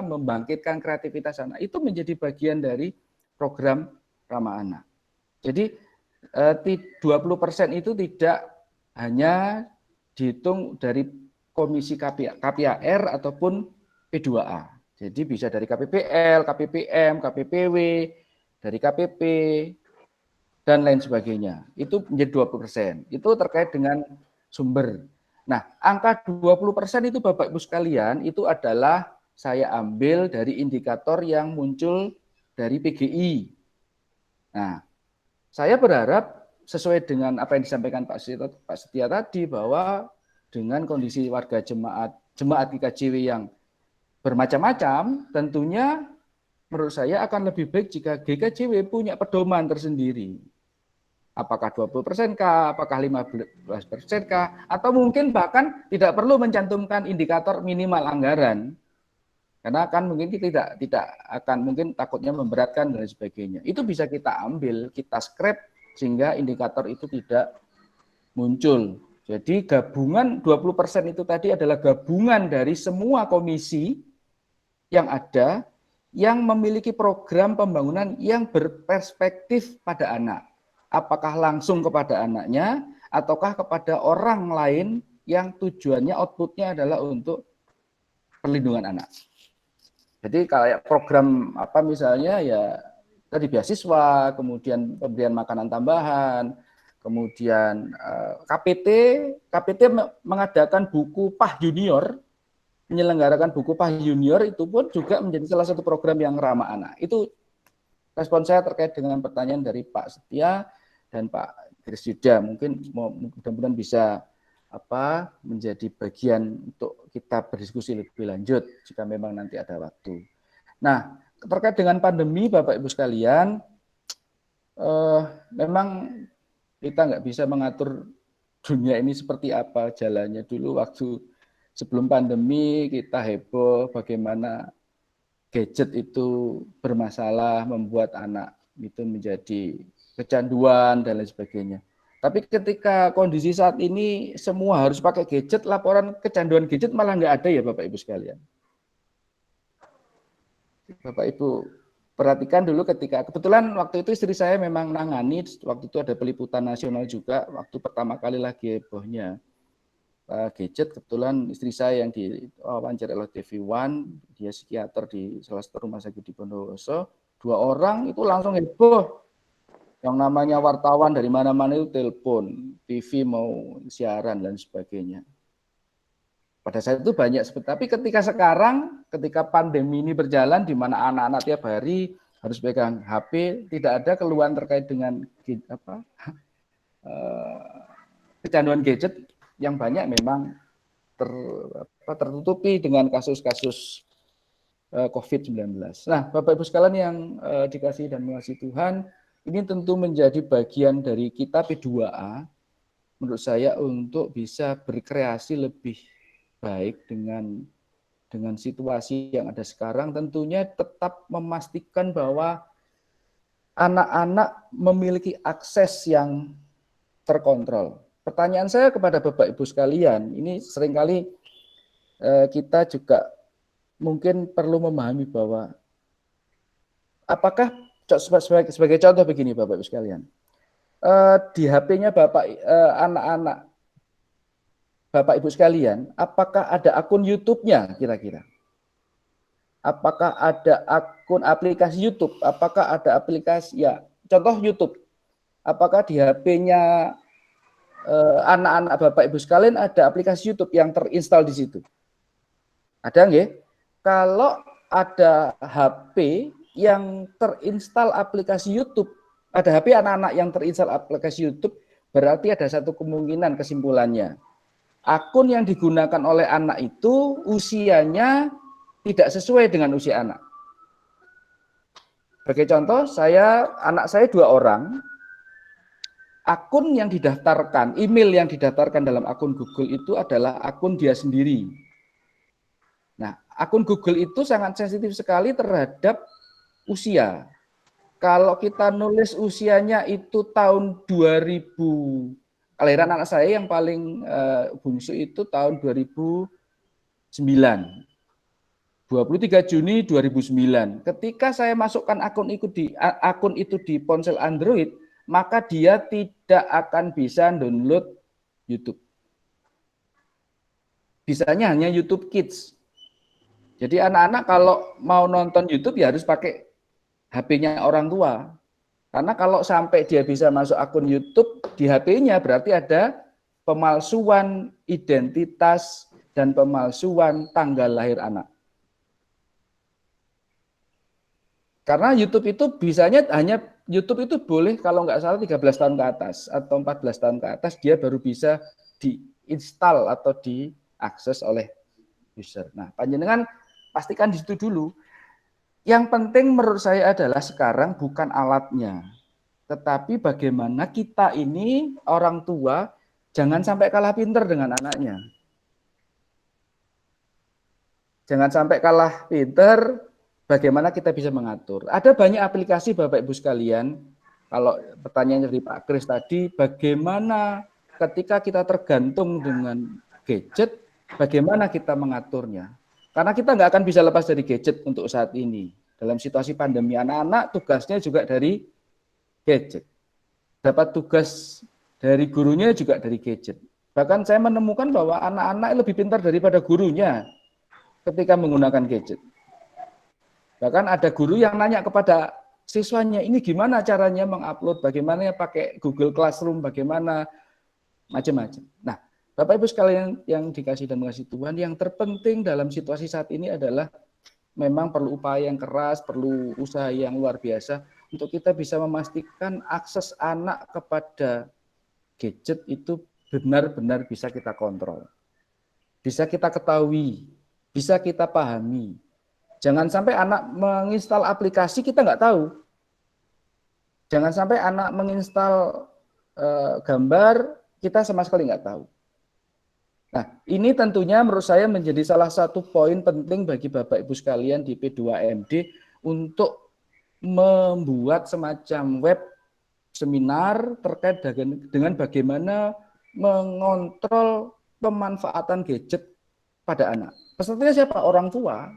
membangkitkan kreativitas anak. Itu menjadi bagian dari program ramah anak. Jadi 20% itu tidak hanya dihitung dari komisi KPAR ataupun P2A. Jadi bisa dari KPPL, KPPM, KPPW, dari KPP, dan lain sebagainya. Itu menjadi 20%. Itu terkait dengan sumber. Nah, angka 20% itu Bapak Ibu sekalian, itu adalah saya ambil dari indikator yang muncul dari PGI. Nah, saya berharap sesuai dengan apa yang disampaikan Pak Setia tadi, bahwa dengan kondisi warga jemaat GKJW yang bermacam-macam, tentunya menurut saya akan lebih baik jika GKJW punya pedoman tersendiri. Apakah 20% kah, apakah 15% kah, atau mungkin bahkan tidak perlu mencantumkan indikator minimal anggaran. Karena kan mungkin kita tidak akan mungkin takutnya memberatkan dan sebagainya. Itu bisa kita ambil, kita scrap sehingga indikator itu tidak muncul. Jadi gabungan 20% itu tadi adalah gabungan dari semua komisi yang ada yang memiliki program pembangunan yang berperspektif pada anak. Apakah langsung kepada anaknya ataukah kepada orang lain yang tujuannya outputnya adalah untuk perlindungan anak. Jadi kayak program apa misalnya ya tadi beasiswa, kemudian pemberian makanan tambahan, kemudian KPT mengadakan buku PAH Junior, menyelenggarakan buku PAH Junior itu pun juga menjadi salah satu program yang ramah anak. Itu respon saya terkait dengan pertanyaan dari Pak Setia dan Pak Kris Yuda. Mungkin mudah-mudahan bisa menjadi bagian untuk kita berdiskusi lebih lanjut jika memang nanti ada waktu. Nah, terkait dengan pandemi Bapak Ibu sekalian, memang kita nggak bisa mengatur dunia ini seperti apa jalannya. Dulu waktu sebelum pandemi kita heboh bagaimana gadget itu bermasalah, membuat anak itu menjadi kecanduan dan lain sebagainya. Tapi ketika kondisi saat ini semua harus pakai gadget, laporan kecanduan gadget malah nggak ada ya Bapak Ibu sekalian. Bapak Ibu perhatikan dulu ketika kebetulan waktu itu istri saya memang nangani, waktu itu ada peliputan nasional juga, waktu pertama kali lagi hebohnya gadget, kebetulan istri saya yang diwawancara oleh TV One, dia psikiater di salah satu rumah sakit di Bondowoso, 2 orang itu langsung heboh. Yang namanya wartawan dari mana-mana itu telepon, TV mau siaran dan sebagainya. Pada saat itu banyak, tapi ketika sekarang, ketika pandemi ini berjalan, di mana anak-anak tiap hari harus pegang HP, tidak ada keluhan terkait dengan kecanduan gadget, yang banyak memang tertutupi dengan kasus-kasus COVID-19. Nah, Bapak Ibu sekalian yang dikasihi dan mengasihi Tuhan, ini tentu menjadi bagian dari kita P2A, menurut saya, untuk bisa berkreasi lebih baik dengan situasi yang ada sekarang, tentunya tetap memastikan bahwa anak-anak memiliki akses yang terkontrol. Pertanyaan saya kepada Bapak Ibu sekalian, ini seringkali kita juga mungkin perlu memahami bahwa apakah sebagai contoh begini Bapak Ibu sekalian, di HP-nya anak-anak Bapak Ibu sekalian, apakah ada akun YouTube-nya kira-kira? Apakah ada akun aplikasi YouTube? Apakah ada aplikasi, ya contoh YouTube? Apakah di HP-nya anak-anak Bapak Ibu sekalian ada aplikasi YouTube yang terinstal di situ? Ada nggih? Kalau ada HP yang terinstal aplikasi YouTube, ada HP anak-anak yang terinstal aplikasi YouTube, berarti ada satu kemungkinan kesimpulannya. Akun yang digunakan oleh anak itu usianya tidak sesuai dengan usia anak. Sebagai contoh, anak saya 2 orang, akun yang didaftarkan, email yang didaftarkan dalam akun Google itu adalah akun dia sendiri. Nah, akun Google itu sangat sensitif sekali terhadap usia. Kalau kita nulis usianya itu tahun 2000, kelahiran anak saya yang paling bungsu itu tahun 2009. 23 Juni 2009. Ketika saya masukkan akun itu di ponsel Android, maka dia tidak akan bisa download YouTube. Bisanya hanya YouTube Kids. Jadi anak-anak kalau mau nonton YouTube ya harus pakai HP-nya orang tua. Karena kalau sampai dia bisa masuk akun YouTube di HP-nya, berarti ada pemalsuan identitas dan pemalsuan tanggal lahir anak. Karena YouTube itu YouTube itu boleh kalau nggak salah 13 tahun ke atas atau 14 tahun ke atas dia baru bisa diinstal atau diakses oleh user. Nah, panjenengan pastikan di situ dulu. Yang penting menurut saya adalah sekarang bukan alatnya, tetapi bagaimana kita ini orang tua jangan sampai kalah pinter dengan anaknya. Jangan sampai kalah pinter, bagaimana kita bisa mengatur. Ada banyak aplikasi Bapak Ibu sekalian, kalau pertanyaannya dari Pak Kris tadi, bagaimana ketika kita tergantung dengan gadget, bagaimana kita mengaturnya. Karena kita nggak akan bisa lepas dari gadget untuk saat ini. Dalam situasi pandemi, anak-anak tugasnya juga dari gadget. Dapat tugas dari gurunya juga dari gadget. Bahkan saya menemukan bahwa anak-anak lebih pintar daripada gurunya ketika menggunakan gadget. Bahkan ada guru yang nanya kepada siswanya, ini gimana caranya mengupload, bagaimana pakai Google Classroom, bagaimana macam-macam. Nah, Bapak Ibu sekalian yang dikasih dan mengasihi Tuhan, yang terpenting dalam situasi saat ini adalah memang perlu upaya yang keras, perlu usaha yang luar biasa untuk kita bisa memastikan akses anak kepada gadget itu benar-benar bisa kita kontrol. Bisa kita ketahui, bisa kita pahami. Jangan sampai anak menginstal aplikasi kita nggak tahu. Jangan sampai anak menginstal gambar kita sama sekali nggak tahu. Nah, ini tentunya menurut saya menjadi salah satu poin penting bagi Bapak Ibu sekalian di P2AMD untuk membuat semacam web seminar terkait dengan bagaimana mengontrol pemanfaatan gadget pada anak. Pesertanya siapa? Orang tua.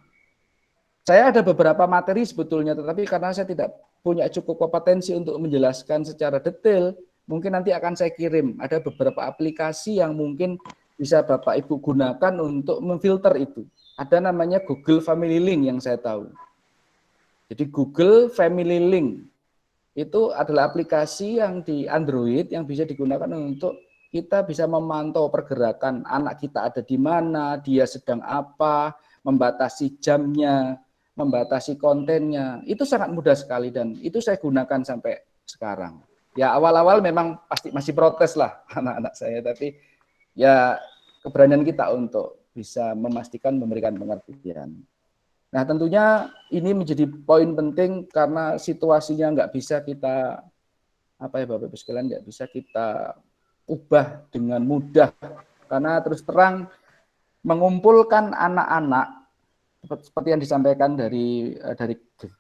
Saya ada beberapa materi sebetulnya, tetapi karena saya tidak punya cukup kompetensi untuk menjelaskan secara detail, mungkin nanti akan saya kirim. Ada beberapa aplikasi yang mungkin bisa Bapak Ibu gunakan untuk memfilter itu. Ada namanya Google Family Link yang saya tahu. Jadi Google Family Link itu adalah aplikasi yang di Android yang bisa digunakan untuk kita bisa memantau pergerakan anak kita ada di mana, dia sedang apa, membatasi jamnya, membatasi kontennya. Itu sangat mudah sekali dan itu saya gunakan sampai sekarang. Ya awal-awal memang pasti masih protes lah anak-anak saya, tapi ya keberanian kita untuk bisa memastikan memberikan pengertian. Nah tentunya ini menjadi poin penting karena situasinya nggak bisa kita, apa ya Bapak Ibu sekalian, nggak bisa kita ubah dengan mudah. Karena terus terang mengumpulkan anak-anak, seperti yang disampaikan dari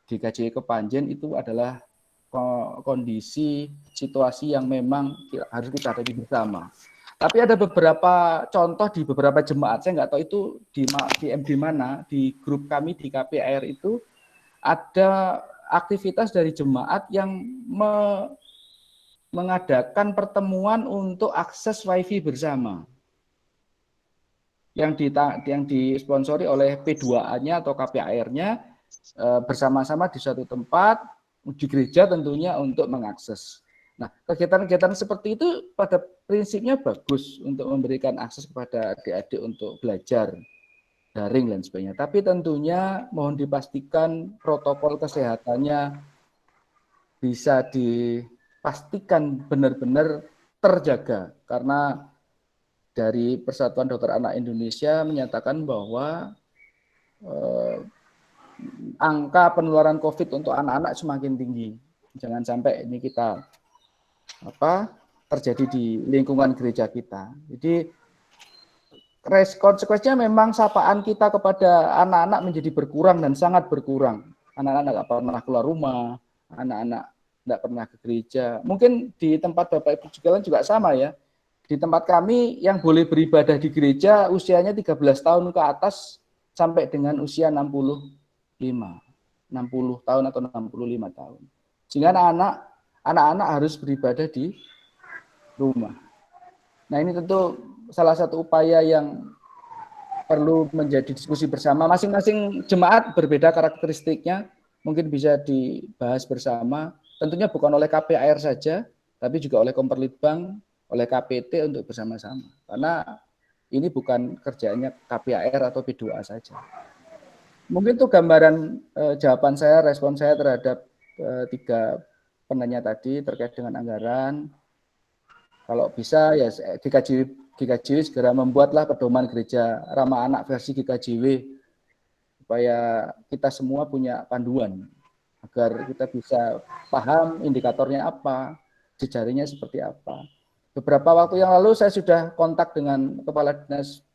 GKJ Kepanjen itu adalah kondisi situasi yang memang harus kita hadapi bersama. Tapi ada beberapa contoh di beberapa jemaat, saya nggak tahu itu di mana, di grup kami di KPR itu ada aktivitas dari jemaat yang mengadakan pertemuan untuk akses WiFi bersama. Yang disponsori oleh P2A-nya atau KPAR-nya bersama-sama di suatu tempat, di gereja tentunya untuk mengakses. Nah, kegiatan-kegiatan seperti itu pada prinsipnya bagus untuk memberikan akses kepada adik-adik untuk belajar daring dan sebagainya. Tapi tentunya mohon dipastikan protokol kesehatannya bisa dipastikan benar-benar terjaga. Karena dari Persatuan Dokter Anak Indonesia menyatakan bahwa angka penularan COVID untuk anak-anak semakin tinggi. Jangan sampai ini kita terjadi di lingkungan gereja kita. Jadi konsekuensinya memang sapaan kita kepada anak-anak menjadi berkurang dan sangat berkurang. Anak-anak nggak pernah keluar rumah, anak-anak nggak pernah ke gereja. Mungkin di tempat Bapak Ibu juga sama ya. Di tempat kami yang boleh beribadah di gereja usianya 13 tahun ke atas sampai dengan usia 60 tahun atau 65 tahun. Sehingga anak-anak harus beribadah di rumah. Nah ini tentu salah satu upaya yang perlu menjadi diskusi bersama. Masing-masing jemaat berbeda karakteristiknya, mungkin bisa dibahas bersama. Tentunya bukan oleh KPAR saja, tapi juga oleh Komperlitbang, oleh KPT untuk bersama-sama. Karena ini bukan kerjaannya KPAR atau P2A saja. Mungkin itu gambaran jawaban saya, respon saya terhadap 3 penanya tadi terkait dengan anggaran. Kalau bisa ya GKJW segera membuatlah pedoman gereja ramah anak versi GKJW supaya kita semua punya panduan agar kita bisa paham indikatornya apa, jejaringnya seperti apa. Beberapa waktu yang lalu saya sudah kontak dengan Kepala Dinas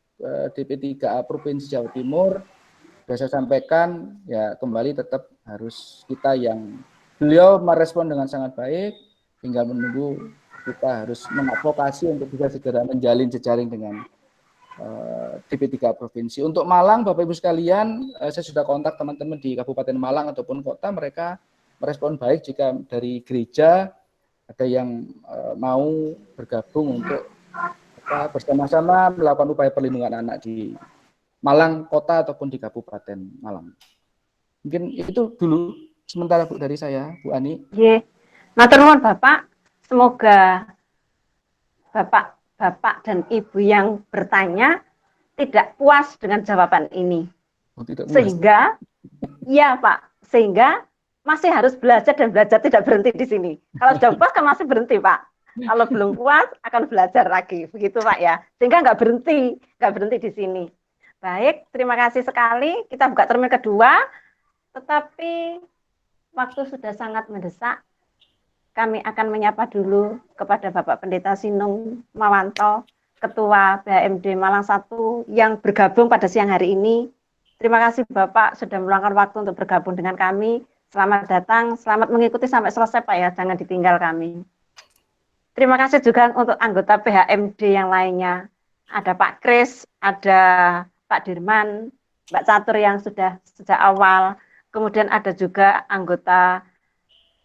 DP3A Provinsi Jawa Timur. Sudah saya sampaikan ya kembali tetap harus kita yang beliau merespon dengan sangat baik, tinggal menunggu kita harus mengadvokasi untuk bisa segera menjalin jejaring dengan DP3 Provinsi. Untuk Malang, Bapak Ibu sekalian, saya sudah kontak teman-teman di Kabupaten Malang ataupun kota, mereka merespon baik jika dari gereja ada yang mau bergabung untuk bersama-sama melakukan upaya perlindungan anak di Malang kota ataupun di Kabupaten Malang. Mungkin itu dulu sementara Bu dari saya, Bu Ani. Nggih. Matur nuwun Bapak. Semoga Bapak dan Ibu yang bertanya tidak puas dengan jawaban ini. Oh, tidak puas. Sehingga ya Pak, sehingga masih harus belajar dan belajar tidak berhenti di sini. Kalau sudah puas kan masih berhenti Pak. Kalau belum puas akan belajar lagi, begitu Pak ya. Sehingga nggak berhenti di sini. Baik, terima kasih sekali. Kita buka termin kedua, tetapi waktu sudah sangat mendesak. Kami akan menyapa dulu kepada Bapak Pendeta Sinung Mawanto, Ketua BHMD Malang 1 yang bergabung pada siang hari ini. Terima kasih Bapak sudah meluangkan waktu untuk bergabung dengan kami. Selamat datang, selamat mengikuti sampai selesai Pak ya, jangan ditinggal kami. Terima kasih juga untuk anggota BHMD yang lainnya. Ada Pak Kris, ada Pak Dirman, Mbak Catur yang sudah sejak awal, kemudian ada juga anggota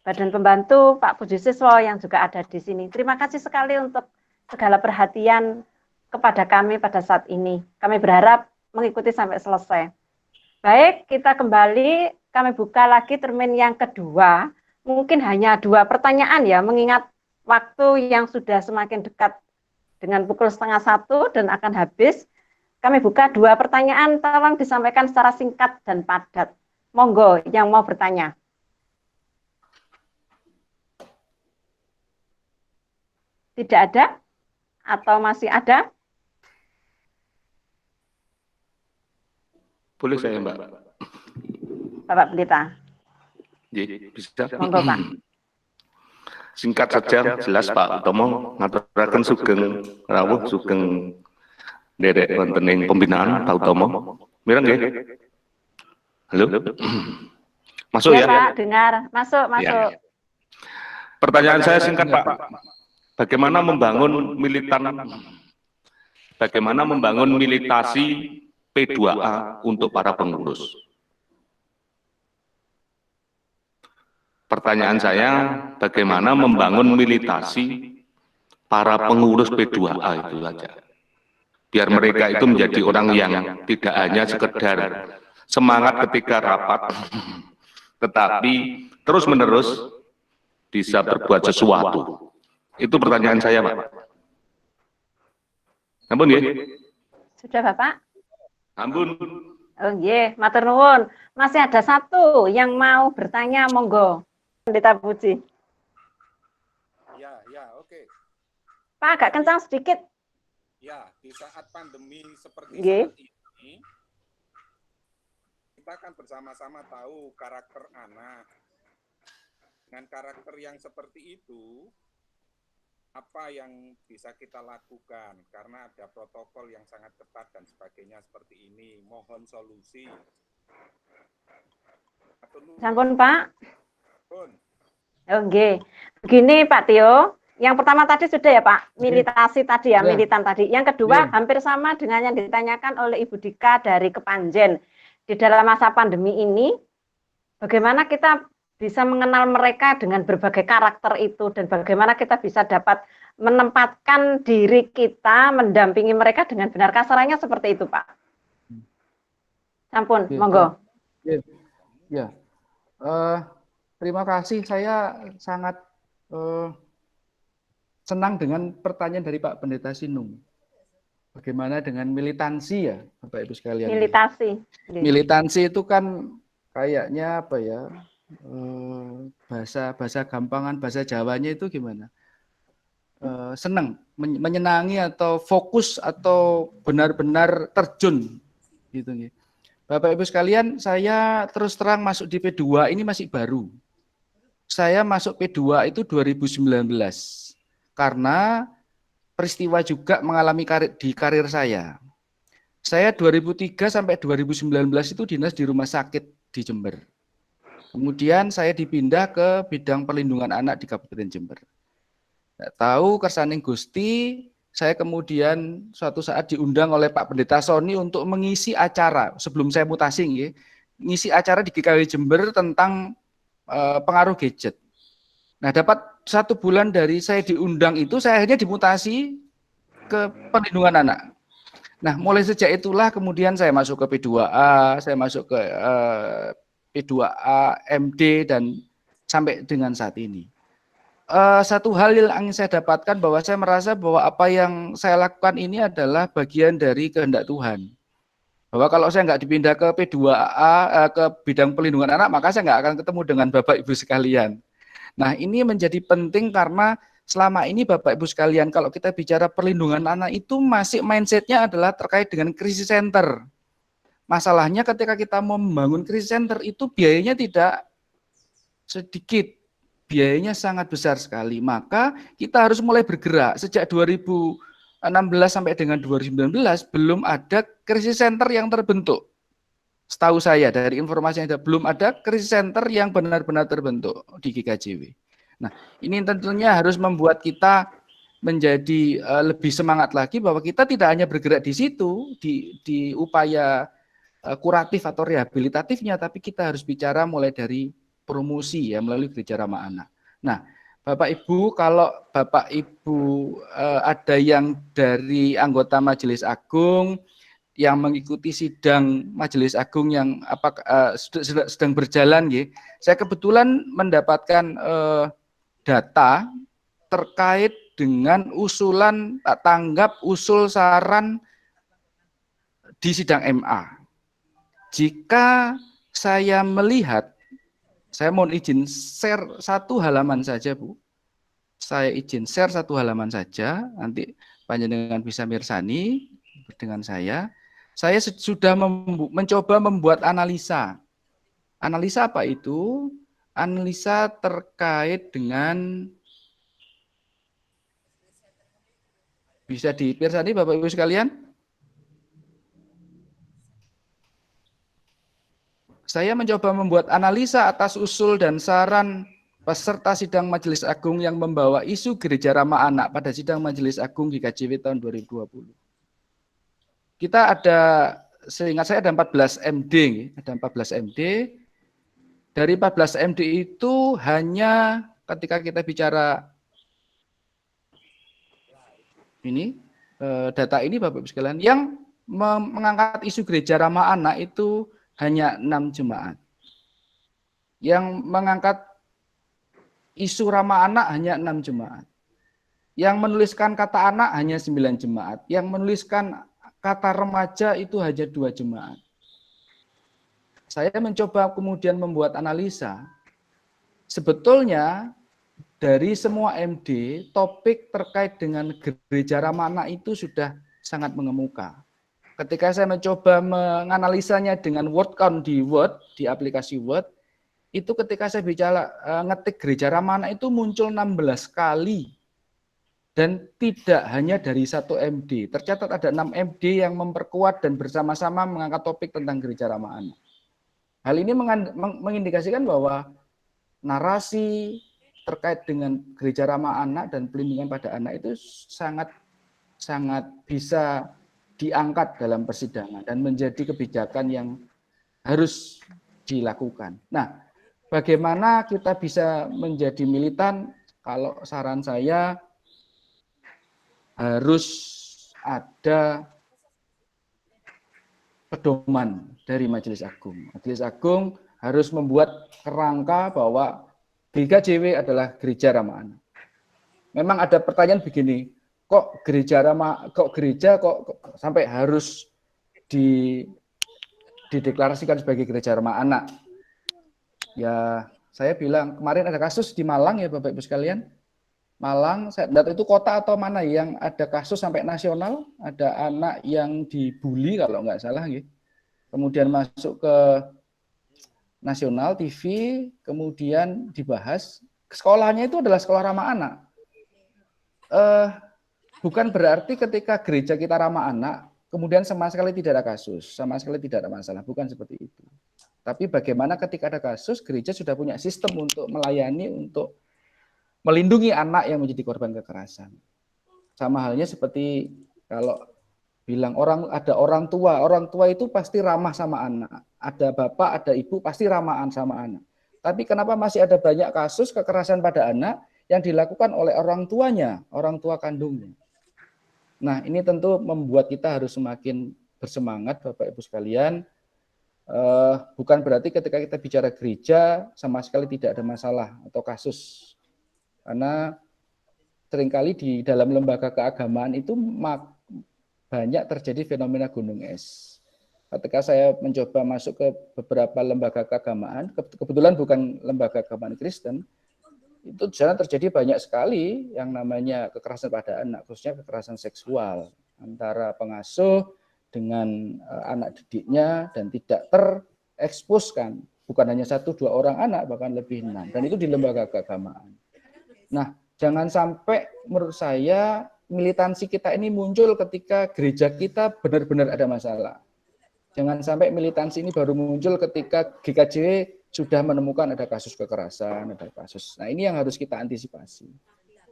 Badan Pembantu Pak Puji Siswo yang juga ada di sini. Terima kasih sekali untuk segala perhatian kepada kami pada saat ini. Kami berharap mengikuti sampai selesai. Baik, kita kembali, kami buka lagi termin yang kedua. Mungkin hanya 2 pertanyaan ya, mengingat waktu yang sudah semakin dekat dengan pukul 12:30 dan akan habis. Kami buka 2 pertanyaan, tolong disampaikan secara singkat dan padat. Monggo yang mau bertanya. Tidak ada? Atau masih ada? Boleh saya, Mbak? Bapak Pendeta. Bisa. Monggo, Pak. Singkat saja, jelas Pak Utomo ngaturaken sugeng rawuh sugeng derek wonten ing pembinaan Pak Utomo. Mireng nggih? Halo? Masuk ya? Pak, dengar. Masuk. Ya. Pertanyaan saya singkat, Pak. Bagaimana membangun militasi P2A untuk para pengurus? Pertanyaan saya, bagaimana membangun militasi para pengurus P2A itu saja? Biar mereka itu menjadi orang yang tidak hanya sekedar semangat ketika rapat, tetapi terus-menerus bisa berbuat sesuatu. Itu pertanyaan saya, Pak. Ampun ya? Sudah, Bapak? Ampun. Oh iya, matur nuwun. Masih ada 1 yang mau bertanya, monggo. Pendeta Puji. Ya, oke. Pak, agak kencang sedikit. Ya, di saat pandemi seperti Nggih. saat ini, kita kan bersama-sama tahu karakter anak. Dengan karakter yang seperti itu, apa yang bisa kita lakukan? Karena ada protokol yang sangat ketat dan sebagainya seperti ini. Mohon solusi. Sampun, Pak. Oke, begini Pak Tio. Yang pertama tadi sudah ya Pak, militasi tadi ya, militan tadi. Yang kedua hampir sama dengan yang ditanyakan oleh Ibu Dika dari Kepanjen. Di dalam masa pandemi ini, bagaimana kita bisa mengenal mereka dengan berbagai karakter itu dan bagaimana kita bisa dapat menempatkan diri kita mendampingi mereka dengan benar. Kasarannya seperti itu Pak. Sampun, monggo. Ya, terima kasih. Saya sangat senang dengan pertanyaan dari Pak Pendeta Sinung. Bagaimana dengan militansi ya, Bapak Ibu sekalian? Militansi itu kan kayaknya apa ya? Bahasa gampangan, bahasa Jawanya itu gimana? Senang, menyenangi atau fokus atau benar-benar terjun gitu. Bapak Ibu sekalian, saya terus terang masuk di P2 ini masih baru. Saya masuk P2 itu 2019 karena peristiwa juga mengalami di karir saya. Saya 2003 sampai 2019 itu dinas di rumah sakit di Jember. Kemudian saya dipindah ke bidang perlindungan anak di Kabupaten Jember. Nggak tahu kersaning Gusti, saya kemudian suatu saat diundang oleh Pak Pendeta Sony untuk mengisi acara sebelum saya mutasi, ngisi acara di GKW Jember tentang pengaruh gadget. Nah, dapat 1 bulan dari saya diundang itu, saya akhirnya dimutasi ke perlindungan anak. Nah, mulai sejak itulah kemudian saya masuk ke P2A, saya masuk ke P2A, MD, dan sampai dengan saat ini. Satu hal yang ingin saya dapatkan bahwa saya merasa bahwa apa yang saya lakukan ini adalah bagian dari kehendak Tuhan. Bahwa kalau saya nggak dipindah ke P2A, ke bidang perlindungan anak, maka saya nggak akan ketemu dengan Bapak Ibu sekalian. Nah, ini menjadi penting karena selama ini Bapak Ibu sekalian, kalau kita bicara perlindungan anak itu masih mindsetnya adalah terkait dengan krisis center. Masalahnya ketika kita mau membangun krisis center itu biayanya tidak sedikit, biayanya sangat besar sekali. Maka kita harus mulai bergerak. Sejak 2016 sampai dengan 2019 belum ada krisis center yang terbentuk. Setahu saya dari informasi yang ada, belum ada krisis center yang benar-benar terbentuk di GKJW. Nah, ini tentunya harus membuat kita menjadi lebih semangat lagi bahwa kita tidak hanya bergerak di situ, di upaya kuratif atau rehabilitatifnya, tapi kita harus bicara mulai dari promosi ya melalui gereja ramah anak. Nah, Bapak Ibu, kalau Bapak Ibu ada yang dari anggota Majelis Agung yang mengikuti sidang Majelis Agung yang sedang berjalan, ya, saya kebetulan mendapatkan data terkait dengan usulan tanggap usul saran di sidang MA. Jika saya melihat, saya mohon izin share satu halaman saja, Bu. Saya izin share satu halaman saja, nanti panjenengan bisa mirsani dengan saya. Saya sudah mencoba membuat analisa. Analisa apa itu? Analisa terkait dengan, bisa dipirsani Bapak Ibu sekalian? Saya mencoba membuat analisa atas usul dan saran peserta sidang Majelis Agung yang membawa isu gereja ramah anak pada sidang Majelis Agung GKJW tahun 2020. Kita ada, seingat saya ada 14 MD, ada 14 MD. Dari 14 MD itu hanya ketika kita bicara ini, data ini Bapak Ibu sekalian, yang mengangkat isu gereja ramah anak itu hanya 6 jemaat. Yang mengangkat isu ramah anak hanya 6 jemaat. Yang menuliskan kata anak hanya 9 jemaat. Yang menuliskan kata remaja itu hanya 2 jemaat. Saya mencoba kemudian membuat analisa. Sebetulnya dari semua MD, topik terkait dengan gereja ramah anak itu sudah sangat mengemuka. Ketika saya mencoba menganalisanya dengan word count di Word, di aplikasi Word, itu ketika saya bicara ngetik gereja ramah anak itu muncul 16 kali. Dan tidak hanya dari satu MD. Tercatat ada 6 MD yang memperkuat dan bersama-sama mengangkat topik tentang gereja ramah anak. Hal ini mengindikasikan bahwa narasi terkait dengan gereja ramah anak dan pelindungan pada anak itu sangat bisa diangkat dalam persidangan dan menjadi kebijakan yang harus dilakukan. Nah, bagaimana kita bisa menjadi militan? Kalau saran saya harus ada pedoman dari Majelis Agung. Majelis Agung harus membuat kerangka bahwa GKJW adalah gereja ramah anak. Memang ada pertanyaan begini, kok gereja sampai harus dideklarasikan sebagai gereja ramah anak? Ya, saya bilang kemarin ada kasus di Malang ya Bapak Ibu sekalian. Malang, saya data itu kota atau mana yang ada kasus sampai nasional, ada anak yang dibully kalau nggak salah gitu. Kemudian masuk ke nasional TV, kemudian dibahas. Sekolahnya itu adalah sekolah ramah anak. Bukan berarti ketika gereja kita ramah anak, kemudian sama sekali tidak ada kasus, sama sekali tidak ada masalah, bukan seperti itu. Tapi bagaimana ketika ada kasus, gereja sudah punya sistem untuk melayani, untuk melindungi anak yang menjadi korban kekerasan. Sama halnya seperti kalau bilang ada orang tua itu pasti ramah sama anak. Ada bapak, ada ibu pasti ramahan sama anak. Tapi kenapa masih ada banyak kasus kekerasan pada anak yang dilakukan oleh orang tuanya, orang tua kandungnya? Nah, ini tentu membuat kita harus semakin bersemangat, Bapak Ibu sekalian. Bukan berarti ketika kita bicara gereja sama sekali tidak ada masalah atau kasus. Karena seringkali di dalam lembaga keagamaan itu banyak terjadi fenomena gunung es. Ketika saya mencoba masuk ke beberapa lembaga keagamaan, kebetulan bukan lembaga keagamaan Kristen, itu di sana terjadi banyak sekali yang namanya kekerasan pada anak, khususnya kekerasan seksual antara pengasuh dengan anak didiknya dan tidak tereksposkan. Bukan hanya 1-2 orang anak, bahkan lebih 6. Dan itu di lembaga keagamaan. Nah, jangan sampai menurut saya militansi kita ini muncul ketika gereja kita benar-benar ada masalah. Jangan sampai militansi ini baru muncul ketika GKJW sudah menemukan ada kasus kekerasan, ada kasus. Nah, ini yang harus kita antisipasi.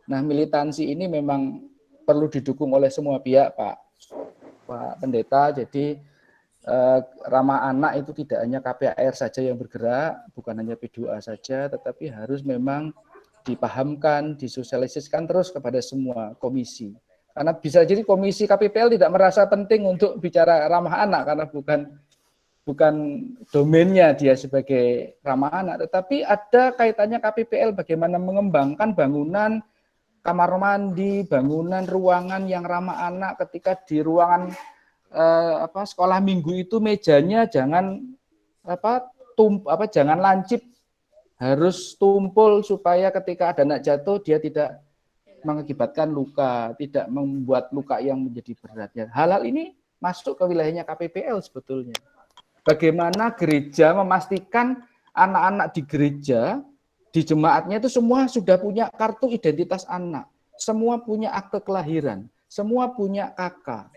Nah, militansi ini memang perlu didukung oleh semua pihak, Pak Pendeta. Jadi ramah anak itu tidak hanya KPAR saja yang bergerak, bukan hanya P2A saja, tetapi harus memang dipahamkan, disosialisasikan terus kepada semua komisi. Karena bisa jadi komisi KPPL tidak merasa penting untuk bicara ramah anak karena bukan domainnya dia sebagai ramah anak, tetapi ada kaitannya KPPL bagaimana mengembangkan bangunan kamar mandi, bangunan ruangan yang ramah anak ketika di ruangan sekolah minggu itu mejanya jangan jangan lancip, harus tumpul supaya ketika ada anak jatuh dia tidak mengakibatkan luka, tidak membuat luka yang menjadi berat. Hal-hal ini masuk ke wilayahnya KPPL sebetulnya. Bagaimana gereja memastikan anak-anak di gereja, di jemaatnya itu semua sudah punya kartu identitas anak, semua punya akte kelahiran, semua punya KK.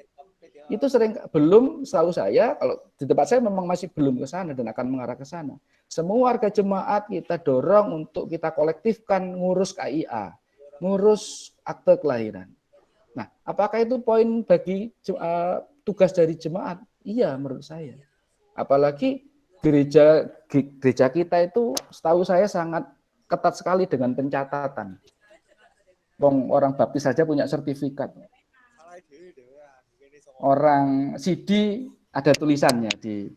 Itu sering belum, setahu saya, kalau di tempat saya memang masih belum ke sana dan akan mengarah ke sana. Semua warga jemaat kita dorong untuk kita kolektifkan ngurus KIA, ngurus akte kelahiran. Nah, apakah itu poin bagi tugas dari jemaat? Iya, menurut saya. Apalagi gereja kita itu setahu saya sangat ketat sekali dengan pencatatan. Orang baptis saja punya sertifikat. Orang CD ada tulisannya di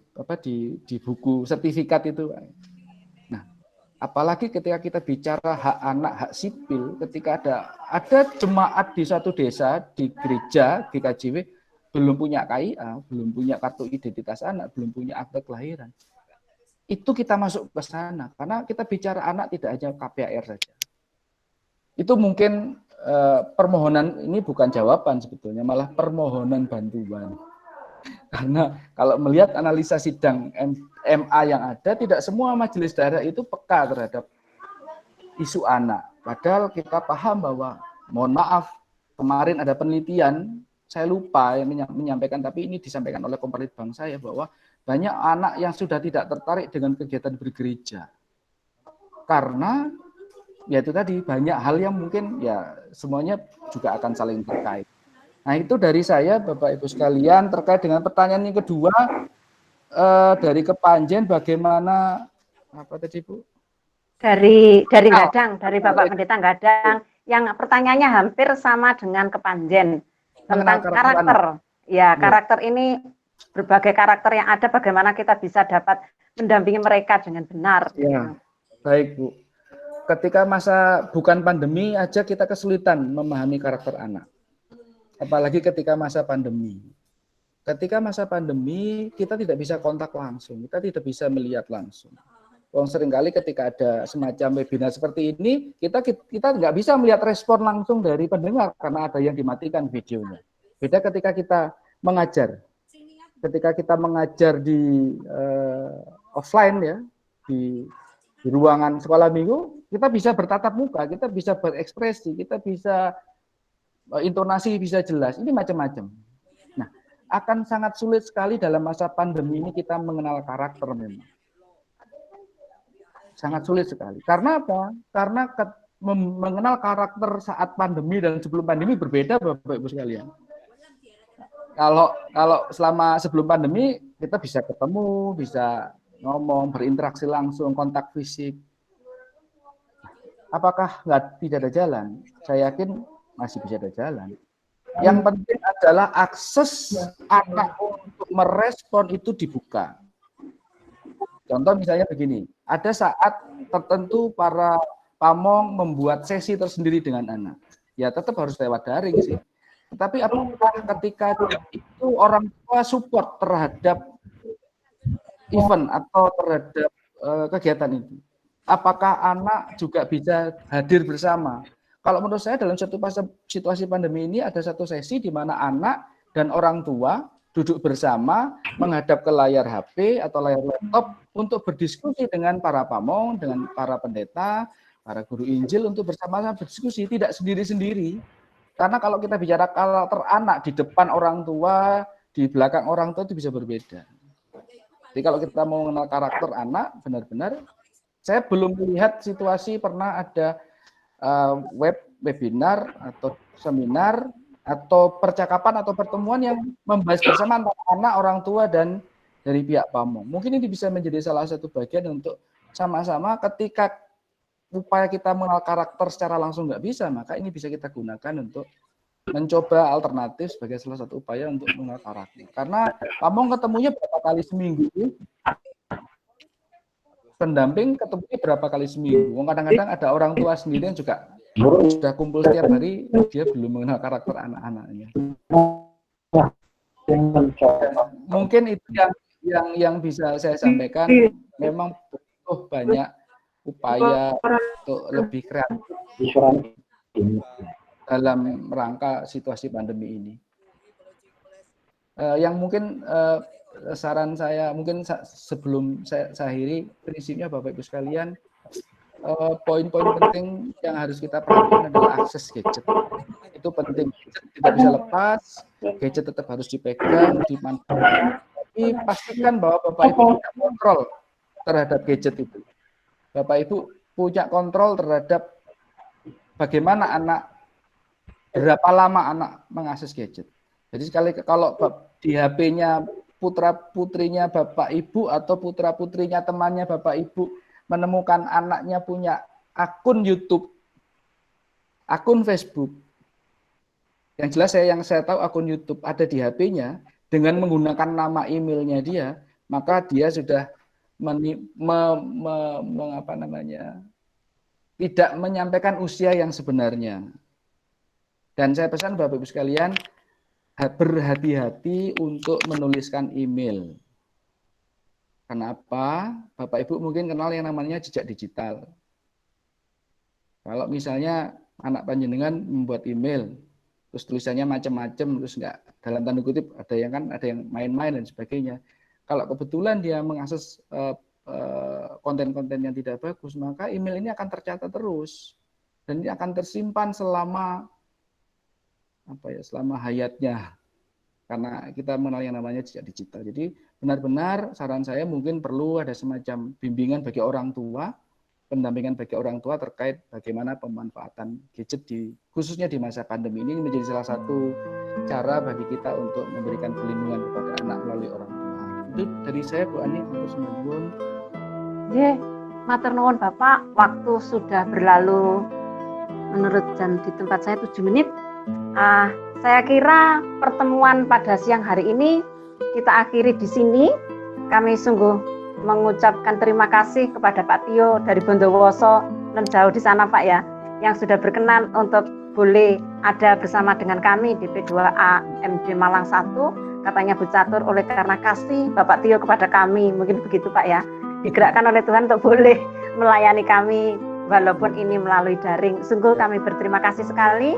buku sertifikat itu. Nah, apalagi ketika kita bicara hak anak, hak sipil, ketika ada jemaat di suatu desa, di gereja GKJW belum punya KIA, belum punya kartu identitas anak, belum punya akte kelahiran. Itu kita masuk ke sana karena kita bicara anak tidak hanya KPAR saja. Itu mungkin permohonan ini bukan jawaban sebetulnya, malah permohonan bantuan. Karena kalau melihat analisa sidang MA yang ada, tidak semua majelis daerah itu peka terhadap isu anak. Padahal kita paham bahwa, mohon maaf, kemarin ada penelitian, saya lupa yang menyampaikan, tapi ini disampaikan oleh Komparlitbang saya, bahwa banyak anak yang sudah tidak tertarik dengan kegiatan bergereja. Karena ya itu tadi banyak hal yang mungkin ya semuanya juga akan saling terkait. Nah, itu dari saya Bapak Ibu sekalian terkait dengan pertanyaan yang kedua dari Kepanjen bagaimana apa tadi Bu? Dari Gadang, dari Bapak Pendeta Gadang yang pertanyaannya hampir sama dengan Kepanjen tentang karakter. Ya, karakter ini berbagai karakter yang ada bagaimana kita bisa dapat mendampingi mereka dengan benar. Ya, baik Bu. Ketika masa bukan pandemi aja kita kesulitan memahami karakter anak. Apalagi ketika masa pandemi. Ketika masa pandemi kita tidak bisa kontak langsung, kita tidak bisa melihat langsung. Seringkali ketika ada semacam webinar seperti ini, kita nggak bisa melihat respon langsung dari pendengar karena ada yang dimatikan videonya. Beda ketika kita mengajar. Ketika kita mengajar di offline ya, di ruangan sekolah minggu, kita bisa bertatap muka, kita bisa berekspresi, kita bisa intonasi bisa jelas, ini macam-macam. Nah, akan sangat sulit sekali dalam masa pandemi ini kita mengenal karakter memang. Sangat sulit sekali. Karena apa? Karena mengenal karakter saat pandemi dan sebelum pandemi berbeda Bapak Ibu sekalian. Kalau selama sebelum pandemi kita bisa ketemu, bisa ngomong, berinteraksi langsung, kontak fisik. Apakah tidak ada jalan? Saya yakin masih bisa ada jalan. Yang penting adalah akses anak untuk merespon itu dibuka. Contoh misalnya begini, ada saat tertentu para pamong membuat sesi tersendiri dengan anak. Ya tetap harus lewat daring sih. Tetapi apakah ketika itu orang tua support terhadap event atau terhadap kegiatan itu? Apakah anak juga bisa hadir bersama? Kalau menurut saya dalam satu situasi pandemi ini ada satu sesi di mana anak dan orang tua duduk bersama menghadap ke layar HP atau layar laptop untuk berdiskusi dengan para pamong, dengan para pendeta, para guru Injil untuk bersama-sama berdiskusi, tidak sendiri-sendiri. Karena kalau kita bicara karakter anak di depan orang tua, di belakang orang tua itu bisa berbeda. Jadi kalau kita mau mengenal karakter anak benar-benar, saya belum melihat situasi pernah ada webinar atau seminar atau percakapan atau pertemuan yang membahas bersama antara anak, orang tua dan dari pihak PAMONG. Mungkin ini bisa menjadi salah satu bagian untuk sama-sama ketika upaya kita mengenal karakter secara langsung nggak bisa, maka ini bisa kita gunakan untuk mencoba alternatif sebagai salah satu upaya untuk mengenal karakter. Karena PAMONG ketemunya berapa kali seminggu, pendamping ketemunya berapa kali seminggu. Kadang-kadang ada orang tua sendiri yang juga sudah kumpul setiap hari, dia belum mengenal karakter anak-anaknya. Mungkin itu yang bisa saya sampaikan. Memang butuh banyak upaya untuk lebih kreatif dalam rangka situasi pandemi ini. Yang mungkin saran saya, mungkin sebelum saya akhiri, prinsipnya Bapak Ibu sekalian, poin-poin penting yang harus kita perhatikan adalah akses gadget. Itu penting, gadget tidak bisa lepas, gadget tetap harus dipegang, dimanfaatkan. Tapi pastikan bahwa Bapak Ibu punya kontrol terhadap gadget itu. Bapak Ibu punya kontrol terhadap bagaimana anak, berapa lama anak mengakses gadget. Jadi kalau di HP-nya putra-putrinya Bapak Ibu atau putra-putrinya temannya Bapak Ibu menemukan anaknya punya akun YouTube, akun Facebook, yang jelas yang saya tahu akun YouTube ada di HP-nya, dengan menggunakan nama emailnya dia, maka dia sudah tidak menyampaikan usia yang sebenarnya. Dan saya pesan Bapak Ibu sekalian, berhati-hati untuk menuliskan email. Kenapa? Bapak Ibu mungkin kenal yang namanya jejak digital. Kalau misalnya anak panjenengan membuat email, terus tulisannya macam-macam, terus enggak dalam tanda kutip ada yang main-main dan sebagainya. Kalau kebetulan dia mengakses konten-konten yang tidak bagus, maka email ini akan tercatat terus dan ini akan tersimpan selama hayatnya, karena kita mengenal yang namanya jejak digital. Jadi benar-benar saran saya mungkin perlu ada semacam bimbingan bagi orang tua, pendampingan bagi orang tua terkait bagaimana pemanfaatan gadget khususnya di masa pandemi ini menjadi salah satu cara bagi kita untuk memberikan perlindungan kepada anak melalui orang tua. Itu dari saya, Bu Ani, untuk sembuhun. Matur nuwun Bapak, waktu sudah berlalu menurut jam di tempat saya 7 menit. Saya kira pertemuan pada siang hari ini kita akhiri di sini. Kami sungguh mengucapkan terima kasih kepada Pak Tio dari Bondowoso dan jauh di sana Pak ya, yang sudah berkenan untuk boleh ada bersama dengan kami di P2A MD Malang 1. Katanya Bu Catur, oleh karena kasih Bapak Tio kepada kami, mungkin begitu Pak ya, digerakkan oleh Tuhan untuk boleh melayani kami walaupun ini melalui daring. Sungguh kami berterima kasih sekali.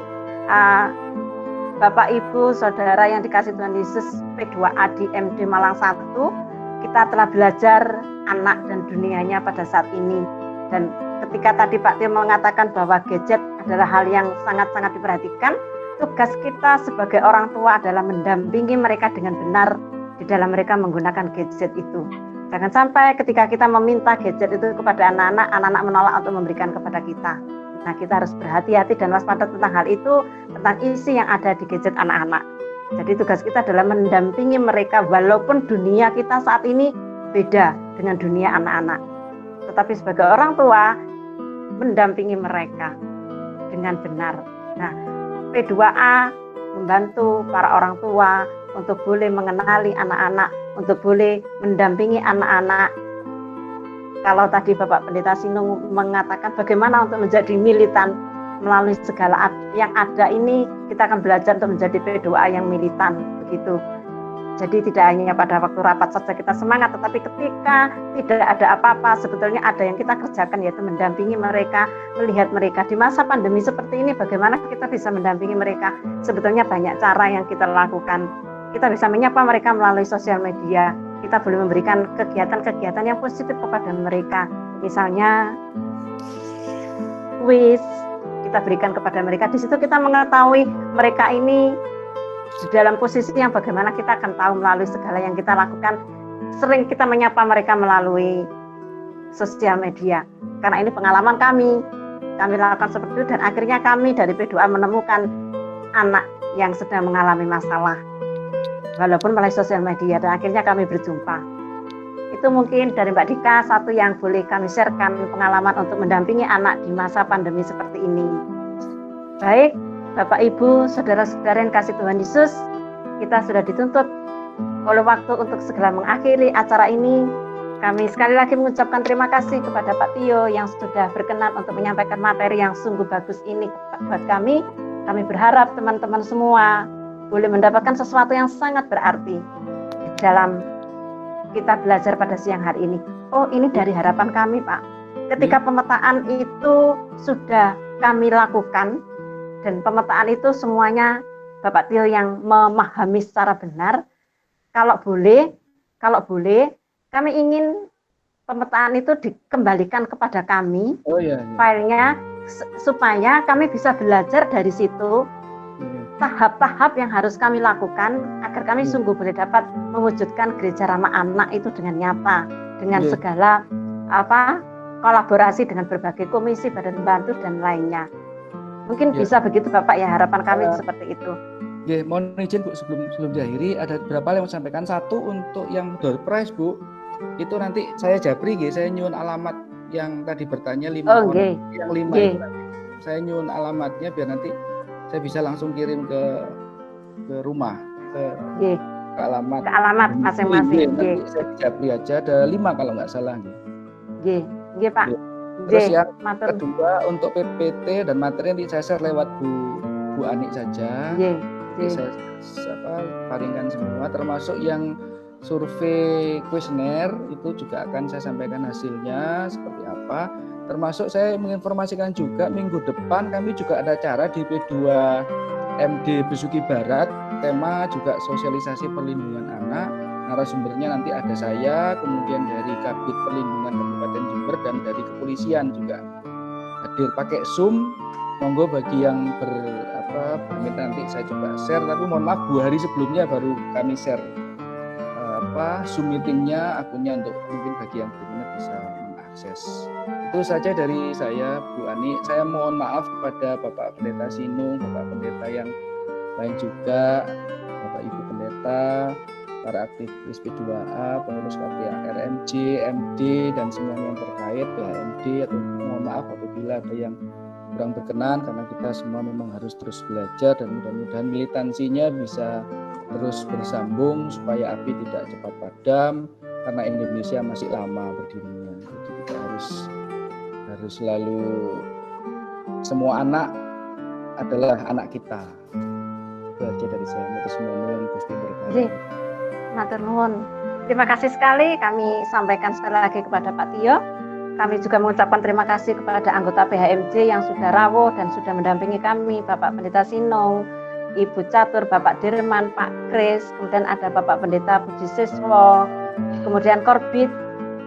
Bapak Ibu Saudara yang dikasih Tuhan Yesus, P2A di MD Malang 1, kita telah belajar anak dan dunianya pada saat ini. Dan ketika tadi Pak Tio mengatakan bahwa gadget adalah hal yang sangat-sangat diperhatikan, tugas kita sebagai orang tua adalah mendampingi mereka dengan benar di dalam mereka menggunakan gadget itu. Jangan sampai ketika kita meminta gadget itu kepada anak-anak, anak-anak menolak untuk memberikan kepada kita. Nah, kita harus berhati-hati dan waspada tentang hal itu, tentang isi yang ada di gadget anak-anak. Jadi tugas kita adalah mendampingi mereka walaupun dunia kita saat ini beda dengan dunia anak-anak. Tetapi sebagai orang tua, mendampingi mereka dengan benar. Nah, P2A membantu para orang tua untuk boleh mengenali anak-anak, untuk boleh mendampingi anak-anak. Kalau tadi Bapak Pendeta Sinung mengatakan bagaimana untuk menjadi militan melalui segala yang ada ini, kita akan belajar untuk menjadi P2A yang militan, begitu. Jadi tidak hanya pada waktu rapat saja kita semangat, tetapi ketika tidak ada apa-apa, sebetulnya ada yang kita kerjakan, yaitu mendampingi mereka, melihat mereka di masa pandemi seperti ini, bagaimana kita bisa mendampingi mereka. Sebetulnya banyak cara yang kita lakukan. Kita bisa menyapa mereka melalui sosial media. Kita boleh memberikan kegiatan-kegiatan yang positif kepada mereka. Misalnya kuis kita berikan kepada mereka. Di situ kita mengetahui mereka ini di dalam posisi yang bagaimana, kita akan tahu melalui segala yang kita lakukan. Sering kita menyapa mereka melalui sosial media. Karena ini pengalaman kami lakukan seperti itu, dan akhirnya kami dari P2A menemukan anak yang sedang mengalami masalah walaupun melalui sosial media, dan akhirnya kami berjumpa. Itu mungkin dari Mbak Dika satu yang boleh kami sharekan pengalaman untuk mendampingi anak di masa pandemi seperti ini. Baik, Bapak Ibu, saudara-saudara yang kasih Tuhan Yesus, kita sudah dituntut oleh waktu untuk segera mengakhiri acara ini. Kami sekali lagi mengucapkan terima kasih kepada Pak Tio yang sudah berkenan untuk menyampaikan materi yang sungguh bagus ini buat kami. Kami berharap teman-teman semua boleh mendapatkan sesuatu yang sangat berarti dalam kita belajar pada siang hari ini. Oh, ini dari harapan kami, Pak. Ketika pemetaan itu sudah kami lakukan, dan pemetaan itu semuanya Bapak Tio yang memahami secara benar. Kalau boleh, kami ingin pemetaan itu dikembalikan kepada kami, filenya, supaya kami bisa belajar dari situ tahap-tahap yang harus kami lakukan agar kami sungguh boleh dapat mewujudkan gereja ramah anak itu dengan nyata, dengan segala kolaborasi dengan berbagai komisi, badan pembantu dan lainnya. Mungkin bisa begitu Bapak ya, harapan kami seperti itu. Mohon izin Bu, sebelum diakhiri ada beberapa hal yang mau sampaikan. Satu, untuk yang door prize Bu, itu nanti saya japri saya nyuwun alamat yang tadi bertanya 5 orang, yang 5 itu nanti saya nyuwun alamatnya biar nanti saya bisa langsung kirim ke rumah, ke alamat masing-masing. Nanti saya japri aja, ada 5 kalau nggak salah. Nggih Pak. Terus yang kedua, untuk PPT dan materi nanti saya share lewat Bu Ani saja. Saya paringkan semua, termasuk yang survei kuesioner itu juga akan saya sampaikan hasilnya seperti apa. Termasuk saya menginformasikan juga minggu depan kami juga ada acara di P2MD Besuki Barat, tema juga sosialisasi perlindungan anak. Narasumbernya nanti ada saya, kemudian dari Kabid Perlindungan Kabupaten Jember dan dari kepolisian juga hadir pakai Zoom. Monggo bagi yang berminat nanti saya coba share, tapi mohon maaf 2 hari sebelumnya baru kami share Zoom meetingnya, akunnya, untuk mungkin bagi yang berminat bisa mengakses. Itu saja dari saya, Bu Ani. Saya mohon maaf kepada Bapak Pendeta Sinung, Bapak Pendeta yang lain juga, Bapak Ibu Pendeta, para aktivis P2A, pengurus KPA RMJ, MD, dan semuanya yang terkait, PHMD, atau mohon maaf apabila ada yang kurang berkenan, karena kita semua memang harus terus belajar dan mudah-mudahan militansinya bisa terus bersambung supaya api tidak cepat padam, karena Indonesia masih lama berdirinya. Jadi kita harus selalu, semua anak adalah anak kita. Itu aja dari saya. Terus nuwun Gusti berkahi. Matur nuwun. Terima kasih sekali kami sampaikan sekali lagi kepada Pak Tio. Kami juga mengucapkan terima kasih kepada anggota PHMJ yang sudah rawuh dan sudah mendampingi kami, Bapak Pendeta Sinung, Ibu Catur, Bapak Dirman, Pak Kris, kemudian ada Bapak Pendeta Puji Siswo, kemudian Korbit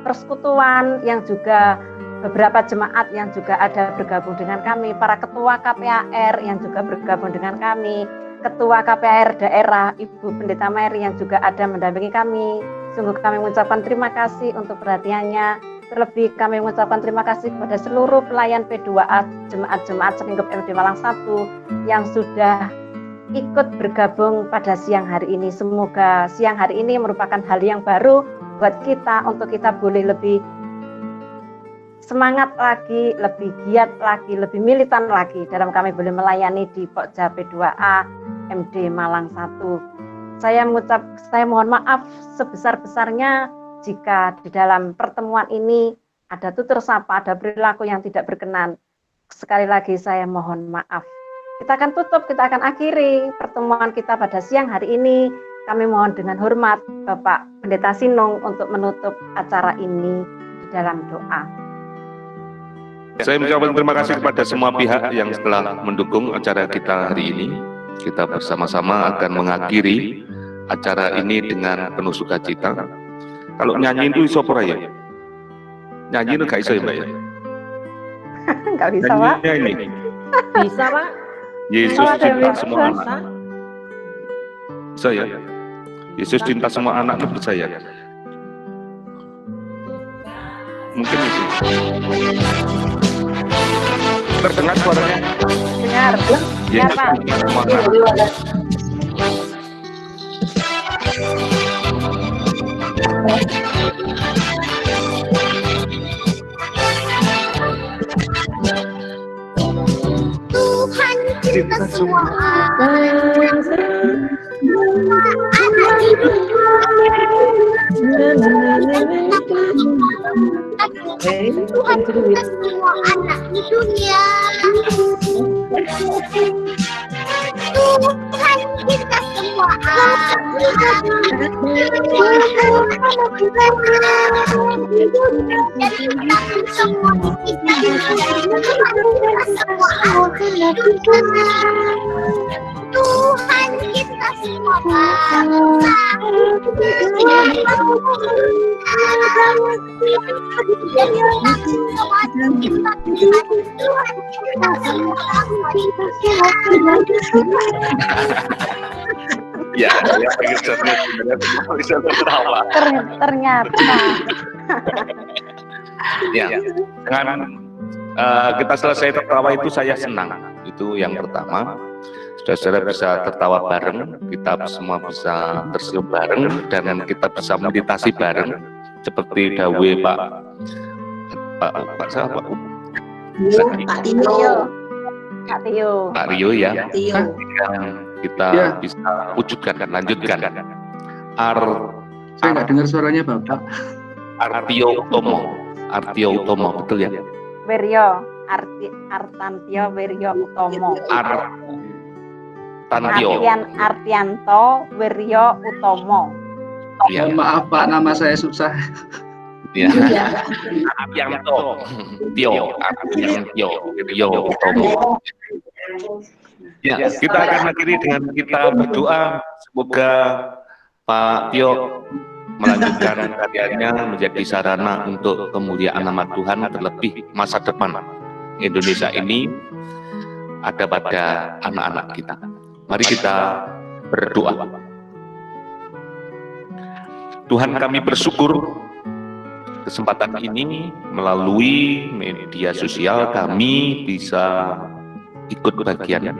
Persekutuan yang juga beberapa jemaat yang juga ada bergabung dengan kami, para ketua KPAR yang juga bergabung dengan kami, Ketua KPAR daerah Ibu Pendeta Mary yang juga ada mendampingi kami. Sungguh kami mengucapkan terima kasih untuk perhatiannya. Terlebih kami mengucapkan terima kasih kepada seluruh pelayan P2A, jemaat-jemaat selingkup MD Malang 1 yang sudah ikut bergabung pada siang hari ini. Semoga siang hari ini merupakan hal yang baru buat kita untuk kita boleh lebih semangat lagi, lebih giat lagi, lebih militan lagi dalam kami boleh melayani di Pokja P2A MD Malang 1. Saya mohon maaf sebesar-besarnya jika di dalam pertemuan ini ada tutur sapa, ada perilaku yang tidak berkenan. Sekali lagi saya mohon maaf. Kita akan tutup, kita akan akhiri pertemuan kita pada siang hari ini. Kami mohon dengan hormat Bapak Pendeta Sinung untuk menutup acara ini di dalam doa. Saya mengucapkan terima kasih kepada semua pihak yang telah mendukung acara kita hari ini. Kita bersama-sama akan mengakhiri acara ini dengan penuh sukacita. Kalau nyanyi itu iso apa ya? Nyanyi itu gak iso ya Mbak ya? Gak bisa Pak. Nyanyi. Bisa Pak. Yesus cinta semua anak. Bisa ya? Yesus cinta semua anak, itu percaya. Mungkin itu. Terdengar suaranya? Dengar. Dengar Pak. Yesus cinta semua anak. Tuhan kita semua anak di dunia. Tuhan kita semua anak di dunia. Tuhan kita semua anak di dunia. Jadi kita semua kita semua anak di dunia. Tuhan kita semua bangsa. Ya, bisa tertawa. Ternyata. Ya, dengan kita selesai tertawa itu saya senang. Itu yang pertama. Saudara-saudara bisa tertawa bareng, kita semua bisa tersenyum bareng, dan kita bisa meditasi bareng. Seperti dawe Pak siapa? Pak Rio ya. Yang kita bisa wujudkan dan lanjutkan. Saya nggak dengar suaranya Bapak. Artio Utomo, betul ya? Wiryo, Artantio Wiryo Utomo. Artianto Wiryo Utomo. Ya. Maaf Pak, nama saya susah. Ya. Artianto Wiryo Utomo. Ya, kita akan akhiri dengan kita berdoa, semoga Pak Tio melanjutkan karyanya menjadi sarana untuk kemuliaan nama Tuhan, terlebih masa depan Indonesia ini ada pada anak-anak kita. Mari kita berdoa. Tuhan, kami bersyukur kesempatan ini melalui media sosial kami bisa ikut bagian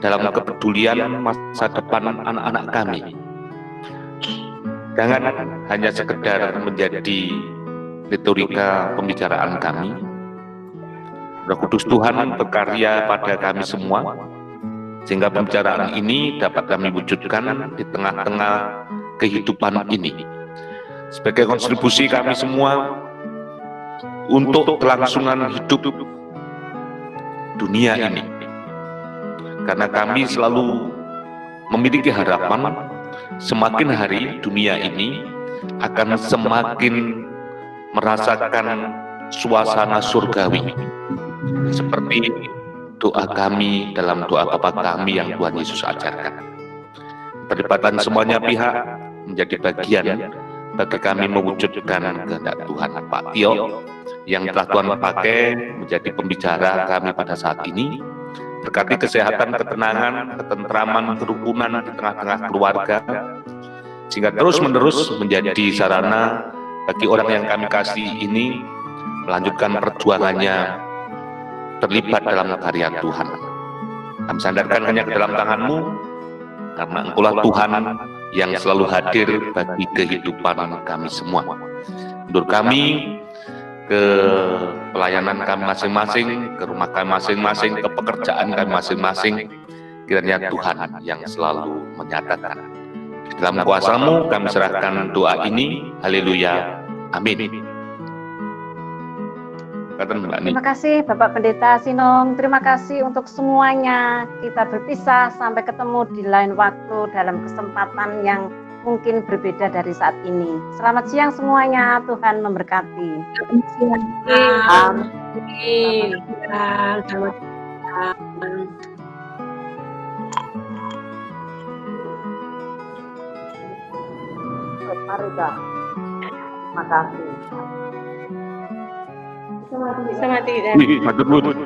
dalam kepedulian masa depan anak-anak kami. Jangan hanya sekedar menjadi retorika pembicaraan kami. Roh Kudus Tuhan berkarya pada kami semua, sehingga pembicaraan ini dapat kami wujudkan di tengah-tengah kehidupan ini. Sebagai kontribusi kami semua untuk kelangsungan hidup dunia ini. Karena kami selalu memiliki harapan semakin hari dunia ini akan semakin merasakan suasana surgawi. Seperti doa kami dalam doa Bapa kami yang Tuhan Yesus ajarkan. Keterlibatan semuanya pihak menjadi bagian bagi kami mewujudkan kehendak Tuhan. Pak Tio yang telah Tuhan pakai menjadi pembicara kami pada saat ini, berkati kesehatan, ketenangan, ketentraman, kerukunan di tengah-tengah keluarga, sehingga terus-menerus menjadi sarana bagi orang yang kami kasih ini melanjutkan perjuangannya terlibat dalam karya Tuhan. Kami sandarkan hanya ke dalam tangan-Mu, karena Engkaulah Tuhan yang selalu hadir bagi kehidupan kami semua. Mundur kami ke pelayanan kami masing-masing, ke rumah kami masing-masing, ke pekerjaan kami masing-masing. Kiranya Tuhan yang selalu menyatakan. Dalam kuasa-Mu kami serahkan doa ini. Haleluya. Amin. Terima kasih Bapak Pendeta Sinong, terima kasih untuk semuanya. Kita berpisah sampai ketemu di lain waktu dalam kesempatan yang mungkin berbeda dari saat ini. Selamat siang semuanya, Tuhan memberkati. Selamat siang. Amin. Selamat siang. Marida, terima kasih. Bisa mati. Wih, matur nuwun.